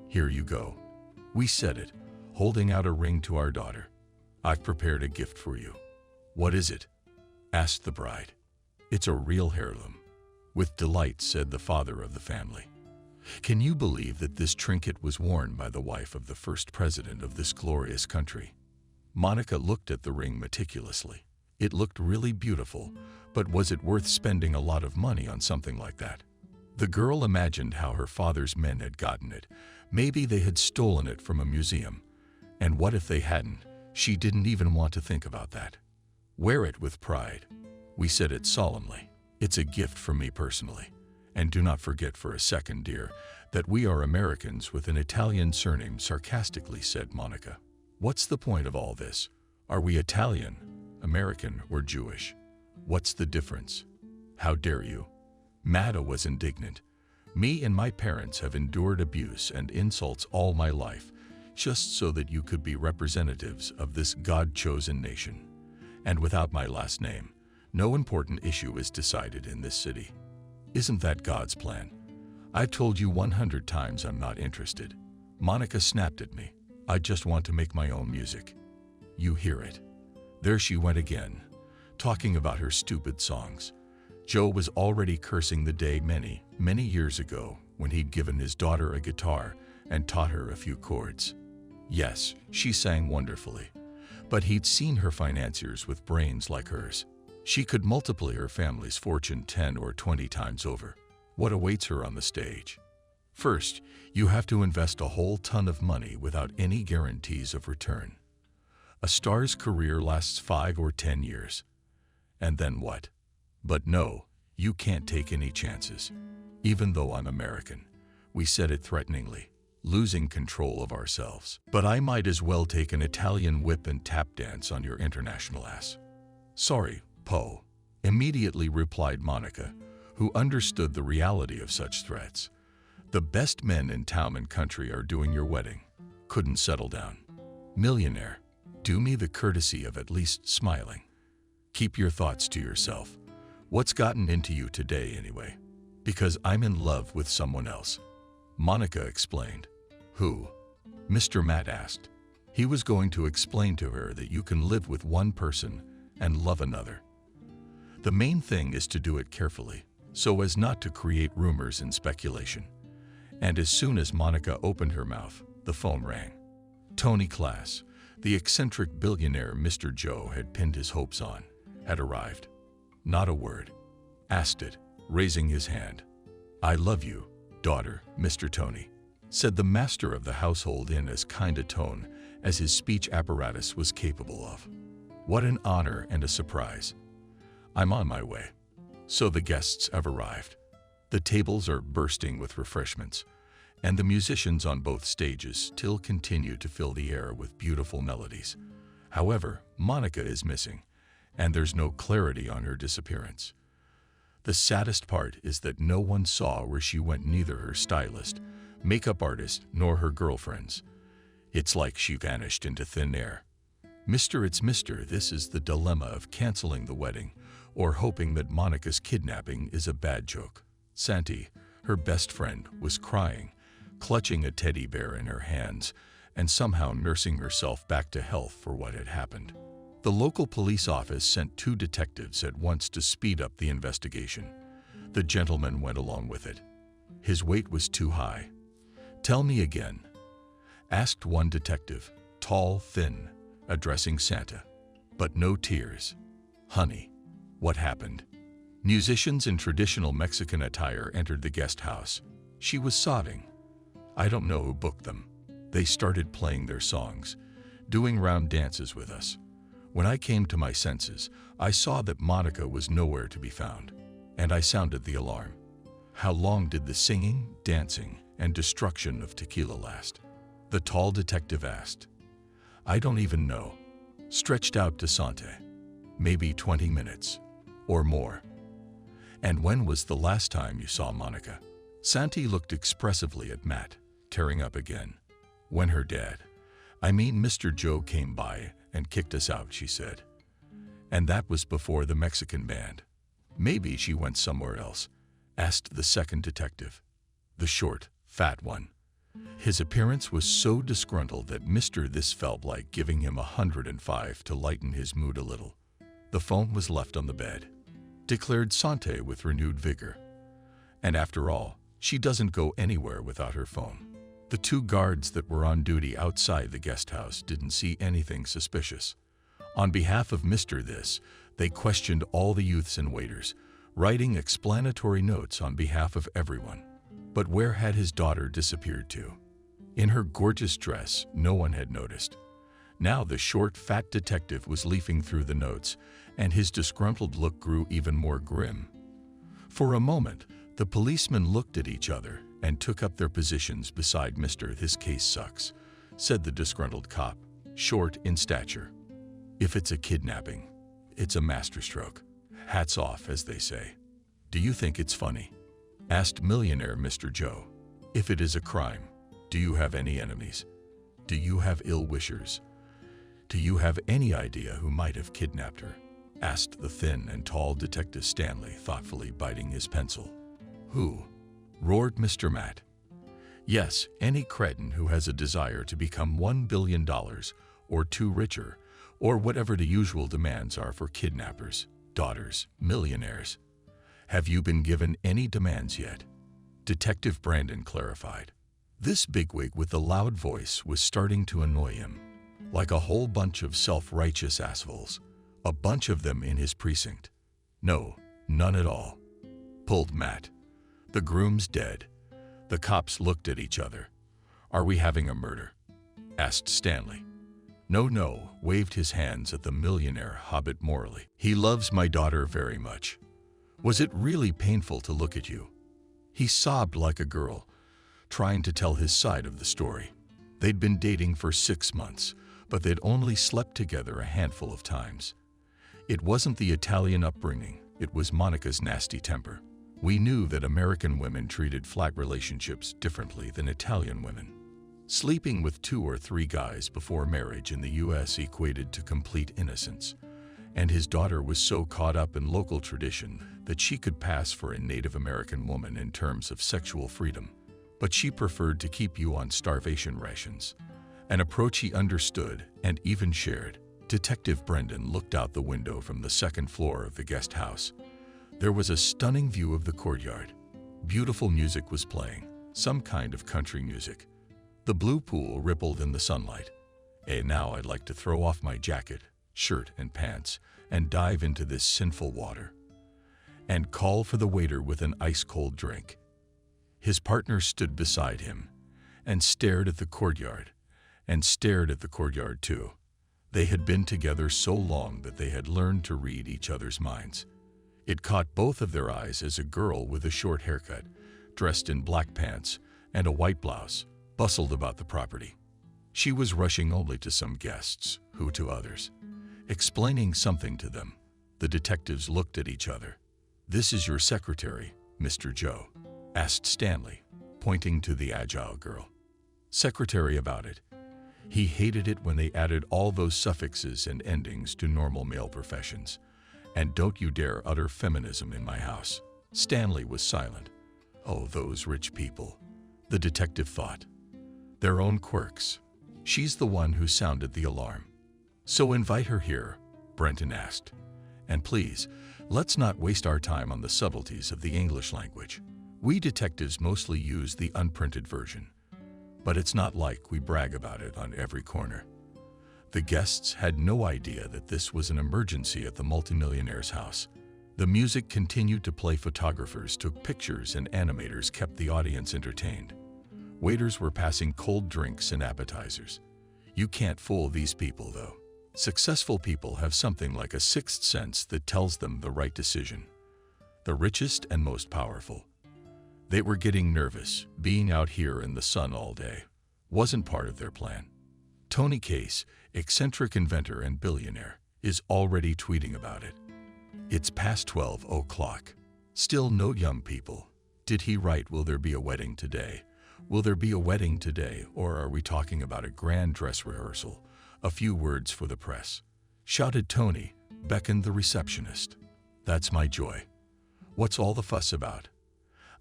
Here you go. We said it, holding out a ring to our daughter. I've prepared a gift for you. What is it? Asked the bride. It's a real heirloom. With delight, said the father of the family. Can you believe that this trinket was worn by the wife of the first president of this glorious country? Monica looked at the ring meticulously. It looked really beautiful, but was it worth spending a lot of money on something like that? The girl imagined how her father's men had gotten it. Maybe they had stolen it from a museum. And what if they hadn't? She didn't even want to think about that. Wear it with pride. We said it solemnly. It's a gift from me personally. And do not forget for a second, dear, that we are Americans with an Italian surname, sarcastically said Monica. What's the point of all this? Are we Italian, American, or Jewish? What's the difference? How dare you? Mada was indignant. Me and my parents have endured abuse and insults all my life, just so that you could be representatives of this God-chosen nation. And without my last name, no important issue is decided in this city. Isn't that God's plan? I've told you 100 times I'm not interested. Monica snapped at me. I just want to make my own music. You hear it. There she went again, talking about her stupid songs. Joe was already cursing the day many, many years ago when he'd given his daughter a guitar and taught her a few chords. Yes, she sang wonderfully, but he'd seen her financiers with brains like hers. She could multiply her family's fortune 10 or 20 times over. What awaits her on the stage? First, you have to invest a whole ton of money without any guarantees of return. A star's career lasts 5 or 10 years. And then what? But no, you can't take any chances. Even though I'm American, we said it threateningly, losing control of ourselves. But I might as well take an Italian whip and tap dance on your international ass. Sorry, Poe, immediately replied Monica, who understood the reality of such threats. The best men in town and country are doing your wedding. Couldn't settle down. Millionaire, do me the courtesy of at least smiling. Keep your thoughts to yourself. What's gotten into you today anyway? Because I'm in love with someone else. Monica explained. Who? Mr. Matt asked. He was going to explain to her that you can live with one person and love another. The main thing is to do it carefully, so as not to create rumors and speculation. And as soon as Monica opened her mouth, the phone rang. Tony Class, the eccentric billionaire Mr. Joe had pinned his hopes on, had arrived. Not a word. Asked it, raising his hand. I love you, daughter, Mr. Tony," said the master of the household in as kind a tone as his speech apparatus was capable of. "What an honor and a surprise. I'm on my way." So the guests have arrived. The tables are bursting with refreshments, and the musicians on both stages still continue to fill the air with beautiful melodies. However, Monica is missing, and there's no clarity on her disappearance. The saddest part is that no one saw where she went, neither her stylist, makeup artist, nor her girlfriends. It's like she vanished into thin air. It's Mr. This is the dilemma of canceling the wedding or hoping that Monica's kidnapping is a bad joke. Santi, her best friend, was crying, clutching a teddy bear in her hands, and somehow nursing herself back to health for what had happened. The local police office sent 2 detectives at once to speed up the investigation. The gentleman went along with it. His weight was too high. "Tell me again," asked one detective, tall, thin, addressing Santa. But no tears. "Honey, what happened?" Musicians in traditional Mexican attire entered the guest house. She was sobbing. "I don't know who booked them. They started playing their songs, doing round dances with us. When I came to my senses, I saw that Monica was nowhere to be found, and I sounded the alarm." "How long did the singing, dancing, and destruction of tequila last?" the tall detective asked. "I don't even know," stretched out to Sante. "Maybe 20 minutes, or more." "And when was the last time you saw Monica?" Santi looked expressively at Matt, tearing up again. "When her dad, Mr. Joe, came by and kicked us out," she said. "And that was before the Mexican band." "Maybe she went somewhere else?" asked the second detective, the short, fat one. His appearance was so disgruntled that This felt like giving him 105 to lighten his mood a little. "The phone was left on the bed," declared Sante with renewed vigor. "And after all, she doesn't go anywhere without her phone." The 2 guards that were on duty outside the guest house didn't see anything suspicious. On behalf of This, they questioned all the youths and waiters, writing explanatory notes on behalf of everyone. But where had his daughter disappeared to? In her gorgeous dress, no one had noticed. Now the short, fat detective was leafing through the notes, and his disgruntled look grew even more grim. For a moment, the policemen looked at each other and took up their positions beside "This case sucks," said the disgruntled cop, short in stature. "If it's a kidnapping, it's a masterstroke. Hats off, as they say." "Do you think it's funny?" asked millionaire Mr. Joe. "If it is a crime, do you have any enemies? Do you have ill wishers? Do you have any idea who might have kidnapped her?" asked the thin and tall Detective Stanley, thoughtfully biting his pencil. "Who?" roared Mr. Matt. "Yes, any cretin who has a desire to become $1 billion or 2 richer, or whatever the usual demands are for kidnappers, daughters, millionaires." "Have you been given any demands yet?" Detective Brandon clarified. This bigwig with the loud voice was starting to annoy him. Like a whole bunch of self-righteous assholes, a bunch of them in his precinct. "No, none at all," pulled Matt. "The groom's dead." The cops looked at each other. "Are we having a murder?" asked Stanley. No, waved his hands at the millionaire hobbit morally. "He loves my daughter very much. Was it really painful to look at you?" He sobbed like a girl, trying to tell his side of the story. They'd been dating for 6 months, but they'd only slept together a handful of times. It wasn't the Italian upbringing, it was Monica's nasty temper. "We knew that American women treated flat relationships differently than Italian women. Sleeping with 2 or 3 guys before marriage in the U.S. equated to complete innocence, and his daughter was so caught up in local tradition that she could pass for a Native American woman in terms of sexual freedom, but she preferred to keep you on starvation rations, an approach he understood and even shared." Detective Brendan looked out the window from the 2nd floor of the guest house. There was a stunning view of the courtyard. Beautiful music was playing, some kind of country music. The blue pool rippled in the sunlight. Now I'd like to throw off my jacket, shirt, and pants and dive into this sinful water. And call for the waiter with an ice-cold drink." His partner stood beside him and stared at the courtyard, and stared at the courtyard too. They had been together so long that they had learned to read each other's minds. It caught both of their eyes as a girl with a short haircut, dressed in black pants and a white blouse, bustled about the property. She was rushing only to some guests, who to others, explaining something to them. The detectives looked at each other. "This is your secretary, Mr. Joe?" asked Stanley, pointing to the agile girl. "Secretary about it. He hated it when they added all those suffixes and endings to normal male professions. And don't you dare utter feminism in my house." Stanley was silent. Oh, those rich people, the detective thought. Their own quirks. She's the one who sounded the alarm. "So invite her here," Brenton asked. "And please, let's not waste our time on the subtleties of the English language. We detectives mostly use the unprinted version, but it's not like we brag about it on every corner." The guests had no idea that this was an emergency at the multimillionaire's house. The music continued to play, photographers took pictures, and animators kept the audience entertained. Waiters were passing cold drinks and appetizers. You can't fool these people, though. Successful people have something like a sixth sense that tells them the right decision. The richest and most powerful. They were getting nervous. Being out here in the sun all day wasn't part of their plan. Tony Case, eccentric inventor and billionaire, is already tweeting about it. It's past 12 o'clock. Still no young people. Did he write, "Will there be a wedding today? Will there be a wedding today? Or are we talking about a grand dress rehearsal? A few words for the press," shouted Tony, beckoned the receptionist. "That's my joy. What's all the fuss about?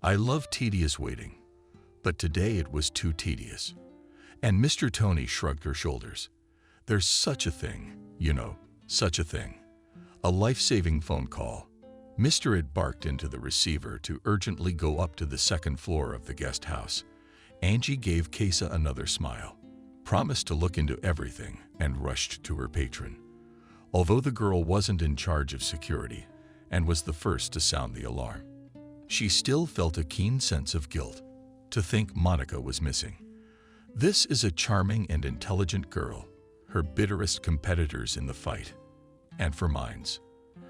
I love tedious waiting, but today it was too tedious." And Mr. Tony shrugged her shoulders. "There's such a thing, you know, such a thing. A life-saving phone call." Mr. Ed barked into the receiver to urgently go up to the second floor of the guest house. Angie gave Kesa another smile, promised to look into everything, and rushed to her patron. Although the girl wasn't in charge of security and was the first to sound the alarm, she still felt a keen sense of guilt to think Monica was missing. This is a charming and intelligent girl, her bitterest competitors in the fight, and for Minds,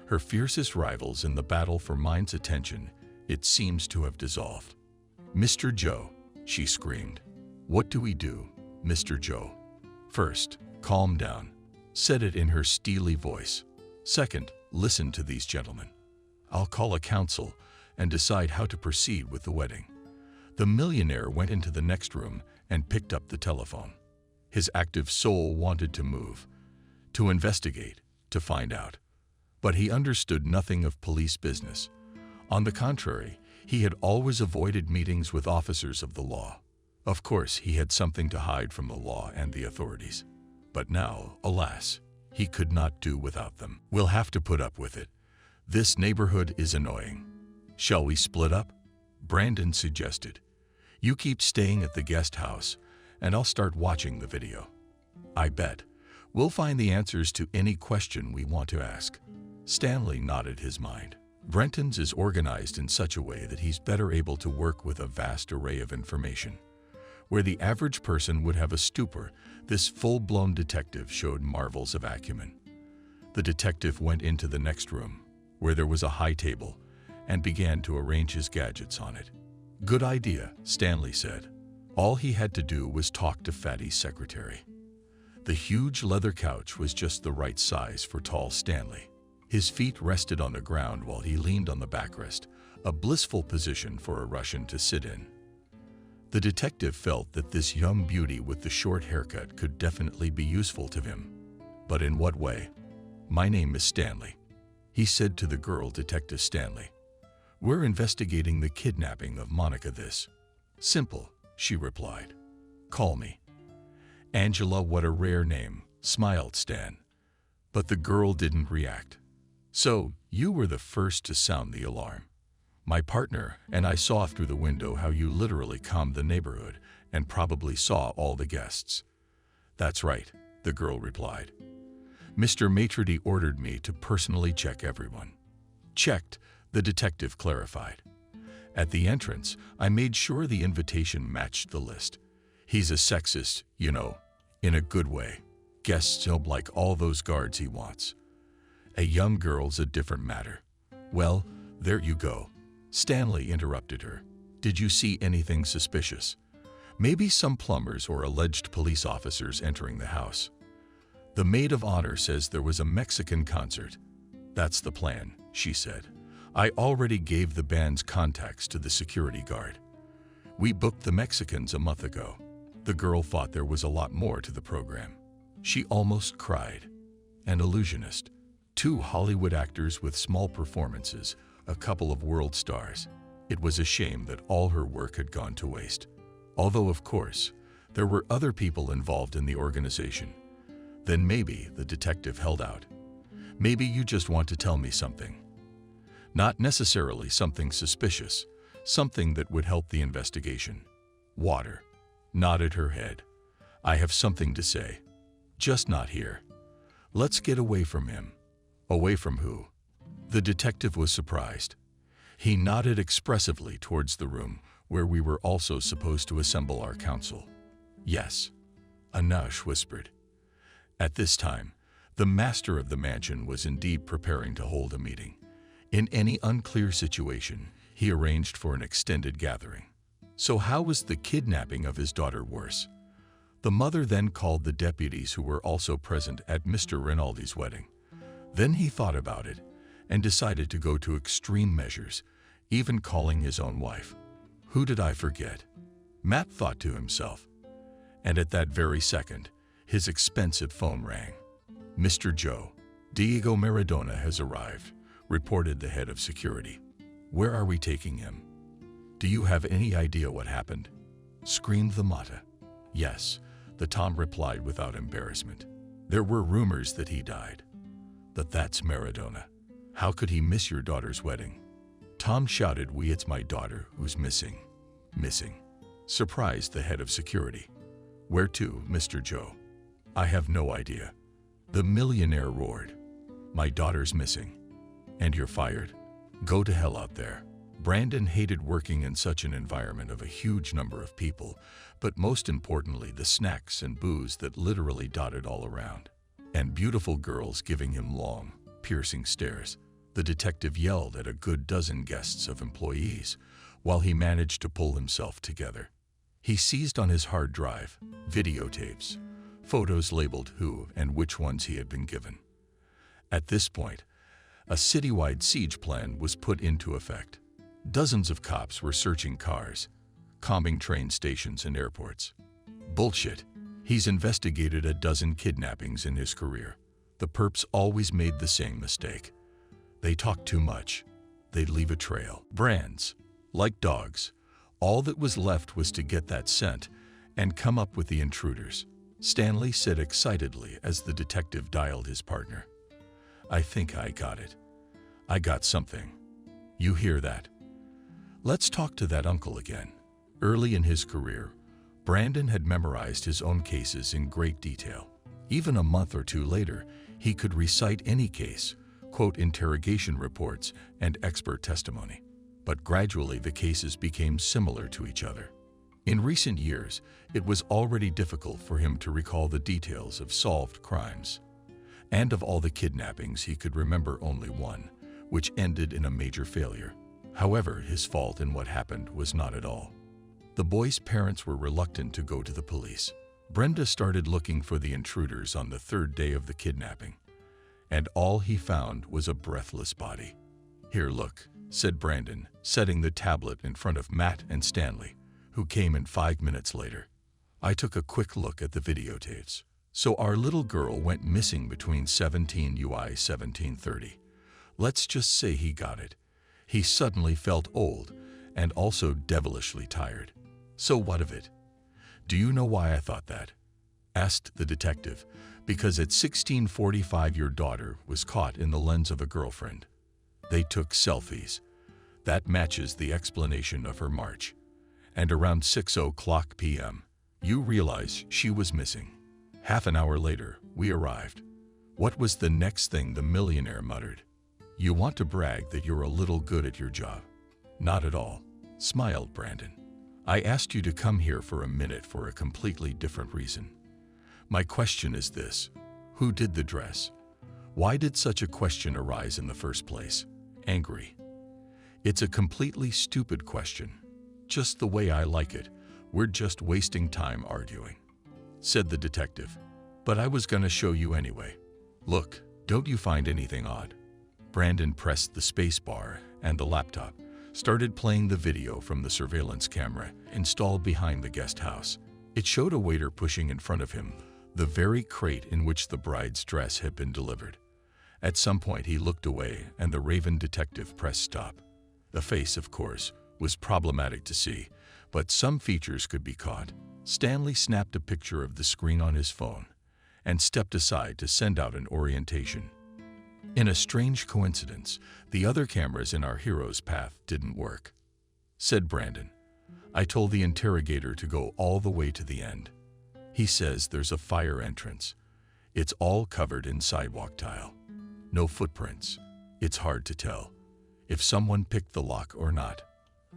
her fiercest rivals in the battle for Mind's attention, it seems to have dissolved. "Mr. Joe," she screamed. "What do we do, Mr. Joe? First, calm down," said it in her steely voice. "Second, listen to these gentlemen. I'll call a council and decide how to proceed with the wedding." The millionaire went into the next room and picked up the telephone. His active soul wanted to move, to investigate, to find out. But he understood nothing of police business. On the contrary, he had always avoided meetings with officers of the law. Of course, he had something to hide from the law and the authorities. But now, alas, he could not do without them. "We'll have to put up with it. This neighborhood is annoying. Shall we split up?" Brandon suggested. "You keep staying at the guest house, and I'll start watching the video. I bet we'll find the answers to any question we want to ask." Stanley nodded his mind. Brenton's is organized in such a way that he's better able to work with a vast array of information. Where the average person would have a stupor, this full-blown detective showed marvels of acumen. The detective went into the next room, where there was a high table, and began to arrange his gadgets on it. "Good idea," Stanley said. All he had to do was talk to Fatty's secretary. The huge leather couch was just the right size for tall Stanley. His feet rested on the ground while he leaned on the backrest, a blissful position for a Russian to sit in. The detective felt that this young beauty with the short haircut could definitely be useful to him. But in what way? "My name is Stanley," he said to the girl, Detective Stanley. "We're investigating the kidnapping of Monica. This." "Simple," she replied. "Call me Angela." "What a rare name," smiled Stan. But the girl didn't react. "So, you were the first to sound the alarm. My partner and I saw through the window how you literally calmed the neighborhood and probably saw all the guests." "That's right," the girl replied. "Mr. Maitredi ordered me to personally check everyone." "Checked," the detective clarified. At the entrance, I made sure the invitation matched the list. He's a sexist, you know, in a good way. Guests don't like all those guards he wants. A young girl's a different matter. Well, there you go. Stanley interrupted her. Did you see anything suspicious? Maybe some plumbers or alleged police officers entering the house. The maid of honor says there was a Mexican concert. That's the plan, she said. I already gave the band's contacts to the security guard. We booked the Mexicans a month ago. The girl thought there was a lot more to the program. She almost cried. An illusionist. 2 Hollywood actors with small performances, a couple of world stars. It was a shame that all her work had gone to waste. Although, of course, there were other people involved in the organization. Then maybe the detective held out. Maybe you just want to tell me something. Not necessarily something suspicious, something that would help the investigation. Water nodded her head. I have something to say. Just not here. Let's get away from him. Away from who? The detective was surprised. He nodded expressively towards the room where we were also supposed to assemble our council. Yes, Anush whispered. At this time, the master of the mansion was indeed preparing to hold a meeting. In any unclear situation, he arranged for an extended gathering. So how was the kidnapping of his daughter worse? The mother then called the deputies who were also present at Mr. Rinaldi's wedding. Then he thought about it and decided to go to extreme measures, even calling his own wife. Who did I forget? Matt thought to himself. And at that very second, his expensive phone rang. Mr. Joe, Diego Maradona has arrived, reported the head of security. Where are we taking him? Do you have any idea what happened? Screamed the Mata. Yes, the Tom replied without embarrassment. There were rumors that he died. But that's Maradona. How could he miss your daughter's wedding? Tom shouted, it's my daughter who's missing. Missing? Surprised the head of security. Where to, Mr. Joe? I have no idea. The millionaire roared. My daughter's missing. And you're fired? Go to hell out there. Brandon hated working in such an environment of a huge number of people, but most importantly, the snacks and booze that literally dotted all around. And beautiful girls giving him long, piercing stares. The detective yelled at a good dozen guests of employees, while he managed to pull himself together. He seized on his hard drive, videotapes, photos labeled who and which ones he had been given. At this point, a citywide siege plan was put into effect. Dozens of cops were searching cars, combing train stations and airports. Bullshit. He's investigated a dozen kidnappings in his career. The perps always made the same mistake. They talked too much. They'd leave a trail. Brands, like dogs, all that was left was to get that scent and come up with the intruders, Stanley said excitedly as the detective dialed his partner. I think I got it. I got something. You hear that? Let's talk to that uncle again. Early in his career, Brandon had memorized his own cases in great detail. Even a month or two later, he could recite any case, quote interrogation reports and expert testimony. But gradually the cases became similar to each other. In recent years, it was already difficult for him to recall the details of solved crimes. And of all the kidnappings, he could remember only one, which ended in a major failure. However, his fault in what happened was not at all. The boy's parents were reluctant to go to the police. Brenda started looking for the intruders on the third day of the kidnapping, and all he found was a breathless body. Here, look, said Brandon, setting the tablet in front of Matt and Stanley, who came in 5 minutes later. I took a quick look at the videotapes. So our little girl went missing between 17 UI 1730. Let's just say he got it. He suddenly felt old and also devilishly tired. So what of it? Do you know why I thought that? Asked the detective. Because at 16:45 your daughter was caught in the lens of a girlfriend. They took selfies. That matches the explanation of her march. And around 6:00 p.m., you realize she was missing. Half an hour later, we arrived. What was the next thing the millionaire muttered? You want to brag that you're a little good at your job? Not at all. smiled Brandon. I asked you to come here for a minute for a completely different reason. My question is this: who did the dress? Why did such a question arise in the first place? Angry. It's a completely stupid question. Just the way I like it. We're just wasting time arguing, said the detective. But I was gonna show you anyway. Look, don't you find anything odd? Brandon pressed the space bar and the laptop started playing the video from the surveillance camera installed behind the guest house. It showed a waiter pushing in front of him the very crate in which the bride's dress had been delivered. At some point he looked away and the Raven detective pressed stop. The face, of course, was problematic to see, but some features could be caught. Stanley snapped a picture of the screen on his phone and stepped aside to send out an orientation. In a strange coincidence, the other cameras in our hero's path didn't work, said Brandon. I told the interrogator to go all the way to the end. He says there's a fire entrance. It's all covered in sidewalk tile. No footprints. It's hard to tell if someone picked the lock or not.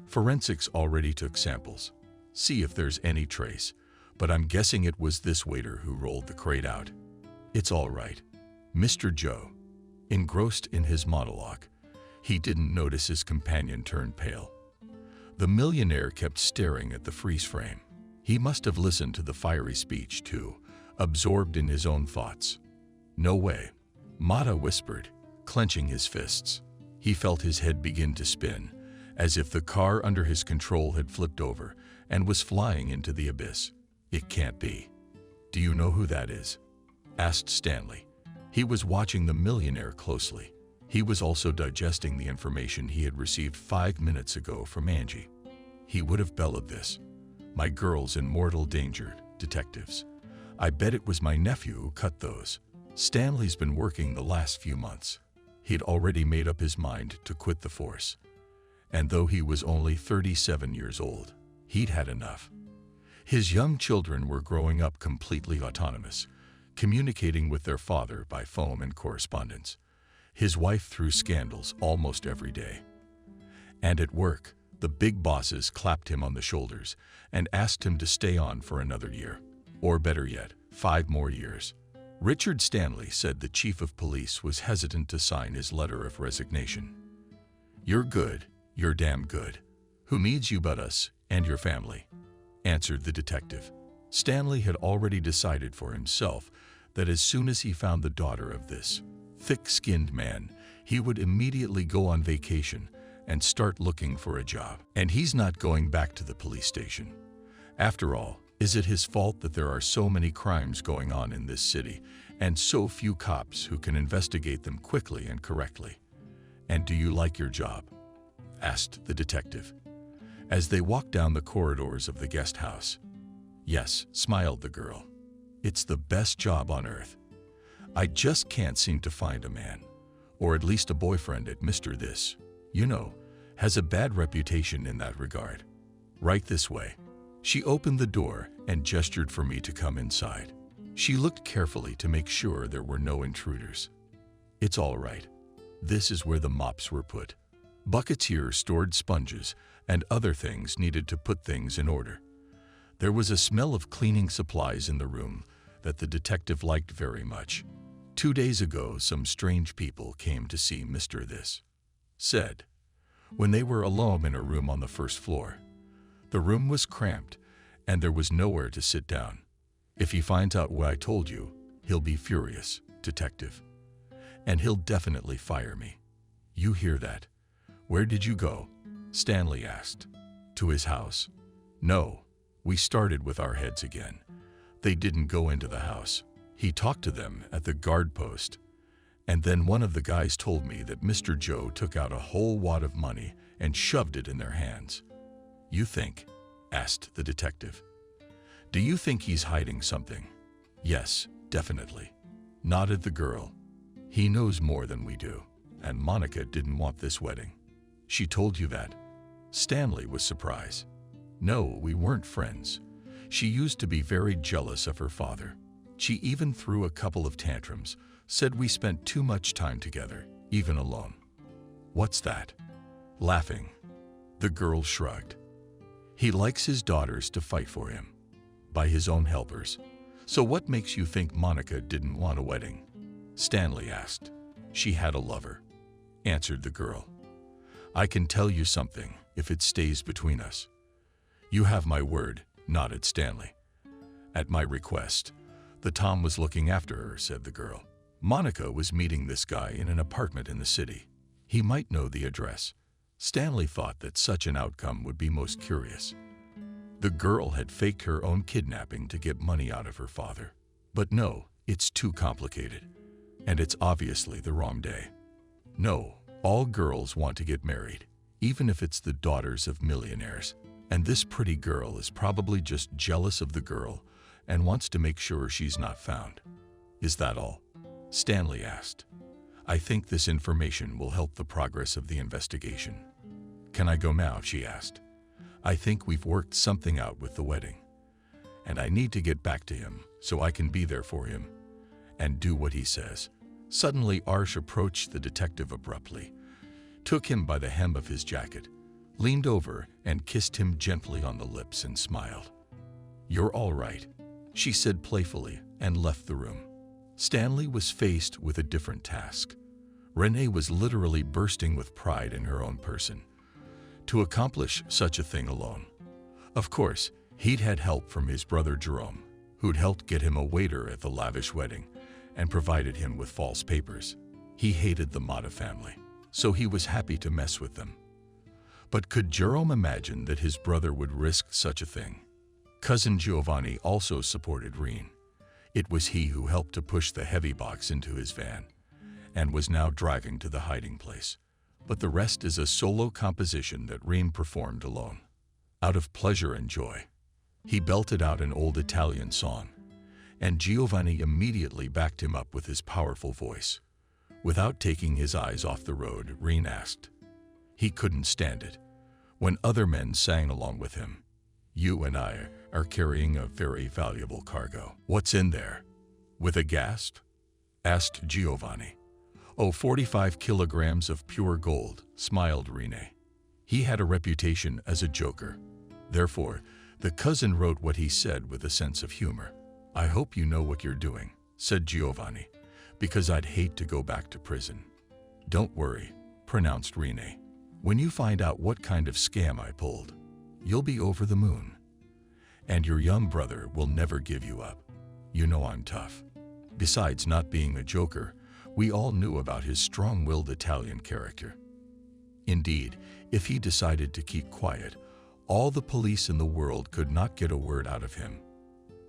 Forensics already took samples. See if there's any trace, but I'm guessing it was this waiter who rolled the crate out. It's all right. Mr. Joe, engrossed in his monologue, he didn't notice his companion turned pale. The millionaire kept staring at the freeze frame. He must have listened to the fiery speech too, absorbed in his own thoughts. No way, Mata whispered, clenching his fists. He felt his head begin to spin, as if the car under his control had flipped over and was flying into the abyss. It can't be. Do you know who that is? Asked Stanley. He was watching the millionaire closely. He was also digesting the information he had received 5 minutes ago from Angie. He would have bellowed this. My girl's in mortal danger, detectives. I bet it was my nephew who cut those. Stanley's been working the last few months. He'd already made up his mind to quit the force. And though he was only 37 years old, he'd had enough. His young children were growing up completely autonomous, communicating with their father by phone and correspondence. His wife threw scandals almost every day. And at work, the big bosses clapped him on the shoulders and asked him to stay on for another year, or better yet, 5 more years. Richard Stanley said the chief of police was hesitant to sign his letter of resignation. You're good, you're damn good. Who needs you but us and your family? Answered the detective. Stanley had already decided for himself that as soon as he found the daughter of this thick-skinned man, he would immediately go on vacation and start looking for a job. And he's not going back to the police station. After all, is it his fault that there are so many crimes going on in this city and so few cops who can investigate them quickly and correctly? And do you like your job? Asked the detective, as they walked down the corridors of the guest house. Yes, smiled the girl. It's the best job on earth. I just can't seem to find a man, or at least a boyfriend at Mr. This, you know, has a bad reputation in that regard. Right this way. She opened the door and gestured for me to come inside. She looked carefully to make sure there were no intruders. It's all right. This is where the mops were put. Buckets here stored sponges and other things needed to put things in order. There was a smell of cleaning supplies in the room that the detective liked very much. 2 days ago, some strange people came to see Mr. This said, when they were alone in a room on the first floor. The room was cramped, and there was nowhere to sit down. If he finds out what I told you, he'll be furious, detective. And he'll definitely fire me. You hear that? Where did you go? Stanley asked. To his house. No, we started with our heads again. They didn't go into the house. He talked to them at the guard post. And then one of the guys told me that Mr. Joe took out a whole wad of money and shoved it in their hands. You think? Asked the detective. Do you think he's hiding something? Yes, definitely. Nodded the girl. He knows more than we do, and Monica didn't want this wedding. She told you that? Stanley was surprised. No, we weren't friends. She used to be very jealous of her father. She even threw a couple of tantrums, said we spent too much time together, even alone. What's that? Laughing. The girl shrugged. He likes his daughters to fight for him, by his own helpers. So what makes you think Monica didn't want a wedding? Stanley asked. She had a lover, answered the girl. I can tell you something if it stays between us. You have my word, nodded Stanley. At my request, the Tom was looking after her, said the girl. Monica was meeting this guy in an apartment in the city. He might know the address. Stanley thought that such an outcome would be most curious. The girl had faked her own kidnapping to get money out of her father. But no, it's too complicated. And it's obviously the wrong day. No, all girls want to get married, even if it's the daughters of millionaires. And this pretty girl is probably just jealous of the girl and wants to make sure she's not found. Is that all? Stanley asked. I think this information will help the progress of the investigation. Can I go now? She asked. I think we've worked something out with the wedding. And I need to get back to him so I can be there for him and do what he says. Suddenly, Arsh approached the detective abruptly, took him by the hem of his jacket, leaned over and kissed him gently on the lips and smiled. You're all right, she said playfully and left the room. Stanley was faced with a different task. Renee was literally bursting with pride in her own person. To accomplish such a thing alone. Of course, he'd had help from his brother Jerome, who'd helped get him a waiter at the lavish wedding and provided him with false papers. He hated the Mata family, so he was happy to mess with them. But could Jerome imagine that his brother would risk such a thing? Cousin Giovanni also supported Reen. It was he who helped to push the heavy box into his van and was now driving to the hiding place. But the rest is a solo composition that Reen performed alone. Out of pleasure and joy, he belted out an old Italian song, and Giovanni immediately backed him up with his powerful voice. Without taking his eyes off the road, Reen asked. He couldn't stand it when other men sang along with him. You and I are carrying a very valuable cargo. What's in there? With a gasp, asked Giovanni. Oh, 45 kilograms of pure gold, smiled Rene. He had a reputation as a joker. Therefore, the cousin wrote what he said with a sense of humor. I hope you know what you're doing, said Giovanni, because I'd hate to go back to prison. Don't worry, pronounced Rene. When you find out what kind of scam I pulled, you'll be over the moon. And your young brother will never give you up. You know I'm tough. Besides not being a joker, we all knew about his strong-willed Italian character. Indeed, if he decided to keep quiet, all the police in the world could not get a word out of him.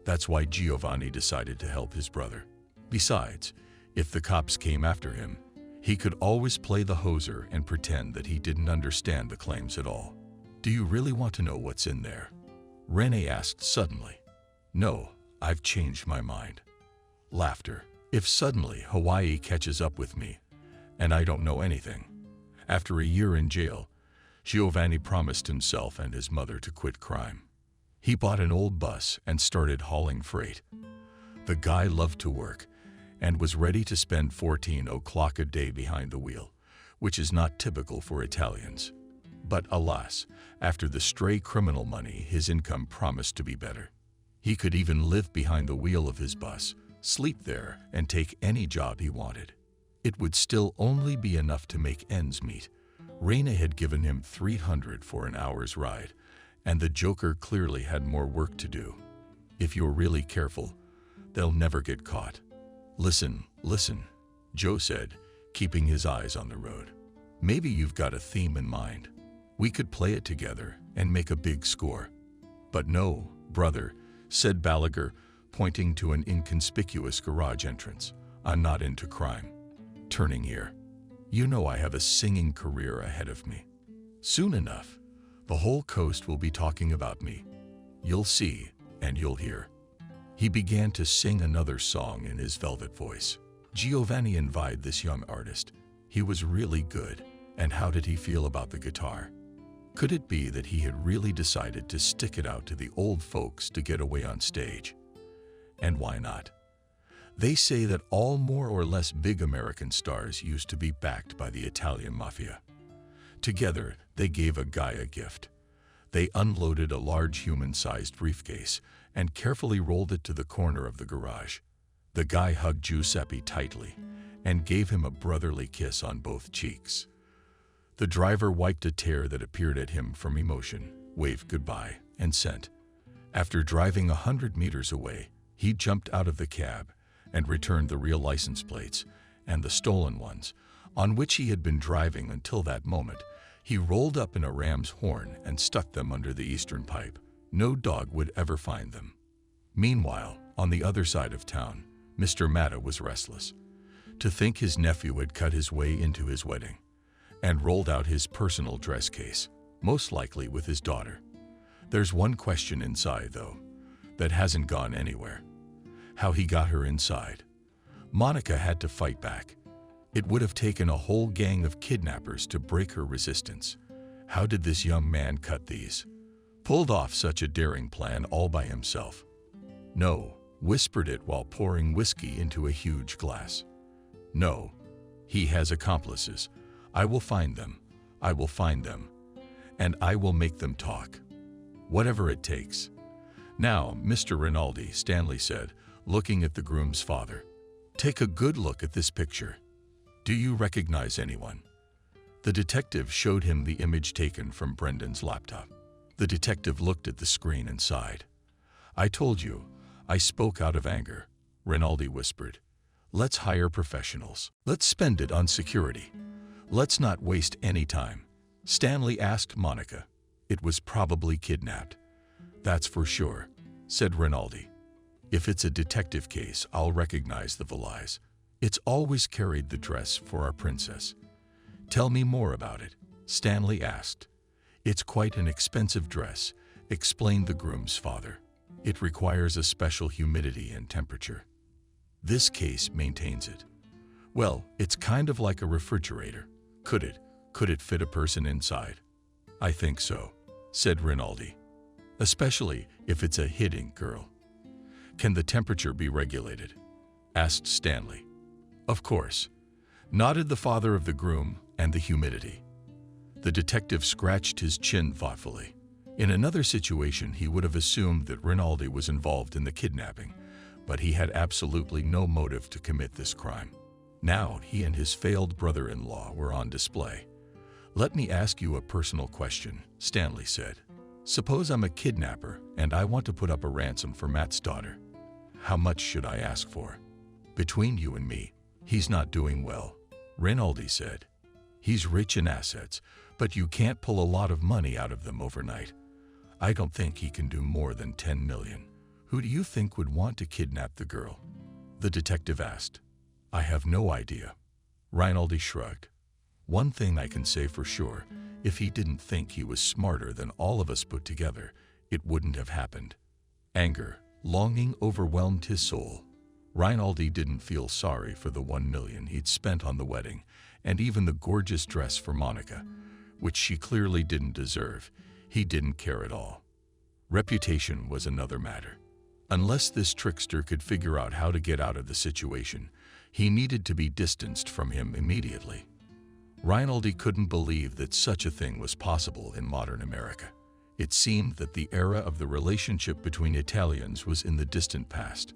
That's why Giovanni decided to help his brother. Besides, if the cops came after him, he could always play the hoser and pretend that he didn't understand the claims at all. Do you really want to know what's in there? Rene asked suddenly. No, I've changed my mind. Laughter. If suddenly Hawaii catches up with me, and I don't know anything. After a year in jail, Giovanni promised himself and his mother to quit crime. He bought an old bus and started hauling freight. The guy loved to work and was ready to spend 14 o'clock a day behind the wheel, which is not typical for Italians. But alas, after the stray criminal money, his income promised to be better. He could even live behind the wheel of his bus, sleep there, and take any job he wanted. It would still only be enough to make ends meet. Rene had given him $300 for an hour's ride, and the joker clearly had more work to do. If you're really careful, they'll never get caught. Listen, listen, Joe said, keeping his eyes on the road. Maybe you've got a theme in mind. We could play it together and make a big score. But no, brother, said Balaguer, pointing to an inconspicuous garage entrance. I'm not into crime. Turning here. You know I have a singing career ahead of me. Soon enough, the whole coast will be talking about me. You'll see and you'll hear. He began to sing another song in his velvet voice. Giovanni envied this young artist. He was really good. And how did he feel about the guitar? Could it be that he had really decided to stick it out to the old folks to get away on stage? And why not? They say that all more or less big American stars used to be backed by the Italian mafia. Together, they gave a guy a gift. They unloaded a large human-sized briefcase and carefully rolled it to the corner of the garage. The guy hugged Giuseppe tightly and gave him a brotherly kiss on both cheeks. The driver wiped a tear that appeared at him from emotion, waved goodbye, and sent. After driving 100 meters away, he jumped out of the cab and returned the real license plates and the stolen ones, on which he had been driving until that moment. He rolled up in a ram's horn and stuck them under the eastern pipe. No dog would ever find them. Meanwhile, on the other side of town, Mr. Matta was restless. To think his nephew had cut his way into his wedding and rolled out his personal dress case, most likely with his daughter. There's one question inside, though, that hasn't gone anywhere. How he got her inside. Monica had to fight back. It would have taken a whole gang of kidnappers to break her resistance. How did this young man cut these? Pulled off such a daring plan all by himself? No, whispered it while pouring whiskey into a huge glass. No, he has accomplices. I will find them. I will find them. And I will make them talk. Whatever it takes. Now, Mr. Rinaldi, Stanley said, looking at the groom's father. Take a good look at this picture. Do you recognize anyone? The detective showed him the image taken from Brendan's laptop. The detective looked at the screen and sighed. I told you, I spoke out of anger, Rinaldi whispered. Let's hire professionals. Let's spend it on security. Let's not waste any time. Stanley asked Monica. It was probably kidnapped. That's for sure, said Rinaldi. If it's a detective case, I'll recognize the valise. It's always carried the dress for our princess. Tell me more about it, Stanley asked. It's quite an expensive dress, explained the groom's father. It requires a special humidity and temperature. This case maintains it. Well, it's kind of like a refrigerator. Could it fit a person inside? I think so, said Rinaldi. Especially if it's a hitting girl. Can the temperature be regulated? Asked Stanley. Of course, nodded the father of the groom, and the humidity. The detective scratched his chin thoughtfully. In another situation, he would have assumed that Rinaldi was involved in the kidnapping, but he had absolutely no motive to commit this crime. Now he and his failed brother-in-law were on display. Let me ask you a personal question, Stanley said. Suppose I'm a kidnapper and I want to put up a ransom for Matt's daughter. How much should I ask for? Between you and me, he's not doing well, Rinaldi said. He's rich in assets, but you can't pull a lot of money out of them overnight. I don't think he can do more than 10 million. Who do you think would want to kidnap the girl? The detective asked. I have no idea. Rinaldi shrugged. One thing I can say for sure, if he didn't think he was smarter than all of us put together, it wouldn't have happened. Anger, longing overwhelmed his soul. Rinaldi didn't feel sorry for the 1 million he'd spent on the wedding, and even the gorgeous dress for Monica, which she clearly didn't deserve. He didn't care at all. Reputation was another matter. Unless this trickster could figure out how to get out of the situation, he needed to be distanced from him immediately. Rinaldi couldn't believe that such a thing was possible in modern America. It seemed that the era of the relationship between Italians was in the distant past.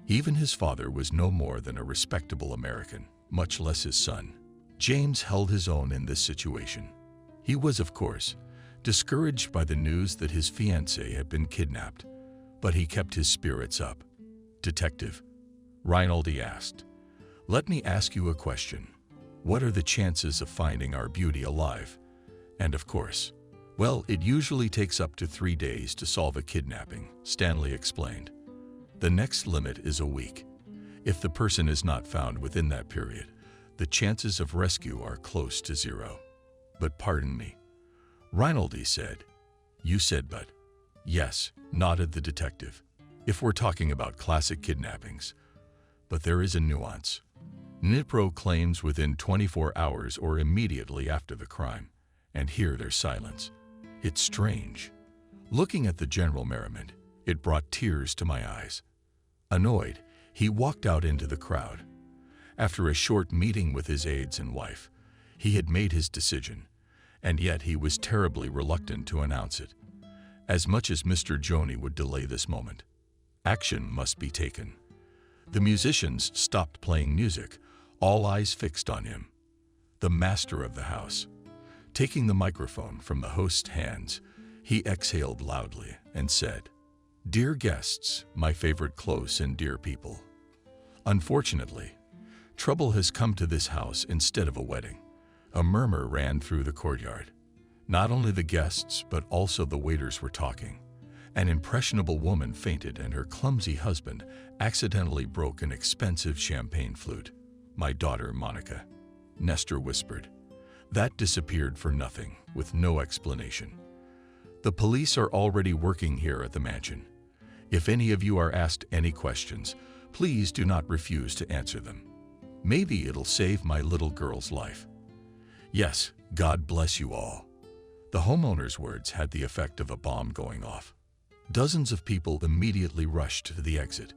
Even his father was no more than a respectable American, much less his son. James held his own in this situation. He was, of course, discouraged by the news that his fiancée had been kidnapped, but he kept his spirits up. Detective, Rinaldi asked, let me ask you a question. What are the chances of finding our beauty alive? And of course, well, it usually takes up to 3 days to solve a kidnapping, Stanley explained. The next limit is a week. If the person is not found within that period, the chances of rescue are close to 0. But pardon me, Rinaldi said. You said but. Yes, nodded the detective. If we're talking about classic kidnappings. But there is a nuance. Dnipro claims within 24 hours or immediately after the crime, and here there's silence. It's strange. Looking at the general merriment, it brought tears to my eyes. Annoyed, he walked out into the crowd. After a short meeting with his aides and wife, he had made his decision, and yet he was terribly reluctant to announce it. As much as Mr. Joni would delay this moment, action must be taken. The musicians stopped playing music, all eyes fixed on him, the master of the house. Taking the microphone from the host's hands, he exhaled loudly and said, "Dear guests, my favorite close and dear people. Unfortunately, trouble has come to this house instead of a wedding." A murmur ran through the courtyard. Not only the guests, but also the waiters were talking. An impressionable woman fainted and her clumsy husband accidentally broke an expensive champagne flute. "My daughter, Monica," Nestor whispered. That disappeared for nothing, with no explanation. "The police are already working here at the mansion. If any of you are asked any questions, please do not refuse to answer them. Maybe it'll save my little girl's life." Yes, God bless you all. The homeowner's words had the effect of a bomb going off. Dozens of people immediately rushed to the exit.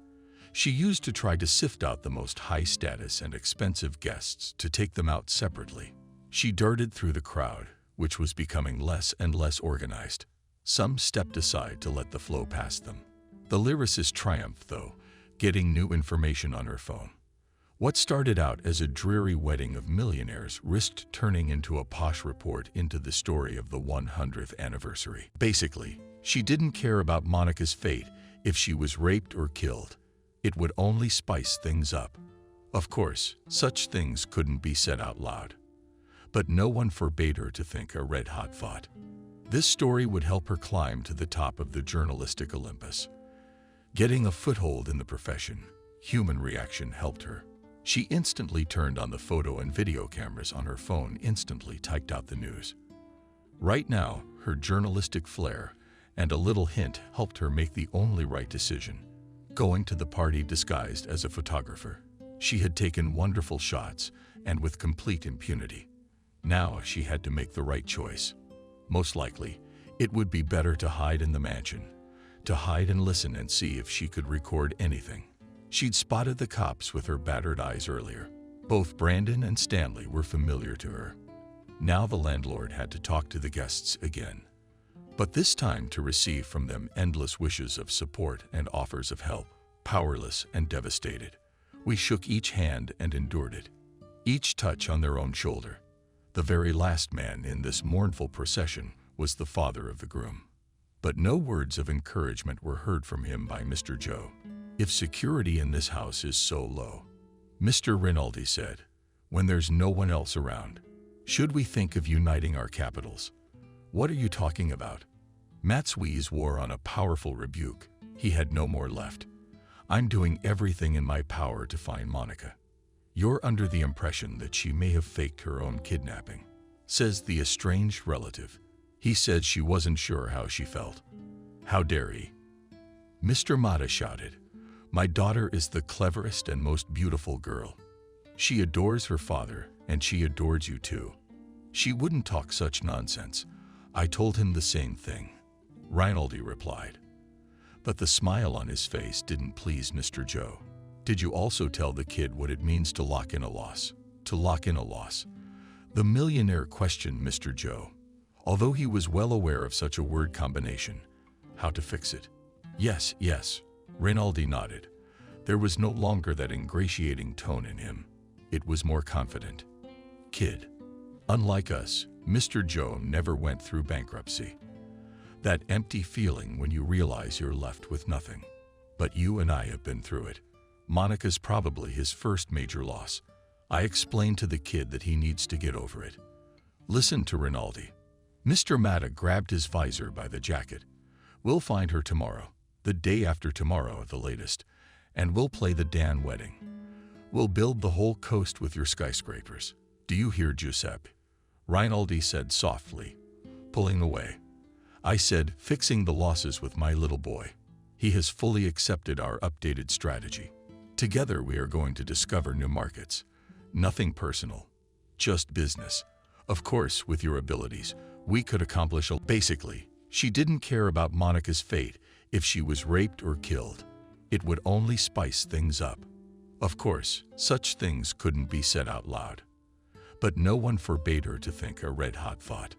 She used to try to sift out the most high-status and expensive guests to take them out separately. She darted through the crowd, which was becoming less and less organized. Some stepped aside to let the flow pass them. The lyricist triumphed, though, getting new information on her phone. What started out as a dreary wedding of millionaires risked turning into a posh report into the story of the 100th anniversary. Basically, she didn't care about Monica's fate if she was raped or killed. It would only spice things up. Of course, such things couldn't be said out loud. But no one forbade her to think a red-hot thought. This story would help her climb to the top of the journalistic Olympus. Getting a foothold in the profession, human reaction helped her. She instantly turned on the photo and video cameras on her phone, instantly typed out the news. Right now, her journalistic flair and a little hint helped her make the only right decision, going to the party disguised as a photographer. She had taken wonderful shots and with complete impunity. Now she had to make the right choice. Most likely, it would be better to hide in the mansion, to hide and listen and see if she could record anything. She'd spotted the cops with her battered eyes earlier. Both Brandon and Stanley were familiar to her. Now the landlord had to talk to the guests again, but this time to receive from them endless wishes of support and offers of help. Powerless and devastated, we shook each hand and endured it, each touch on their own shoulder. The very last man in this mournful procession was the father of the groom. But no words of encouragement were heard from him by Mr. Joe. "If security in this house is so low," Mr. Rinaldi said, "when there's no one else around, should we think of uniting our capitals?" "What are you talking about?" Matt's wheeze wore on a powerful rebuke. He had no more left. "I'm doing everything in my power to find Monica. You're under the impression that she may have faked her own kidnapping," says the estranged relative. He said she wasn't sure how she felt. "How dare he?" Mr. Mata shouted, "My daughter is the cleverest and most beautiful girl. She adores her father, and she adores you too. She wouldn't talk such nonsense. I told him the same thing," Rinaldi replied. But the smile on his face didn't please Mr. Joe. "Did you also tell the kid what it means to lock in a loss? To lock in a loss?" The millionaire questioned Mr. Joe, although he was well aware of such a word combination. How to fix it? "Yes, yes," Rinaldi nodded. There was no longer that ingratiating tone in him. It was more confident. "Kid. Unlike us, Mr. Joe never went through bankruptcy. That empty feeling when you realize you're left with nothing. But you and I have been through it. Monica's probably his first major loss. I explained to the kid that he needs to get over it." Listen to Rinaldi. Mr. Mata grabbed his visor by the jacket. "We'll find her tomorrow, the day after tomorrow at the latest, and we'll play the Dan wedding. We'll build the whole coast with your skyscrapers. Do you hear, Giuseppe?" Rinaldi said softly, pulling away. "I said fixing the losses with my little boy. He has fully accepted our updated strategy. Together we are going to discover new markets. Nothing personal, just business. Of course, with your abilities, we could accomplish a..." Basically, she didn't care about Monica's fate if she was raped or killed. It would only spice things up. Of course, such things couldn't be said out loud. But no one forbade her to think a red-hot thought.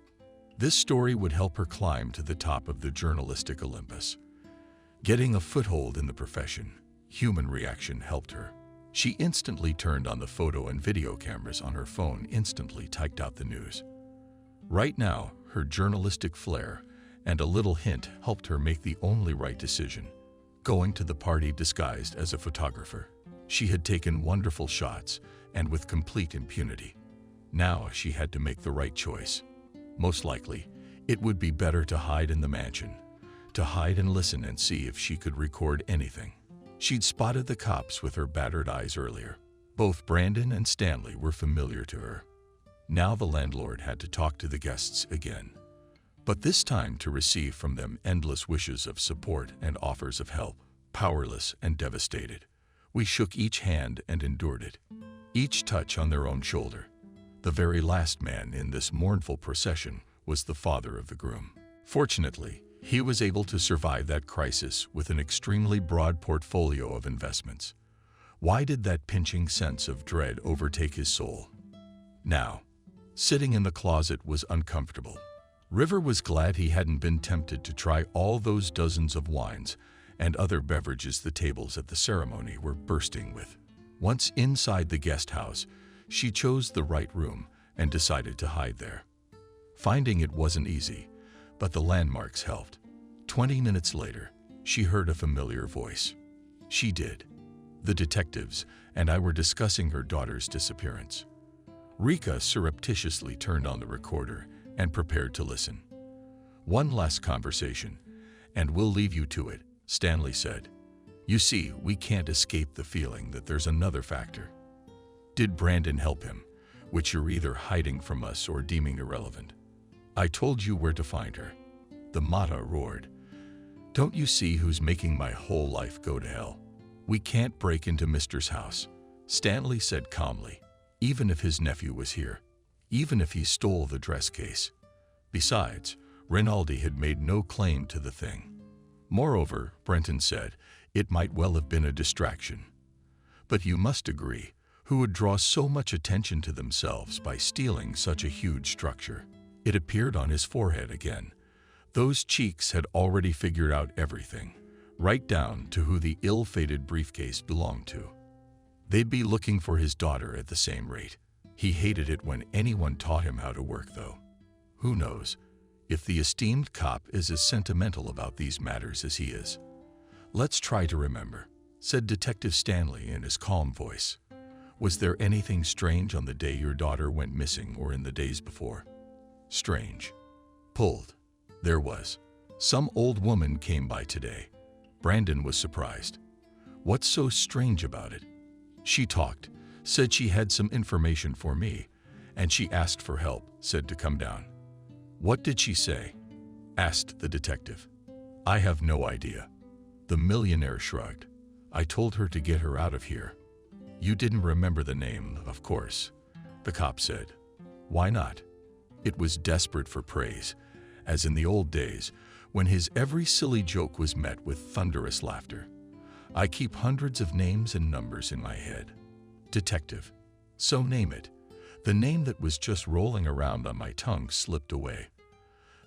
This story would help her climb to the top of the journalistic Olympus. Getting a foothold in the profession, Human Reaction helped her. She instantly turned on the photo and video cameras on her phone, instantly typed out the news. Right now, her journalistic flair and a little hint helped her make the only right decision, going to the party disguised as a photographer. She had taken wonderful shots and with complete impunity. Now she had to make the right choice. Most likely, it would be better to hide in the mansion, to hide and listen and see if she could record anything. She'd spotted the cops with her battered eyes earlier. Both Brandon and Stanley were familiar to her. Now the landlord had to talk to the guests again, but this time to receive from them endless wishes of support and offers of help. Powerless and devastated, we shook each hand and endured it, each touch on their own shoulder. The very last man in this mournful procession was the father of the groom. Fortunately, he was able to survive that crisis with an extremely broad portfolio of investments. Why did that pinching sense of dread overtake his soul? Now, sitting in the closet was uncomfortable. River was glad he hadn't been tempted to try all those dozens of wines and other beverages the tables at the ceremony were bursting with. Once inside the guest house, she chose the right room and decided to hide there. Finding it wasn't easy, but the landmarks helped. 20 minutes later, she heard a familiar voice. She did. The detectives and I were discussing her daughter's disappearance. Rika surreptitiously turned on the recorder and prepared to listen. One last conversation, and we'll leave you to it, Stanley said. You see, we can't escape the feeling that there's another factor. Did Brandon help him, which you're either hiding from us or deeming irrelevant? I told you where to find her. The Mata roared. Don't you see who's making my whole life go to hell? We can't break into Mister's house, Stanley said calmly, even if his nephew was here, even if he stole the dress case. Besides, Rinaldi had made no claim to the thing. Moreover, Brenton said, it might well have been a distraction. But you must agree, who would draw so much attention to themselves by stealing such a huge structure? It appeared on his forehead again. Those cheeks had already figured out everything, right down to who the ill-fated briefcase belonged to. They'd be looking for his daughter at the same rate. He hated it when anyone taught him how to work, though. Who knows if the esteemed cop is as sentimental about these matters as he is. Let's try to remember, said Detective Stanley in his calm voice. Was there anything strange on the day your daughter went missing or in the days before? Strange. Pulled. There was. Some old woman came by today. Brandon was surprised. What's so strange about it? She talked, said she had some information for me, and she asked for help, said to come down. What did she say? Asked the detective. I have no idea. The millionaire shrugged. I told her to get her out of here. You didn't remember the name, of course, the cop said. Why not? It was desperate for praise, as in the old days, when his every silly joke was met with thunderous laughter. I keep hundreds of names and numbers in my head. Detective. So name it. The name that was just rolling around on my tongue slipped away.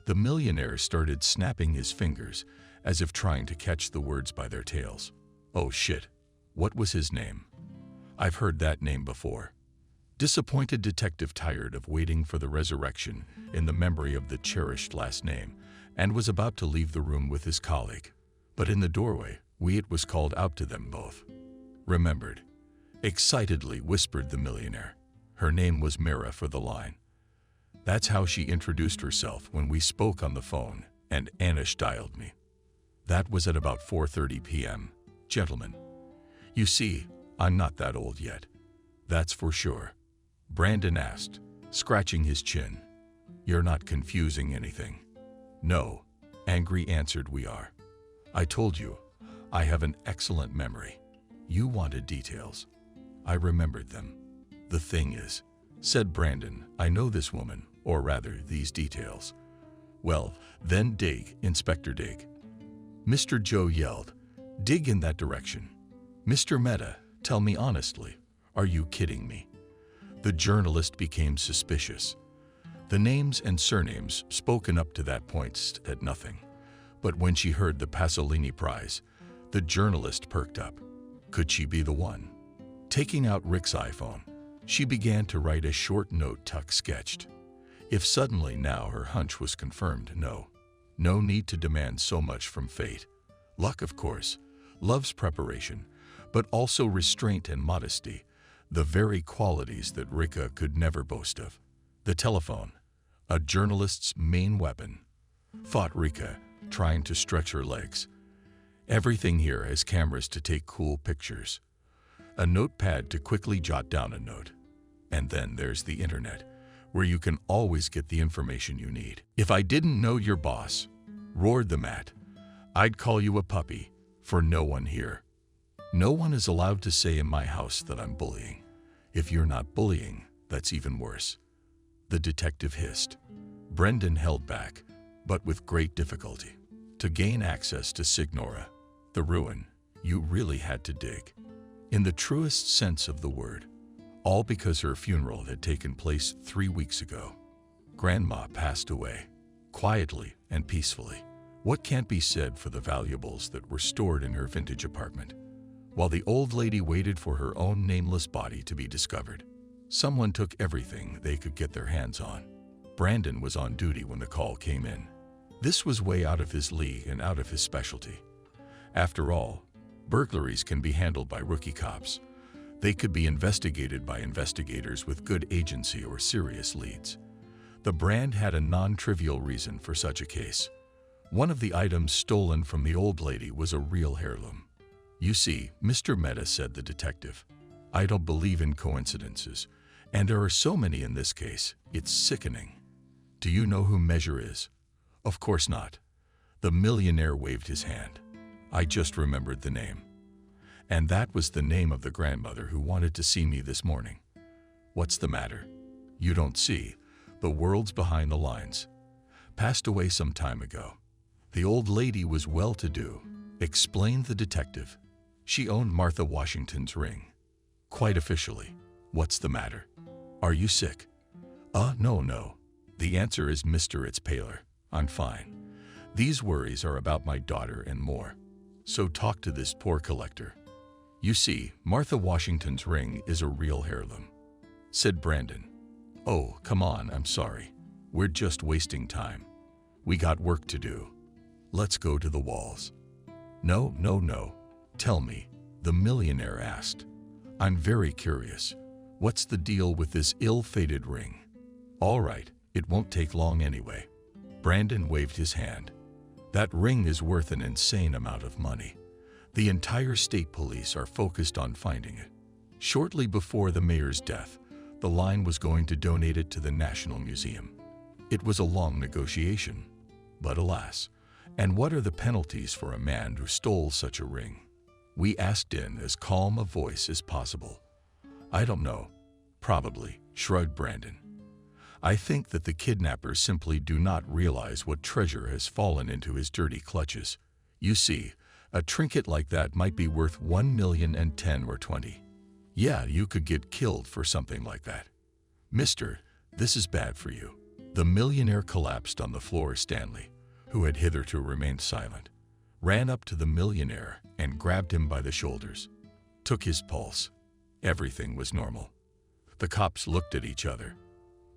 The millionaire started snapping his fingers, as if trying to catch the words by their tails. Oh shit. What was his name? I've heard that name before. Disappointed detective tired of waiting for the resurrection in the memory of the cherished last name, and was about to leave the room with his colleague. But in the doorway, Wyatt was called out to them both. Remembered. Excitedly whispered the millionaire. Her name was Mira for the line. That's how she introduced herself when we spoke on the phone, and Anish dialed me. That was at about 4:30 p.m. Gentlemen. You see, I'm not that old yet. That's for sure. Brandon asked, scratching his chin. You're not confusing anything. No, Angry answered we are. I told you, I have an excellent memory. You wanted details. I remembered them. The thing is, said Brandon, I know this woman, or rather these details. Well, then dig, Inspector Dig. Mr. Joe yelled, dig in that direction. Mr. Mehta, tell me honestly, are you kidding me? The journalist became suspicious. The names and surnames spoken up to that point said nothing. But when she heard the Pasolini Prize, the journalist perked up. Could she be the one? Taking out Rick's iPhone, she began to write a short note Tuck sketched. If suddenly now her hunch was confirmed, no need to demand so much from fate. Luck, of course, love's preparation, but also restraint and modesty, the very qualities that Rika could never boast of. The telephone, a journalist's main weapon, thought Rika, trying to stretch her legs. Everything here has cameras to take cool pictures, a notepad to quickly jot down a note. And then there's the internet, where you can always get the information you need. If I didn't know your boss, roared the Matt, I'd call you a puppy, for no one here. No one is allowed to say in my house that I'm bullying. If you're not bullying, that's even worse. The detective hissed. Brendan held back, but with great difficulty. To gain access to Signora, the ruin, you really had to dig. In the truest sense of the word. All because her funeral had taken place 3 weeks ago. Grandma passed away, quietly and peacefully. What can't be said for the valuables that were stored in her vintage apartment, while the old lady waited for her own nameless body to be discovered. Someone took everything they could get their hands on. Brandon was on duty when the call came in. This was way out of his league and out of his specialty. After all, burglaries can be handled by rookie cops. They could be investigated by investigators with good agency or serious leads. The brand had a non-trivial reason for such a case. One of the items stolen from the old lady was a real heirloom. You see, Mr. Mehta, said the detective, I don't believe in coincidences, and there are so many in this case, it's sickening. Do you know who Measure is? Of course not. The millionaire waved his hand. I just remembered the name. And that was the name of the grandmother who wanted to see me this morning. What's the matter? You don't see. The world's behind the lines. Passed away some time ago. The old lady was well-to-do, explained the detective. She owned Martha Washington's ring. Quite officially. What's the matter? Are you sick? No. The answer is, Mister, it's paler. I'm fine. These worries are about my daughter and more. So talk to this poor collector. You see, Martha Washington's ring is a real heirloom, said Brandon. Oh, come on, I'm sorry. We're just wasting time. We got work to do. Let's go to the walls. No. Tell me, the millionaire asked. I'm very curious. What's the deal with this ill-fated ring? All right, it won't take long anyway. Brandon waved his hand. That ring is worth an insane amount of money. The entire state police are focused on finding it. Shortly before the mayor's death, the line was going to donate it to the National Museum. It was a long negotiation, but alas, and what are the penalties for a man who stole such a ring? We asked in as calm a voice as possible. I don't know. Probably, shrugged Brandon. I think that the kidnappers simply do not realize what treasure has fallen into his dirty clutches. You see, a trinket like that might be worth 1,010,000 or 20. Yeah, you could get killed for something like that. Mister, this is bad for you. The millionaire collapsed on the floor. Stanley, who had hitherto remained silent, ran up to the millionaire and grabbed him by the shoulders. Took his pulse. Everything was normal. The cops looked at each other.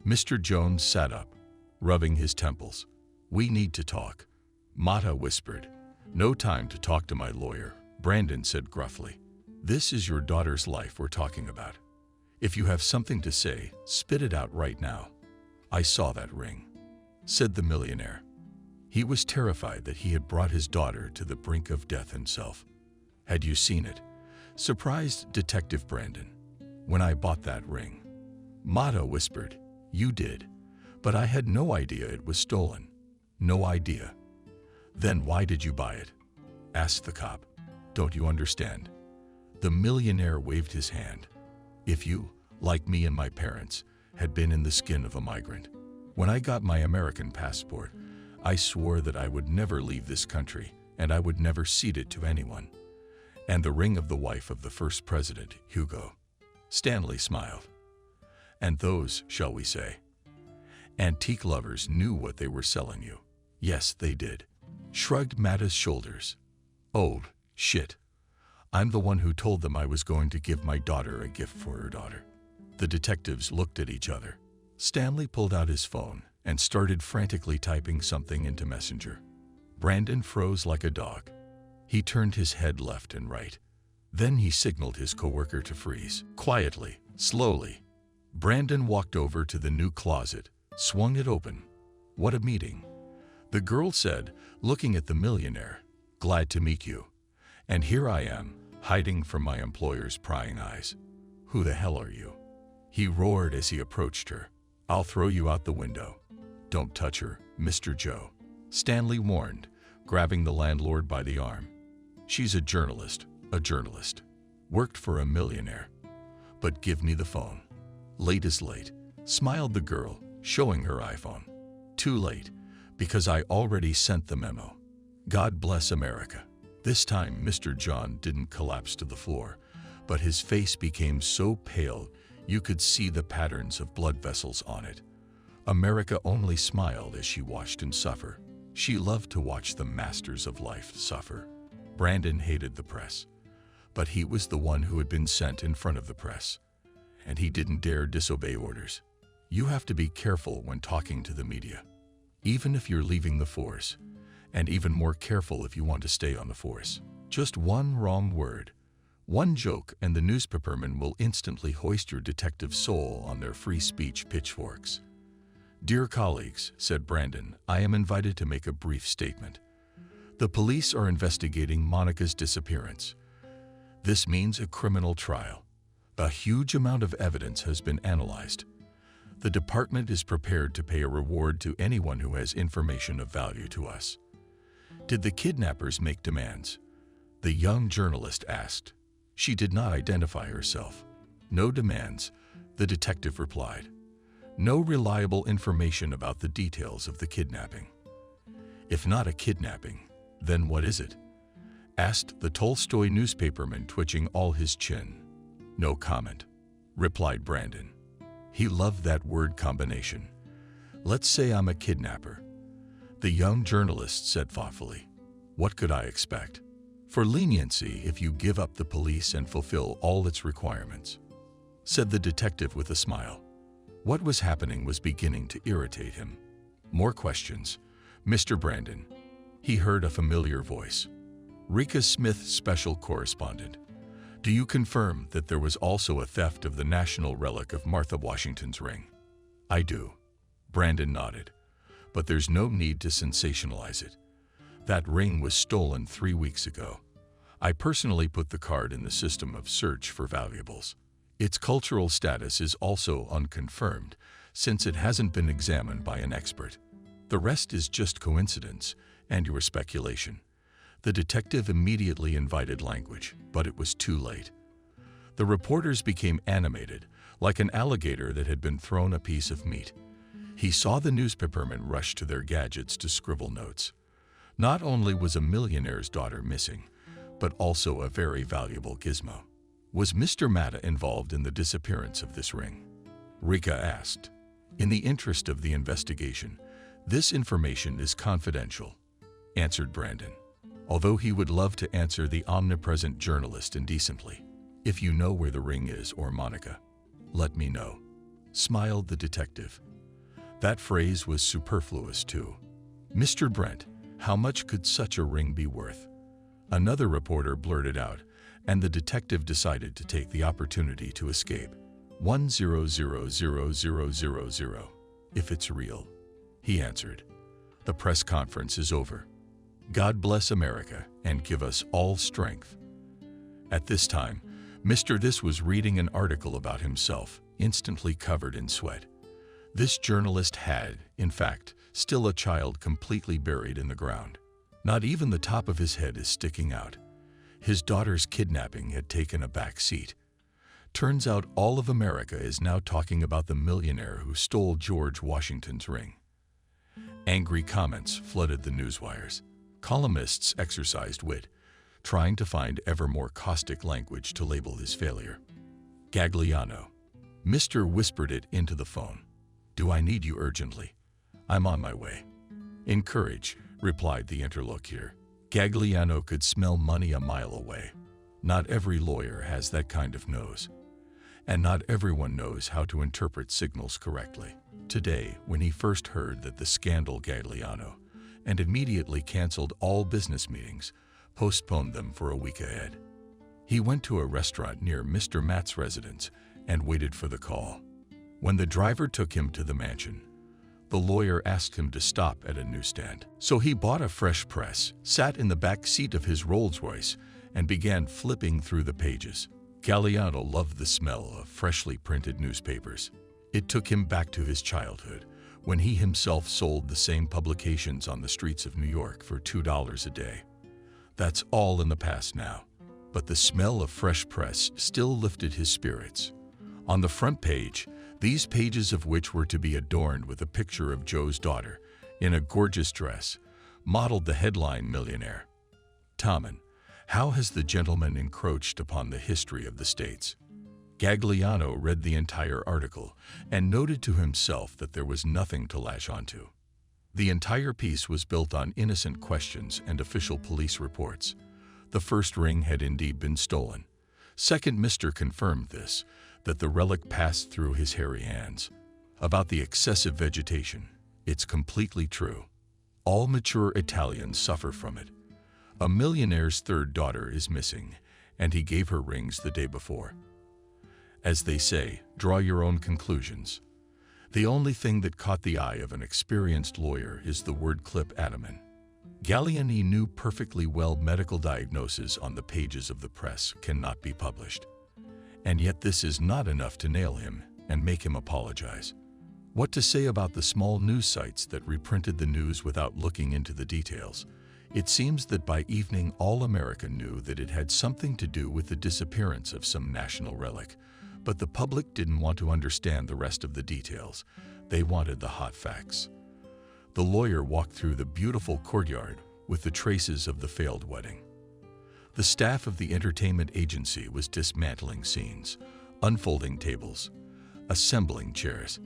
Mr. Jones sat up, rubbing his temples. We need to talk. Mata whispered. No time to talk to my lawyer, Brandon said gruffly. This is your daughter's life we're talking about. If you have something to say, spit it out right now. I saw that ring, said the millionaire. He was terrified that he had brought his daughter to the brink of death himself. Had you seen it? Surprised Detective Brandon. When I bought that ring. Mata whispered. You did, but I had no idea it was stolen. No idea. Then why did you buy it? Asked the cop. Don't you understand? The millionaire waved his hand. If you, like me and my parents, had been in the skin of a migrant, when I got my American passport, I swore that I would never leave this country and I would never cede it to anyone. And the ring of the wife of the first president, Hugo. Stanley smiled. And those, shall we say, Antique lovers knew what they were selling you. Yes, they did. Shrugged Mata's shoulders. Oh, shit. I'm the one who told them I was going to give my daughter a gift for her daughter. The detectives looked at each other. Stanley pulled out his phone and started frantically typing something into Messenger. Brandon froze like a dog. He turned his head left and right. Then he signaled his coworker to freeze. Quietly, slowly, Brandon walked over to the new closet, swung it open. What a meeting. The girl said, looking at the millionaire, "Glad to meet you. And here I am, hiding from my employer's prying eyes. Who the hell are you?" He roared as he approached her. "I'll throw you out the window. Don't touch her, Mr. Joe," Stanley warned, grabbing the landlord by the arm. "She's a journalist. Worked for a millionaire. But give me the phone." "Late is late," smiled the girl, showing her iPhone. "Too late, because I already sent the memo. God bless America." This time, Mr. John didn't collapse to the floor, but his face became so pale you could see the patterns of blood vessels on it. America only smiled as she watched him suffer. She loved to watch the masters of life suffer. Brandon hated the press, but he was the one who had been sent in front of the press, and he didn't dare disobey orders. You have to be careful when talking to the media, even if you're leaving the force, and even more careful if you want to stay on the force. Just one wrong word, one joke, and the newspapermen will instantly hoist your detective soul on their free speech pitchforks. "Dear colleagues," said Brandon, "I am invited to make a brief statement. The police are investigating Monica's disappearance. This means a criminal trial. A huge amount of evidence has been analyzed. The department is prepared to pay a reward to anyone who has information of value to us." "Did the kidnappers make demands?" the young journalist asked. She did not identify herself. "No demands," the detective replied. "No reliable information about the details of the kidnapping." "If not a kidnapping, then what is it?" asked the Tolstoy newspaperman, twitching all his chin. "No comment," replied Brandon. He loved that word combination. "Let's say I'm a kidnapper," the young journalist said thoughtfully. "What could I expect? For leniency if you give up the police and fulfill all its requirements," said the detective with a smile. What was happening was beginning to irritate him. "More questions, Mr. Brandon." He heard a familiar voice. "Rika Smith, special correspondent. Do you confirm that there was also a theft of the national relic of Martha Washington's ring?" "I do." Brandon nodded. "But there's no need to sensationalize it. That ring was stolen 3 weeks ago. I personally put the card in the system of search for valuables. Its cultural status is also unconfirmed, since it hasn't been examined by an expert. The rest is just coincidence and your speculation." The detective immediately invited language, but it was too late. The reporters became animated, like an alligator that had been thrown a piece of meat. He saw the newspapermen rush to their gadgets to scribble notes. Not only was a millionaire's daughter missing, but also a very valuable gizmo. Was Mr. Mata involved in the disappearance of this ring? Rika asked. "In the interest of the investigation, this information is confidential," answered Brandon, although he would love to answer the omnipresent journalist indecently. "If you know where the ring is or Monica, let me know," smiled the detective. That phrase was superfluous too. "Mr. Brent, how much could such a ring be worth?" Another reporter blurted out, and the detective decided to take the opportunity to escape. 1000000. "If it's real," he answered. "The press conference is over. God bless America and give us all strength." At this time, Mr. This was reading an article about himself, instantly covered in sweat. This journalist had, in fact, still a child completely buried in the ground. Not even the top of his head is sticking out. His daughter's kidnapping had taken a back seat. Turns out all of America is now talking about the millionaire who stole George Washington's ring. Angry comments flooded the newswires. Columnists exercised wit, trying to find ever more caustic language to label his failure. "Gagliano." Mr. whispered it into the phone. Do I need you urgently? I'm on my way. Encourage, replied the interlocutor. Gagliano could smell money a mile away. Not every lawyer has that kind of nose. And not everyone knows how to interpret signals correctly. Today, when he first heard that the scandal Gagliano, and immediately canceled all business meetings, postponed them for a week ahead. He went to a restaurant near Mr. Matt's residence and waited for the call. When the driver took him to the mansion, the lawyer asked him to stop at a newsstand. So he bought a fresh press, sat in the back seat of his Rolls-Royce, and began flipping through the pages. Gagliano loved the smell of freshly printed newspapers. It took him back to his childhood, when he himself sold the same publications on the streets of New York for $2 a day. That's all in the past now, but the smell of fresh press still lifted his spirits. On the front page, these pages of which were to be adorned with a picture of Joe's daughter, in a gorgeous dress, modeled the headline millionaire. Tommen, how has the gentleman encroached upon the history of the states? Gagliano read the entire article and noted to himself that there was nothing to latch onto. The entire piece was built on innocent questions and official police reports. The first ring had indeed been stolen. Second, Mr. confirmed this, that the relic passed through his hairy hands. About the excessive vegetation, it's completely true. All mature Italians suffer from it. A millionaire's third daughter is missing, and he gave her rings the day before. As they say, draw your own conclusions. The only thing that caught the eye of an experienced lawyer is the word clip ataman. Galliani knew perfectly well medical diagnoses on the pages of the press cannot be published. And yet this is not enough to nail him and make him apologize. What to say about the small news sites that reprinted the news without looking into the details? It seems that by evening all America knew that it had something to do with the disappearance of some national relic. But the public didn't want to understand the rest of the details. They wanted the hot facts. The lawyer walked through the beautiful courtyard with the traces of the failed wedding. The staff of the entertainment agency was dismantling scenes, unfolding tables, assembling chairs.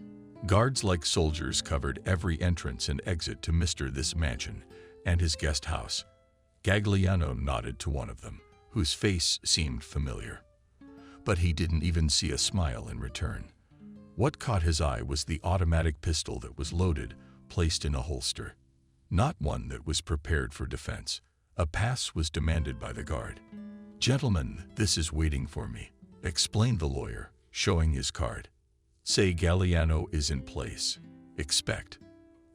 Guards like soldiers covered every entrance and exit to Mr. This mansion and his guest house. Gagliano nodded to one of them, whose face seemed familiar. But he didn't even see a smile in return. What caught his eye was the automatic pistol that was loaded, placed in a holster. Not one that was prepared for defense. A pass was demanded by the guard. "Gentlemen, this is waiting for me," explained the lawyer, showing his card. "Say Gagliano is in place. Expect,"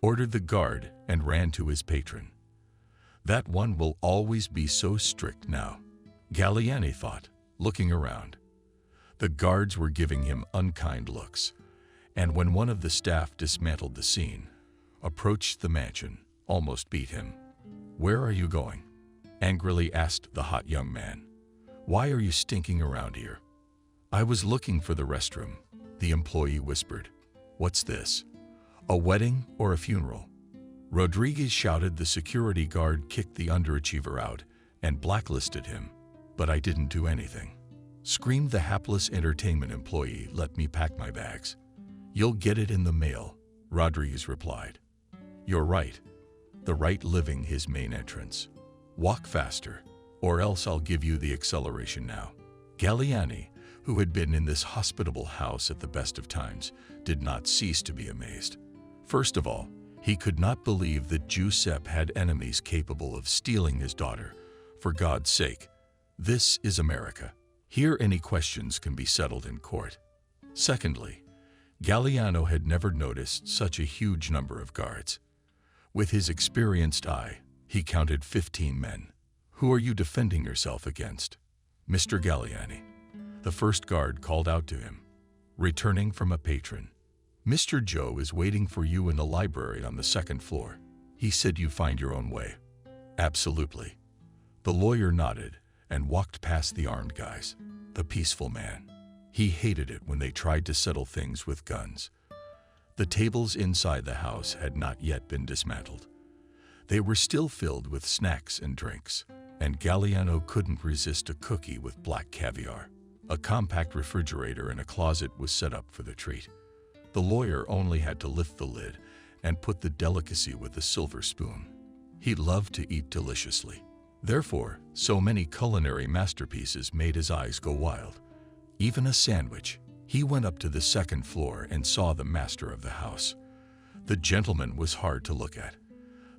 ordered the guard and ran to his patron. That one will always be so strict now, Galliani thought, looking around. The guards were giving him unkind looks, and when one of the staff dismantled the scene, approached the mansion, almost beat him. "Where are you going?" angrily asked the hot young man. "Why are you stinking around here?" "I was looking for the restroom," the employee whispered. "What's this? A wedding or a funeral?" Rodriguez shouted. The security guard kicked the underachiever out and blacklisted him. "But I didn't do anything," screamed the hapless entertainment employee. "Let me pack my bags." "You'll get it in the mail," Rodriguez replied. "You're right. The right living his main entrance. Walk faster, or else I'll give you the acceleration now." Galliani, who had been in this hospitable house at the best of times, did not cease to be amazed. First of all, he could not believe that Giuseppe had enemies capable of stealing his daughter. For God's sake, this is America. Here any questions can be settled in court. Secondly, Galliano had never noticed such a huge number of guards. With his experienced eye, he counted 15 men. "Who are you defending yourself against?" "Mr. Galliani," the first guard called out to him, returning from a patron. "Mr. Joe is waiting for you in the library on the second floor. He said you find your own way." "Absolutely." The lawyer nodded and walked past the armed guys. The peaceful man. He hated it when they tried to settle things with guns. The tables inside the house had not yet been dismantled. They were still filled with snacks and drinks, and Galliano couldn't resist a cookie with black caviar. A compact refrigerator and a closet was set up for the treat. The lawyer only had to lift the lid and put the delicacy with a silver spoon. He loved to eat deliciously. Therefore, so many culinary masterpieces made his eyes go wild. Even a sandwich. He went up to the second floor and saw the master of the house. The gentleman was hard to look at.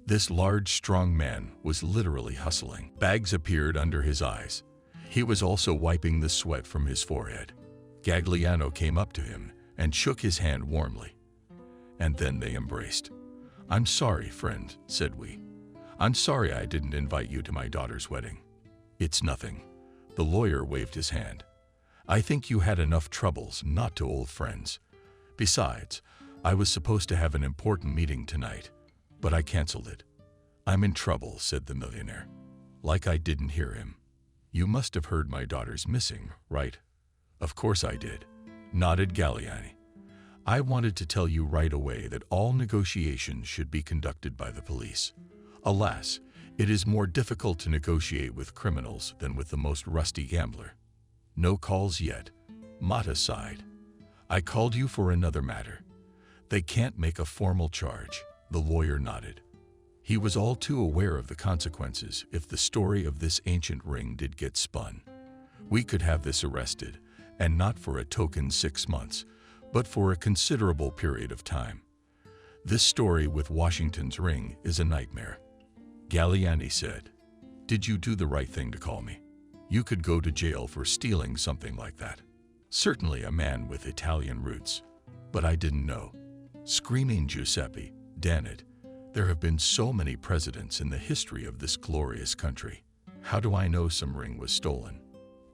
This large, strong man was literally hustling. Bags appeared under his eyes. He was also wiping the sweat from his forehead. Gagliano came up to him and shook his hand warmly. And then they embraced. "I'm sorry, friend," said we. "I'm sorry I didn't invite you to my daughter's wedding." "It's nothing." The lawyer waved his hand. "I think you had enough troubles not to old friends. Besides, I was supposed to have an important meeting tonight, but I canceled it." "I'm in trouble," said the millionaire. Like I didn't hear him. "You must have heard my daughter's missing, right?" "Of course I did," nodded Galliani. "I wanted to tell you right away that all negotiations should be conducted by the police. Alas, it is more difficult to negotiate with criminals than with the most rusty gambler." "No calls yet." Mata sighed. "I called you for another matter. They can't make a formal charge." The lawyer nodded. He was all too aware of the consequences if the story of this ancient ring did get spun. "We could have this arrested, and not for a token 6 months, but for a considerable period of time. This story with Washington's ring is a nightmare." Galliani said, "Did you do the right thing to call me? You could go to jail for stealing something like that. Certainly a man with Italian roots. But I didn't know." Screaming Giuseppe, "Damn it, there have been so many presidents in the history of this glorious country. How do I know some ring was stolen?"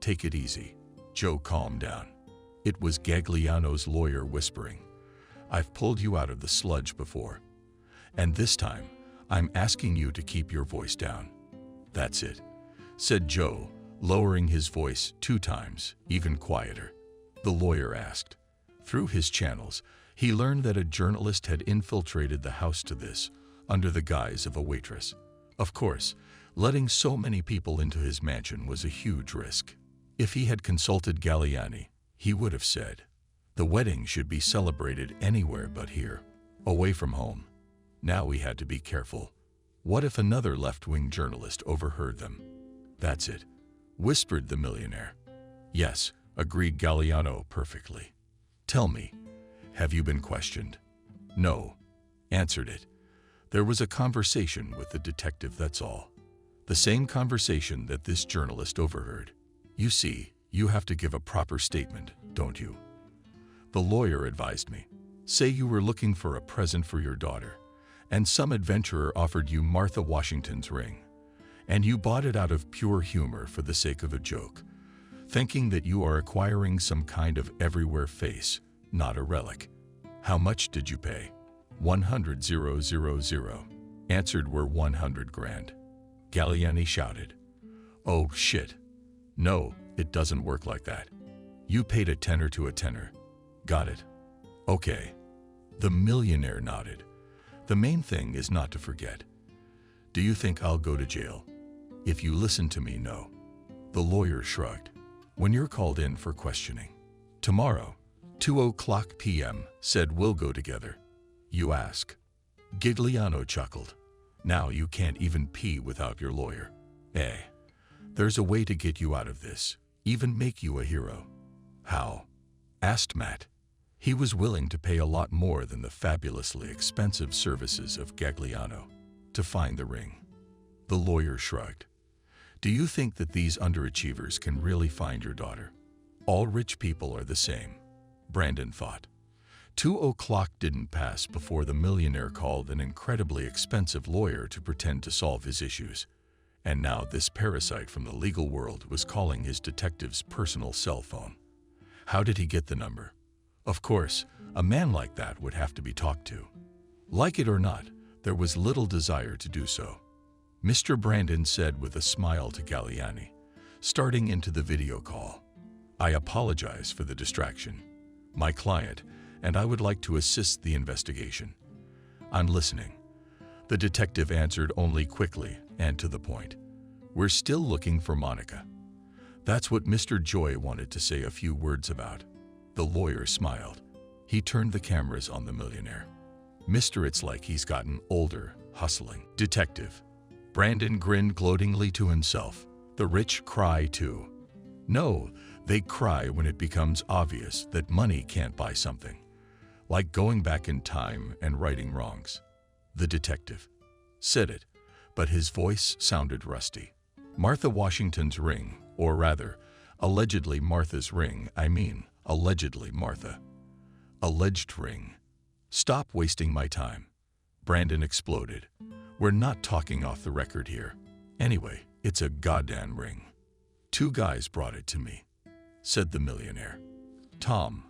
"Take it easy." Joe calmed down. It was Gagliano's lawyer whispering, "I've pulled you out of the sludge before. And this time, I'm asking you to keep your voice down." "That's it," said Joe, lowering his voice 2 times, even quieter. The lawyer asked. Through his channels, he learned that a journalist had infiltrated the house to this, under the guise of a waitress. Of course, letting so many people into his mansion was a huge risk. If he had consulted Galliani, he would have said, "The wedding should be celebrated anywhere but here, away from home." Now he had to be careful. What if another left-wing journalist overheard them? "That's it," whispered the millionaire. "Yes," agreed Galliano perfectly. "Tell me, have you been questioned?" "No," answered it. "There was a conversation with the detective, that's all. The same conversation that this journalist overheard. You see, you have to give a proper statement, don't you?" The lawyer advised me. "Say you were looking for a present for your daughter, and some adventurer offered you Martha Washington's ring, and you bought it out of pure humor for the sake of a joke, thinking that you are acquiring some kind of everywhere face, not a relic. How much did you pay?" 100,000, answered were 100 grand. Galliani shouted, "Oh shit. No, it doesn't work like that. You paid a tenner to a tenner. Got it. Okay." The millionaire nodded. "The main thing is not to forget. Do you think I'll go to jail? If you listen to me, no." The lawyer shrugged. "When you're called in for questioning." "Tomorrow, 2:00 p.m., said we'll go together." "You ask." Gigliano chuckled. "Now you can't even pee without your lawyer. Eh? There's a way to get you out of this, even make you a hero." "How?" asked Matt. He was willing to pay a lot more than the fabulously expensive services of Gagliano to find the ring. The lawyer shrugged. "Do you think that these underachievers can really find your daughter? All rich people are the same," Brandon thought. 2:00 didn't pass before the millionaire called an incredibly expensive lawyer to pretend to solve his issues. And now this parasite from the legal world was calling his detective's personal cell phone. How did he get the number? Of course, a man like that would have to be talked to. Like it or not, there was little desire to do so. Mr. Brandon said with a smile to Galliani, starting into the video call, "I apologize for the distraction. My client and I would like to assist the investigation." "I'm listening." The detective answered only quickly and to the point. "We're still looking for Monica." That's what Mr. Joy wanted to say a few words about. The lawyer smiled. He turned the cameras on the millionaire. "Mister, it's like he's gotten older, hustling." "Detective." Brandon grinned gloatingly to himself. "The rich cry too." "No, they cry when it becomes obvious that money can't buy something. Like going back in time and righting wrongs." The detective said it, but his voice sounded rusty. "Martha Washington's ring, or rather, allegedly Martha's ring, allegedly Martha. Alleged ring." "Stop wasting my time." Brandon exploded. "We're not talking off the record here. Anyway, it's a goddamn ring. 2 guys brought it to me," said the millionaire. "Tom,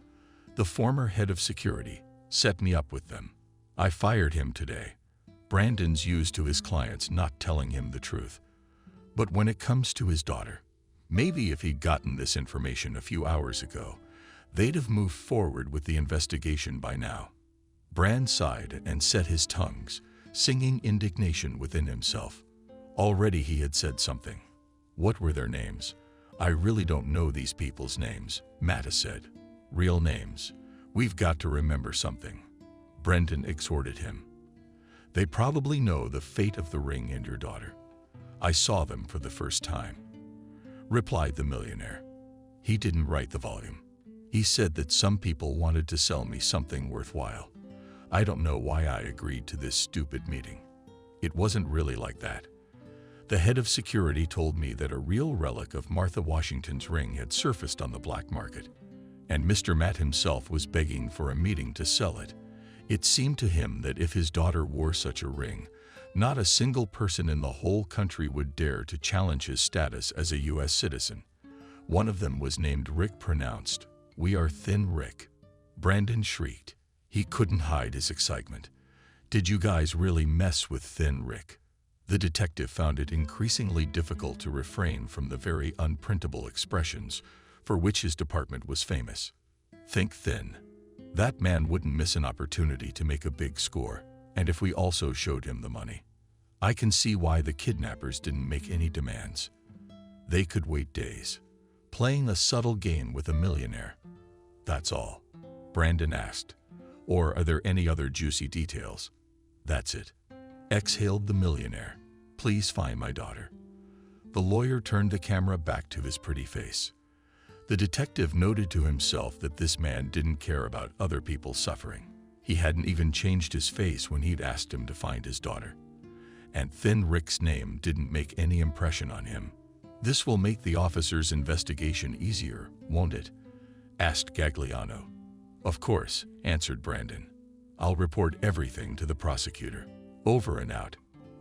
the former head of security, set me up with them. I fired him today." Brandon's used to his clients not telling him the truth. But when it comes to his daughter, maybe if he'd gotten this information a few hours ago, they'd have moved forward with the investigation by now. Brand sighed and set his tongues, singing indignation within himself. Already he had said something. "What were their names?" "I really don't know these people's names," Matta said. "Real names. We've got to remember something." Brendan exhorted him. "They probably know the fate of the ring and your daughter. I saw them for the first time," replied the millionaire. "He didn't write the volume. He said that some people wanted to sell me something worthwhile. I don't know why I agreed to this stupid meeting. It wasn't really like that. The head of security told me that a real relic of Martha Washington's ring had surfaced on the black market, and Mr. Matt himself was begging for a meeting to sell it. It seemed to him that if his daughter wore such a ring, not a single person in the whole country would dare to challenge his status as a U.S. citizen. One of them was named Rick, pronounced, "We are Thin Rick." Brandon shrieked. He couldn't hide his excitement. "Did you guys really mess with Thin Rick?" The detective found it increasingly difficult to refrain from the very unprintable expressions for which his department was famous. "Think thin. That man wouldn't miss an opportunity to make a big score, and if we also showed him the money. I can see why the kidnappers didn't make any demands. They could wait days. Playing a subtle game with a millionaire. That's all." Brandon asked. "Or are there any other juicy details?" "That's it," exhaled the millionaire. "Please find my daughter." The lawyer turned the camera back to his pretty face. The detective noted to himself that this man didn't care about other people's suffering. He hadn't even changed his face when he'd asked him to find his daughter. And Thin Rick's name didn't make any impression on him. "This will make the officer's investigation easier, won't it?" asked Gagliano. "Of course," answered Brandon. "I'll report everything to the prosecutor." Over and out.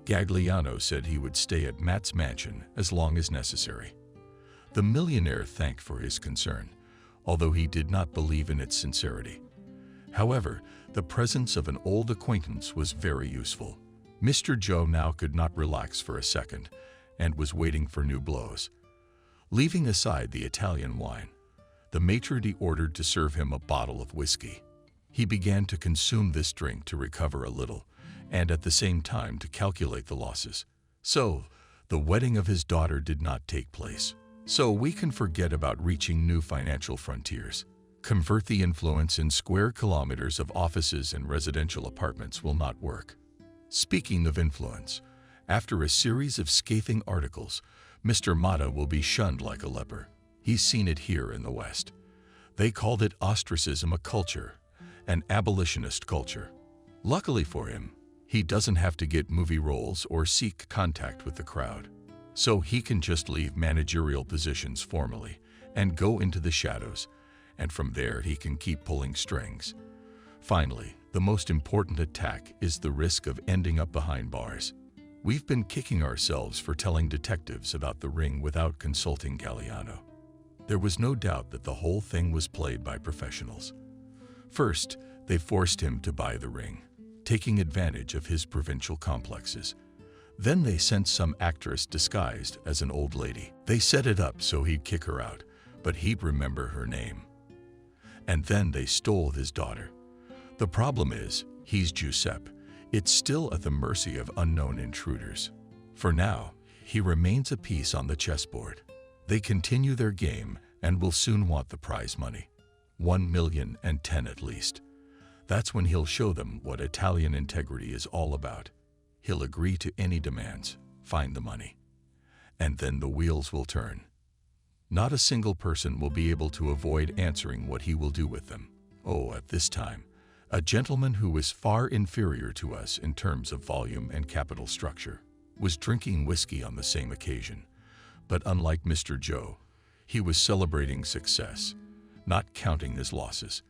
Gagliano said he would stay at Matt's mansion as long as necessary. The millionaire thanked for his concern, although he did not believe in its sincerity. However, the presence of an old acquaintance was very useful. Mr. Joe now could not relax for a second and was waiting for new blows. Leaving aside the Italian wine, the maitre d' ordered to serve him a bottle of whiskey. He began to consume this drink to recover a little, and at the same time to calculate the losses. So, the wedding of his daughter did not take place. So we can forget about reaching new financial frontiers. Convert the influence in square kilometers of offices and residential apartments will not work. Speaking of influence, after a series of scathing articles, Mr. Matta will be shunned like a leper. He's seen it here in the West. They called it ostracism, a culture, an abolitionist culture. Luckily for him, he doesn't have to get movie roles or seek contact with the crowd. So he can just leave managerial positions formally and go into the shadows, and from there he can keep pulling strings. Finally, the most important attack is the risk of ending up behind bars. We've been kicking ourselves for telling detectives about the ring without consulting Gagliano. There was no doubt that the whole thing was played by professionals. First, they forced him to buy the ring, taking advantage of his provincial complexes. Then they sent some actress disguised as an old lady. They set it up so he'd kick her out, but he'd remember her name. And then they stole his daughter. The problem is, he's Giuseppe. It's still at the mercy of unknown intruders. For now, he remains a piece on the chessboard. They continue their game and will soon want the prize money. 1,010,000 at least. That's when he'll show them what Italian integrity is all about. He'll agree to any demands, find the money, and then the wheels will turn. Not a single person will be able to avoid answering what he will do with them. Oh, at this time, a gentleman who was far inferior to us in terms of volume and capital structure was drinking whiskey on the same occasion. But unlike Mr. Joe, he was celebrating success, not counting his losses.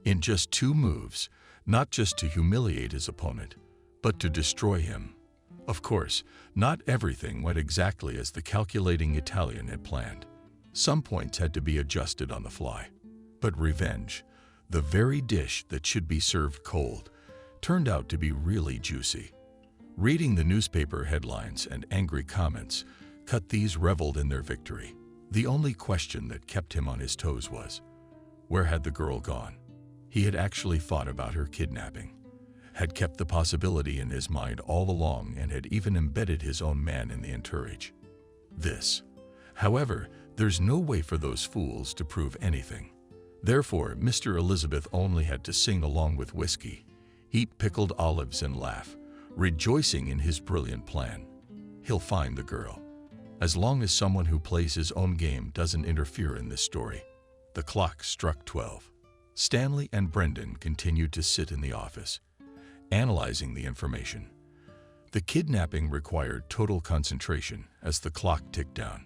In just 2 moves, not just to humiliate his opponent, but to destroy him. Of course, not everything went exactly as the calculating Italian had planned. Some points had to be adjusted on the fly. But revenge, the very dish that should be served cold, turned out to be really juicy. Reading the newspaper headlines and angry comments, Cutthese reveled in their victory. The only question that kept him on his toes was, where had the girl gone? He had actually thought about her kidnapping, had kept the possibility in his mind all along, and had even embedded his own man in the entourage. However, there's no way for those fools to prove anything. Therefore, Mr. Elizabeth only had to sing along with whiskey, eat pickled olives and laugh, rejoicing in his brilliant plan. He'll find the girl, as long as someone who plays his own game doesn't interfere in this story. The clock struck 12. Stanley and Brendan continued to sit in the office, analyzing the information. The kidnapping required total concentration as the clock ticked down.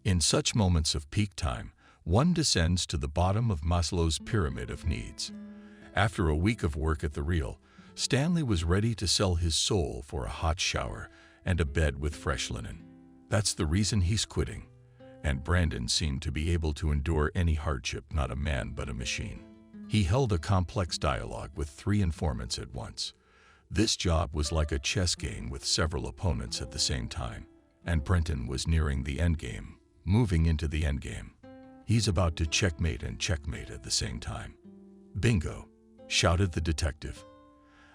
In such moments of peak time, one descends to the bottom of Maslow's pyramid of needs. After a week of work at the reel, Stanley was ready to sell his soul for a hot shower and a bed with fresh linen. That's the reason he's quitting. And Brandon seemed to be able to endure any hardship, not a man but a machine. He held a complex dialogue with 3 informants at once. This job was like a chess game with several opponents at the same time, and Brendan was nearing the endgame, moving into the endgame. He's about to checkmate and checkmate at the same time. "Bingo!" shouted the detective.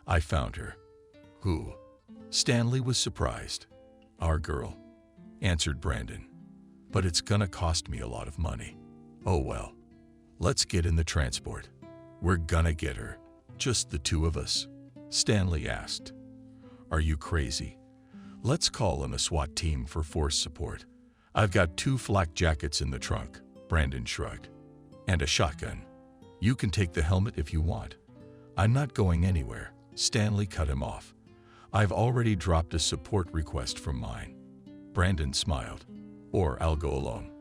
"I found her." "Who?" Stanley was surprised. "Our girl," answered Brandon. "But it's gonna cost me a lot of money." "Oh well, let's get in the transport. We're gonna get her. Just the 2 of us?" Stanley asked. "Are you crazy? Let's call in a SWAT team for force support. I've got 2 flak jackets in the trunk," Brandon shrugged. "And a shotgun. You can take the helmet if you want." "I'm not going anywhere," Stanley cut him off. "I've already dropped a support request from mine." Brandon smiled. "Or I'll go alone."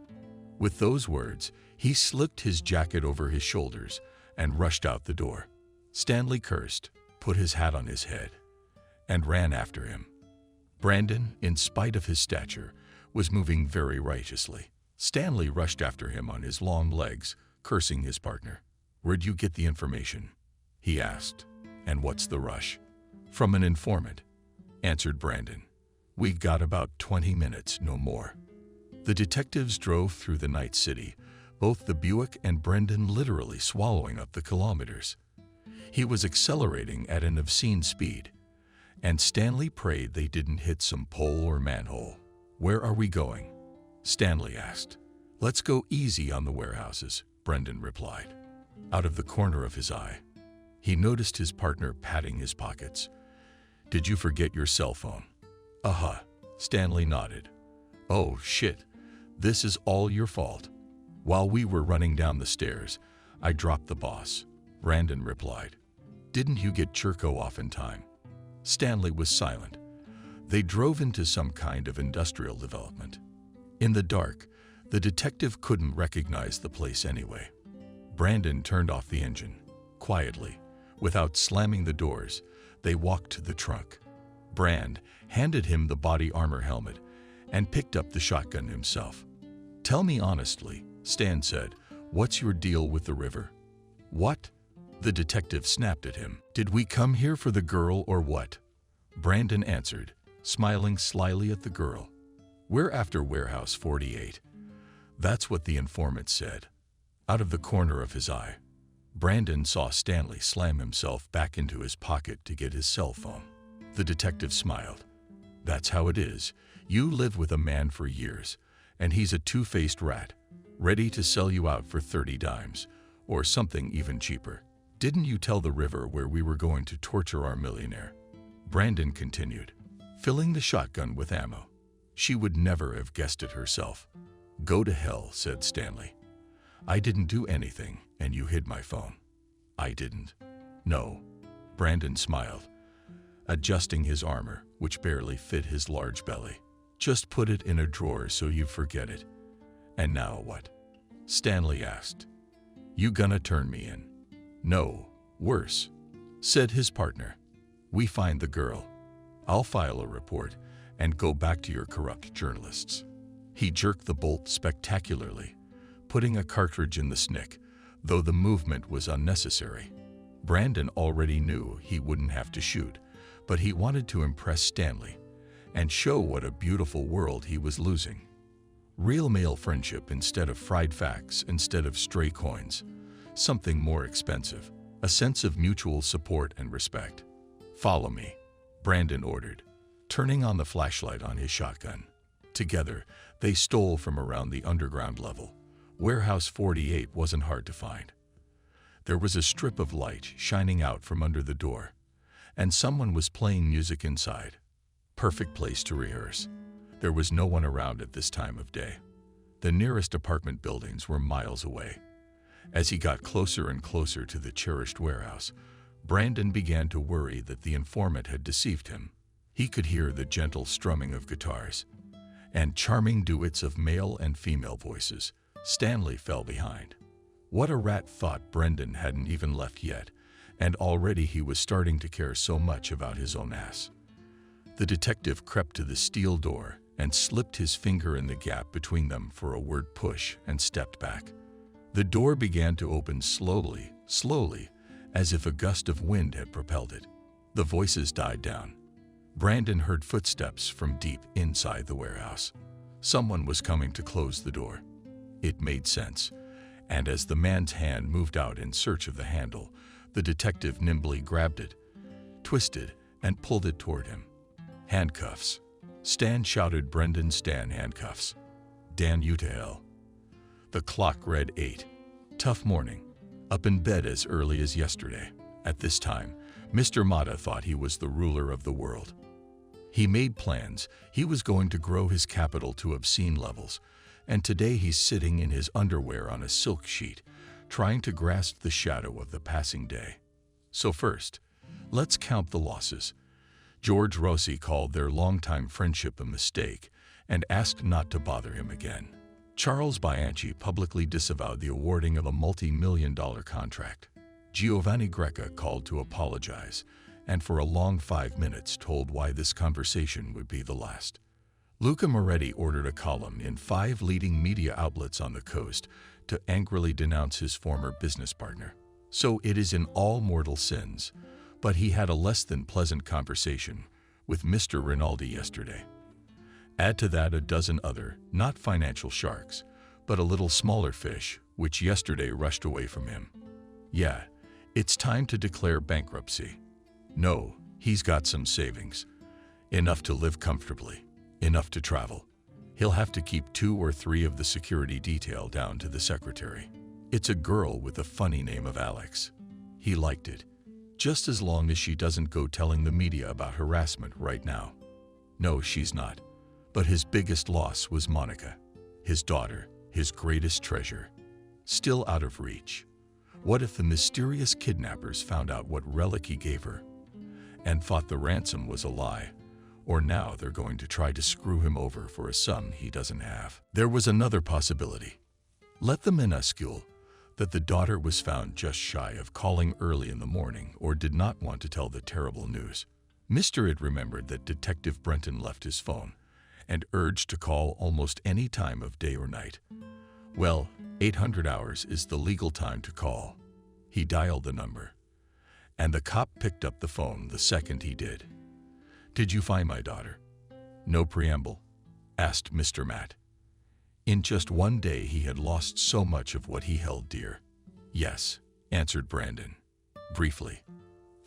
With those words, he slipped his jacket over his shoulders and rushed out the door. Stanley cursed, put his hat on his head, and ran after him. Brandon, in spite of his stature, was moving very righteously. Stanley rushed after him on his long legs, cursing his partner. "Where'd you get the information?" he asked. "And what's the rush?" "From an informant," answered Brandon. "We got about 20 minutes, no more." The detectives drove through the night city, both the Buick and Brendan literally swallowing up the kilometers. He was accelerating at an obscene speed, and Stanley prayed they didn't hit some pole or manhole. "Where are we going?" Stanley asked. "Let's go easy on the warehouses," Brendan replied. Out of the corner of his eye, he noticed his partner patting his pockets. "Did you forget your cell phone?" "Uh-huh," Stanley nodded. "Oh, shit. This is all your fault." "While we were running down the stairs, I dropped the boss," Brandon replied. "Didn't you get Churko off in time?" Stanley was silent. They drove into some kind of industrial development. In the dark, the detective couldn't recognize the place anyway. Brandon turned off the engine. Quietly, without slamming the doors, they walked to the trunk. Brand handed him the body armor helmet and picked up the shotgun himself. "Tell me honestly," Stan said, "what's your deal with the river?" "What?" the detective snapped at him. "Did we come here for the girl or what?" Brandon answered, smiling slyly at the girl. "We're after Warehouse 48. That's what the informant said." Out of the corner of his eye, Brandon saw Stanley slam himself back into his pocket to get his cell phone. The detective smiled. "That's how it is. You live with a man for years, and he's a two-faced rat, ready to sell you out for 30 dimes, or something even cheaper. Didn't you tell the river where we were going to torture our millionaire? Brandon continued, filling the shotgun with ammo. She would never have guessed it herself. Go to hell, said Stanley. I didn't do anything, and you hid my phone. I didn't. No. Brandon smiled, adjusting his armor, which barely fit his large belly. Just put it in a drawer so you forget it. And now what? Stanley asked. You gonna turn me in? No, worse, said his partner. We find the girl. I'll file a report and go back to your corrupt journalists. He jerked the bolt spectacularly, putting a cartridge in the snick, though the movement was unnecessary. Brandon already knew he wouldn't have to shoot, but he wanted to impress Stanley and show what a beautiful world he was losing. Real male friendship instead of fried facts, instead of stray coins. Something more expensive, a sense of mutual support and respect. Follow me, Brandon ordered, turning on the flashlight on his shotgun. Together, they stole from around the underground level. Warehouse 48 wasn't hard to find. There was a strip of light shining out from under the door, and someone was playing music inside. Perfect place to rehearse. There was no one around at this time of day. The nearest apartment buildings were miles away. As he got closer and closer to the cherished warehouse, Brandon began to worry that the informant had deceived him. He could hear the gentle strumming of guitars and charming duets of male and female voices. Stanley fell behind. What a rat thought. Brandon hadn't even left yet, and already he was starting to care so much about his own ass. The detective crept to the steel door and slipped his finger in the gap between them for a word push and stepped back. The door began to open slowly, as if a gust of wind had propelled it. The voices died down. Brandon heard footsteps from deep inside the warehouse. Someone was coming to close the door. It made sense, and as the man's hand moved out in search of the handle, the detective nimbly grabbed it, twisted, and pulled it toward him. Handcuffs. Stan shouted. Brandon, Stan, handcuffs. Dan, you to hell. The clock read 8. Tough morning. Up in bed as early as yesterday. At this time, Mr. Mata thought he was the ruler of the world. He made plans. He was going to grow his capital to obscene levels, and today he's sitting in his underwear on a silk sheet, trying to grasp the shadow of the passing day. So first, let's count the losses. George Rossi called their longtime friendship a mistake and asked not to bother him again. Charles Bianchi publicly disavowed the awarding of a multi-million-dollar contract. Giovanni Greca called to apologize, and for a long 5 minutes told why this conversation would be the last. Luca Moretti ordered a column in 5 leading media outlets on the coast to angrily denounce his former business partner. So it is in all mortal sins, but he had a less than pleasant conversation with Mr. Rinaldi yesterday. Add to that a dozen other, not financial sharks, but a little smaller fish, which yesterday rushed away from him. Yeah, it's time to declare bankruptcy. No, he's got some savings. Enough to live comfortably, enough to travel. He'll have to keep 2 or 3 of the security detail down to the secretary. It's a girl with a funny name of Alex. He liked it, just as long as she doesn't go telling the media about harassment right now. No, she's not. But his biggest loss was Monica, his daughter, his greatest treasure, still out of reach. What if the mysterious kidnappers found out what relic he gave her and thought the ransom was a lie? Or now they're going to try to screw him over for a sum he doesn't have. There was another possibility. Let the minuscule that the daughter was found just shy of calling early in the morning or did not want to tell the terrible news. Mr. Id remembered that Detective Brenton left his phone and urged to call almost any time of day or night. Well, 800 hours is the legal time to call. He dialed the number, and the cop picked up the phone the second he did. Did you find my daughter? No preamble, asked Mr. Matt. In just one day he had lost so much of what he held dear. Yes, answered Brandon, briefly.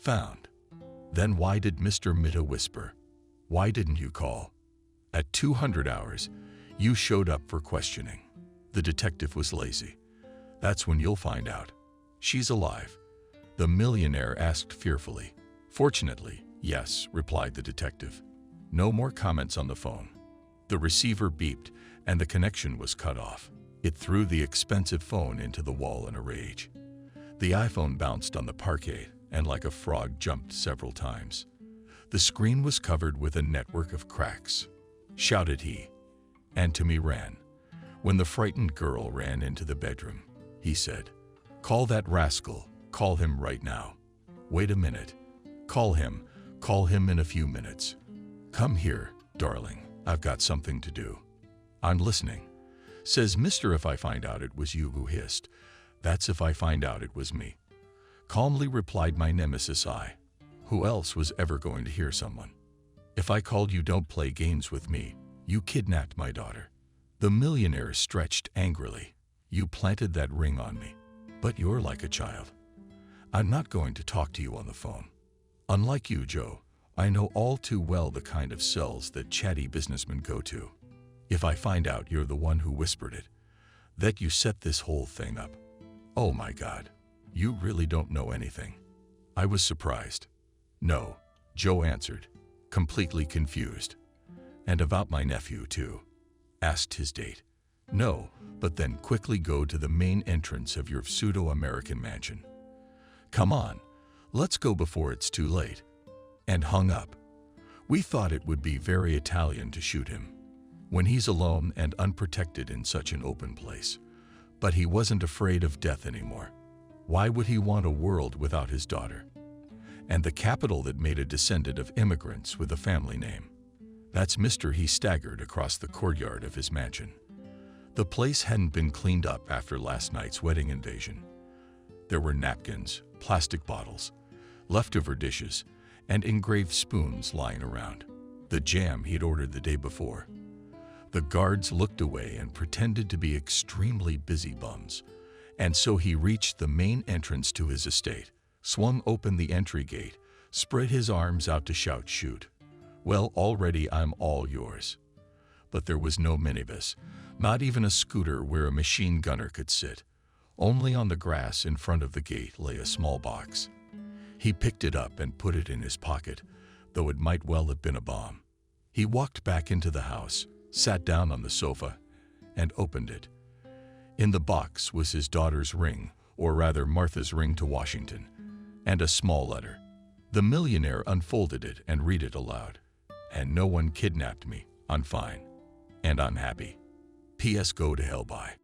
Found. Then why did Mr. Mita whisper? Why didn't you call? At 200 hours, you showed up for questioning. The detective was lazy. That's when you'll find out. She's alive. The millionaire asked fearfully. Fortunately, yes, replied the detective. No more comments on the phone. The receiver beeped and the connection was cut off. It threw the expensive phone into the wall in a rage. The iPhone bounced on the parquet and like a frog jumped several times. The screen was covered with a network of cracks. Shouted he, and to me ran. When the frightened girl ran into the bedroom, he said, "Call that rascal, call him right now. Wait a minute. Call him in a few minutes. Come here, darling, I've got something to do." "I'm listening." Says, "Mister, if I find out it was you who hissed, that's if I find out it was me." Calmly replied my nemesis I. Who else was ever going to hear someone? "If I called you, don't play games with me. You kidnapped my daughter." The millionaire stretched angrily. "You planted that ring on me, but you're like a child. I'm not going to talk to you on the phone. Unlike you, Joe, I know all too well the kind of cells that chatty businessmen go to. If I find out you're the one who whispered it, that you set this whole thing up, oh my God, you really don't know anything." I was surprised. "No," Joe answered, completely confused. "And about my nephew, too?" Asked his date. "No, but then quickly go to the main entrance of your pseudo-American mansion. Come on, let's go before it's too late." And hung up. We thought it would be very Italian to shoot him when he's alone and unprotected in such an open place. But he wasn't afraid of death anymore. Why would he want a world without his daughter? And the capital that made a descendant of immigrants with a family name. That's Mr. He staggered across the courtyard of his mansion. The place hadn't been cleaned up after last night's wedding invasion. There were napkins, plastic bottles, leftover dishes, and engraved spoons lying around. The jam he'd ordered the day before. The guards looked away and pretended to be extremely busy bums. And so he reached the main entrance to his estate, swung open the entry gate, spread his arms out to shout, "Shoot. Well, already I'm all yours." But there was no minibus, not even a scooter where a machine gunner could sit. Only on the grass in front of the gate lay a small box. He picked it up and put it in his pocket, though it might well have been a bomb. He walked back into the house, sat down on the sofa, and opened it. In the box was his daughter's ring, or rather Martha's ring to Washington, and a small letter. The millionaire unfolded it and read it aloud. "And no one kidnapped me. I'm fine. And I'm happy. P.S. Go to hell, bye."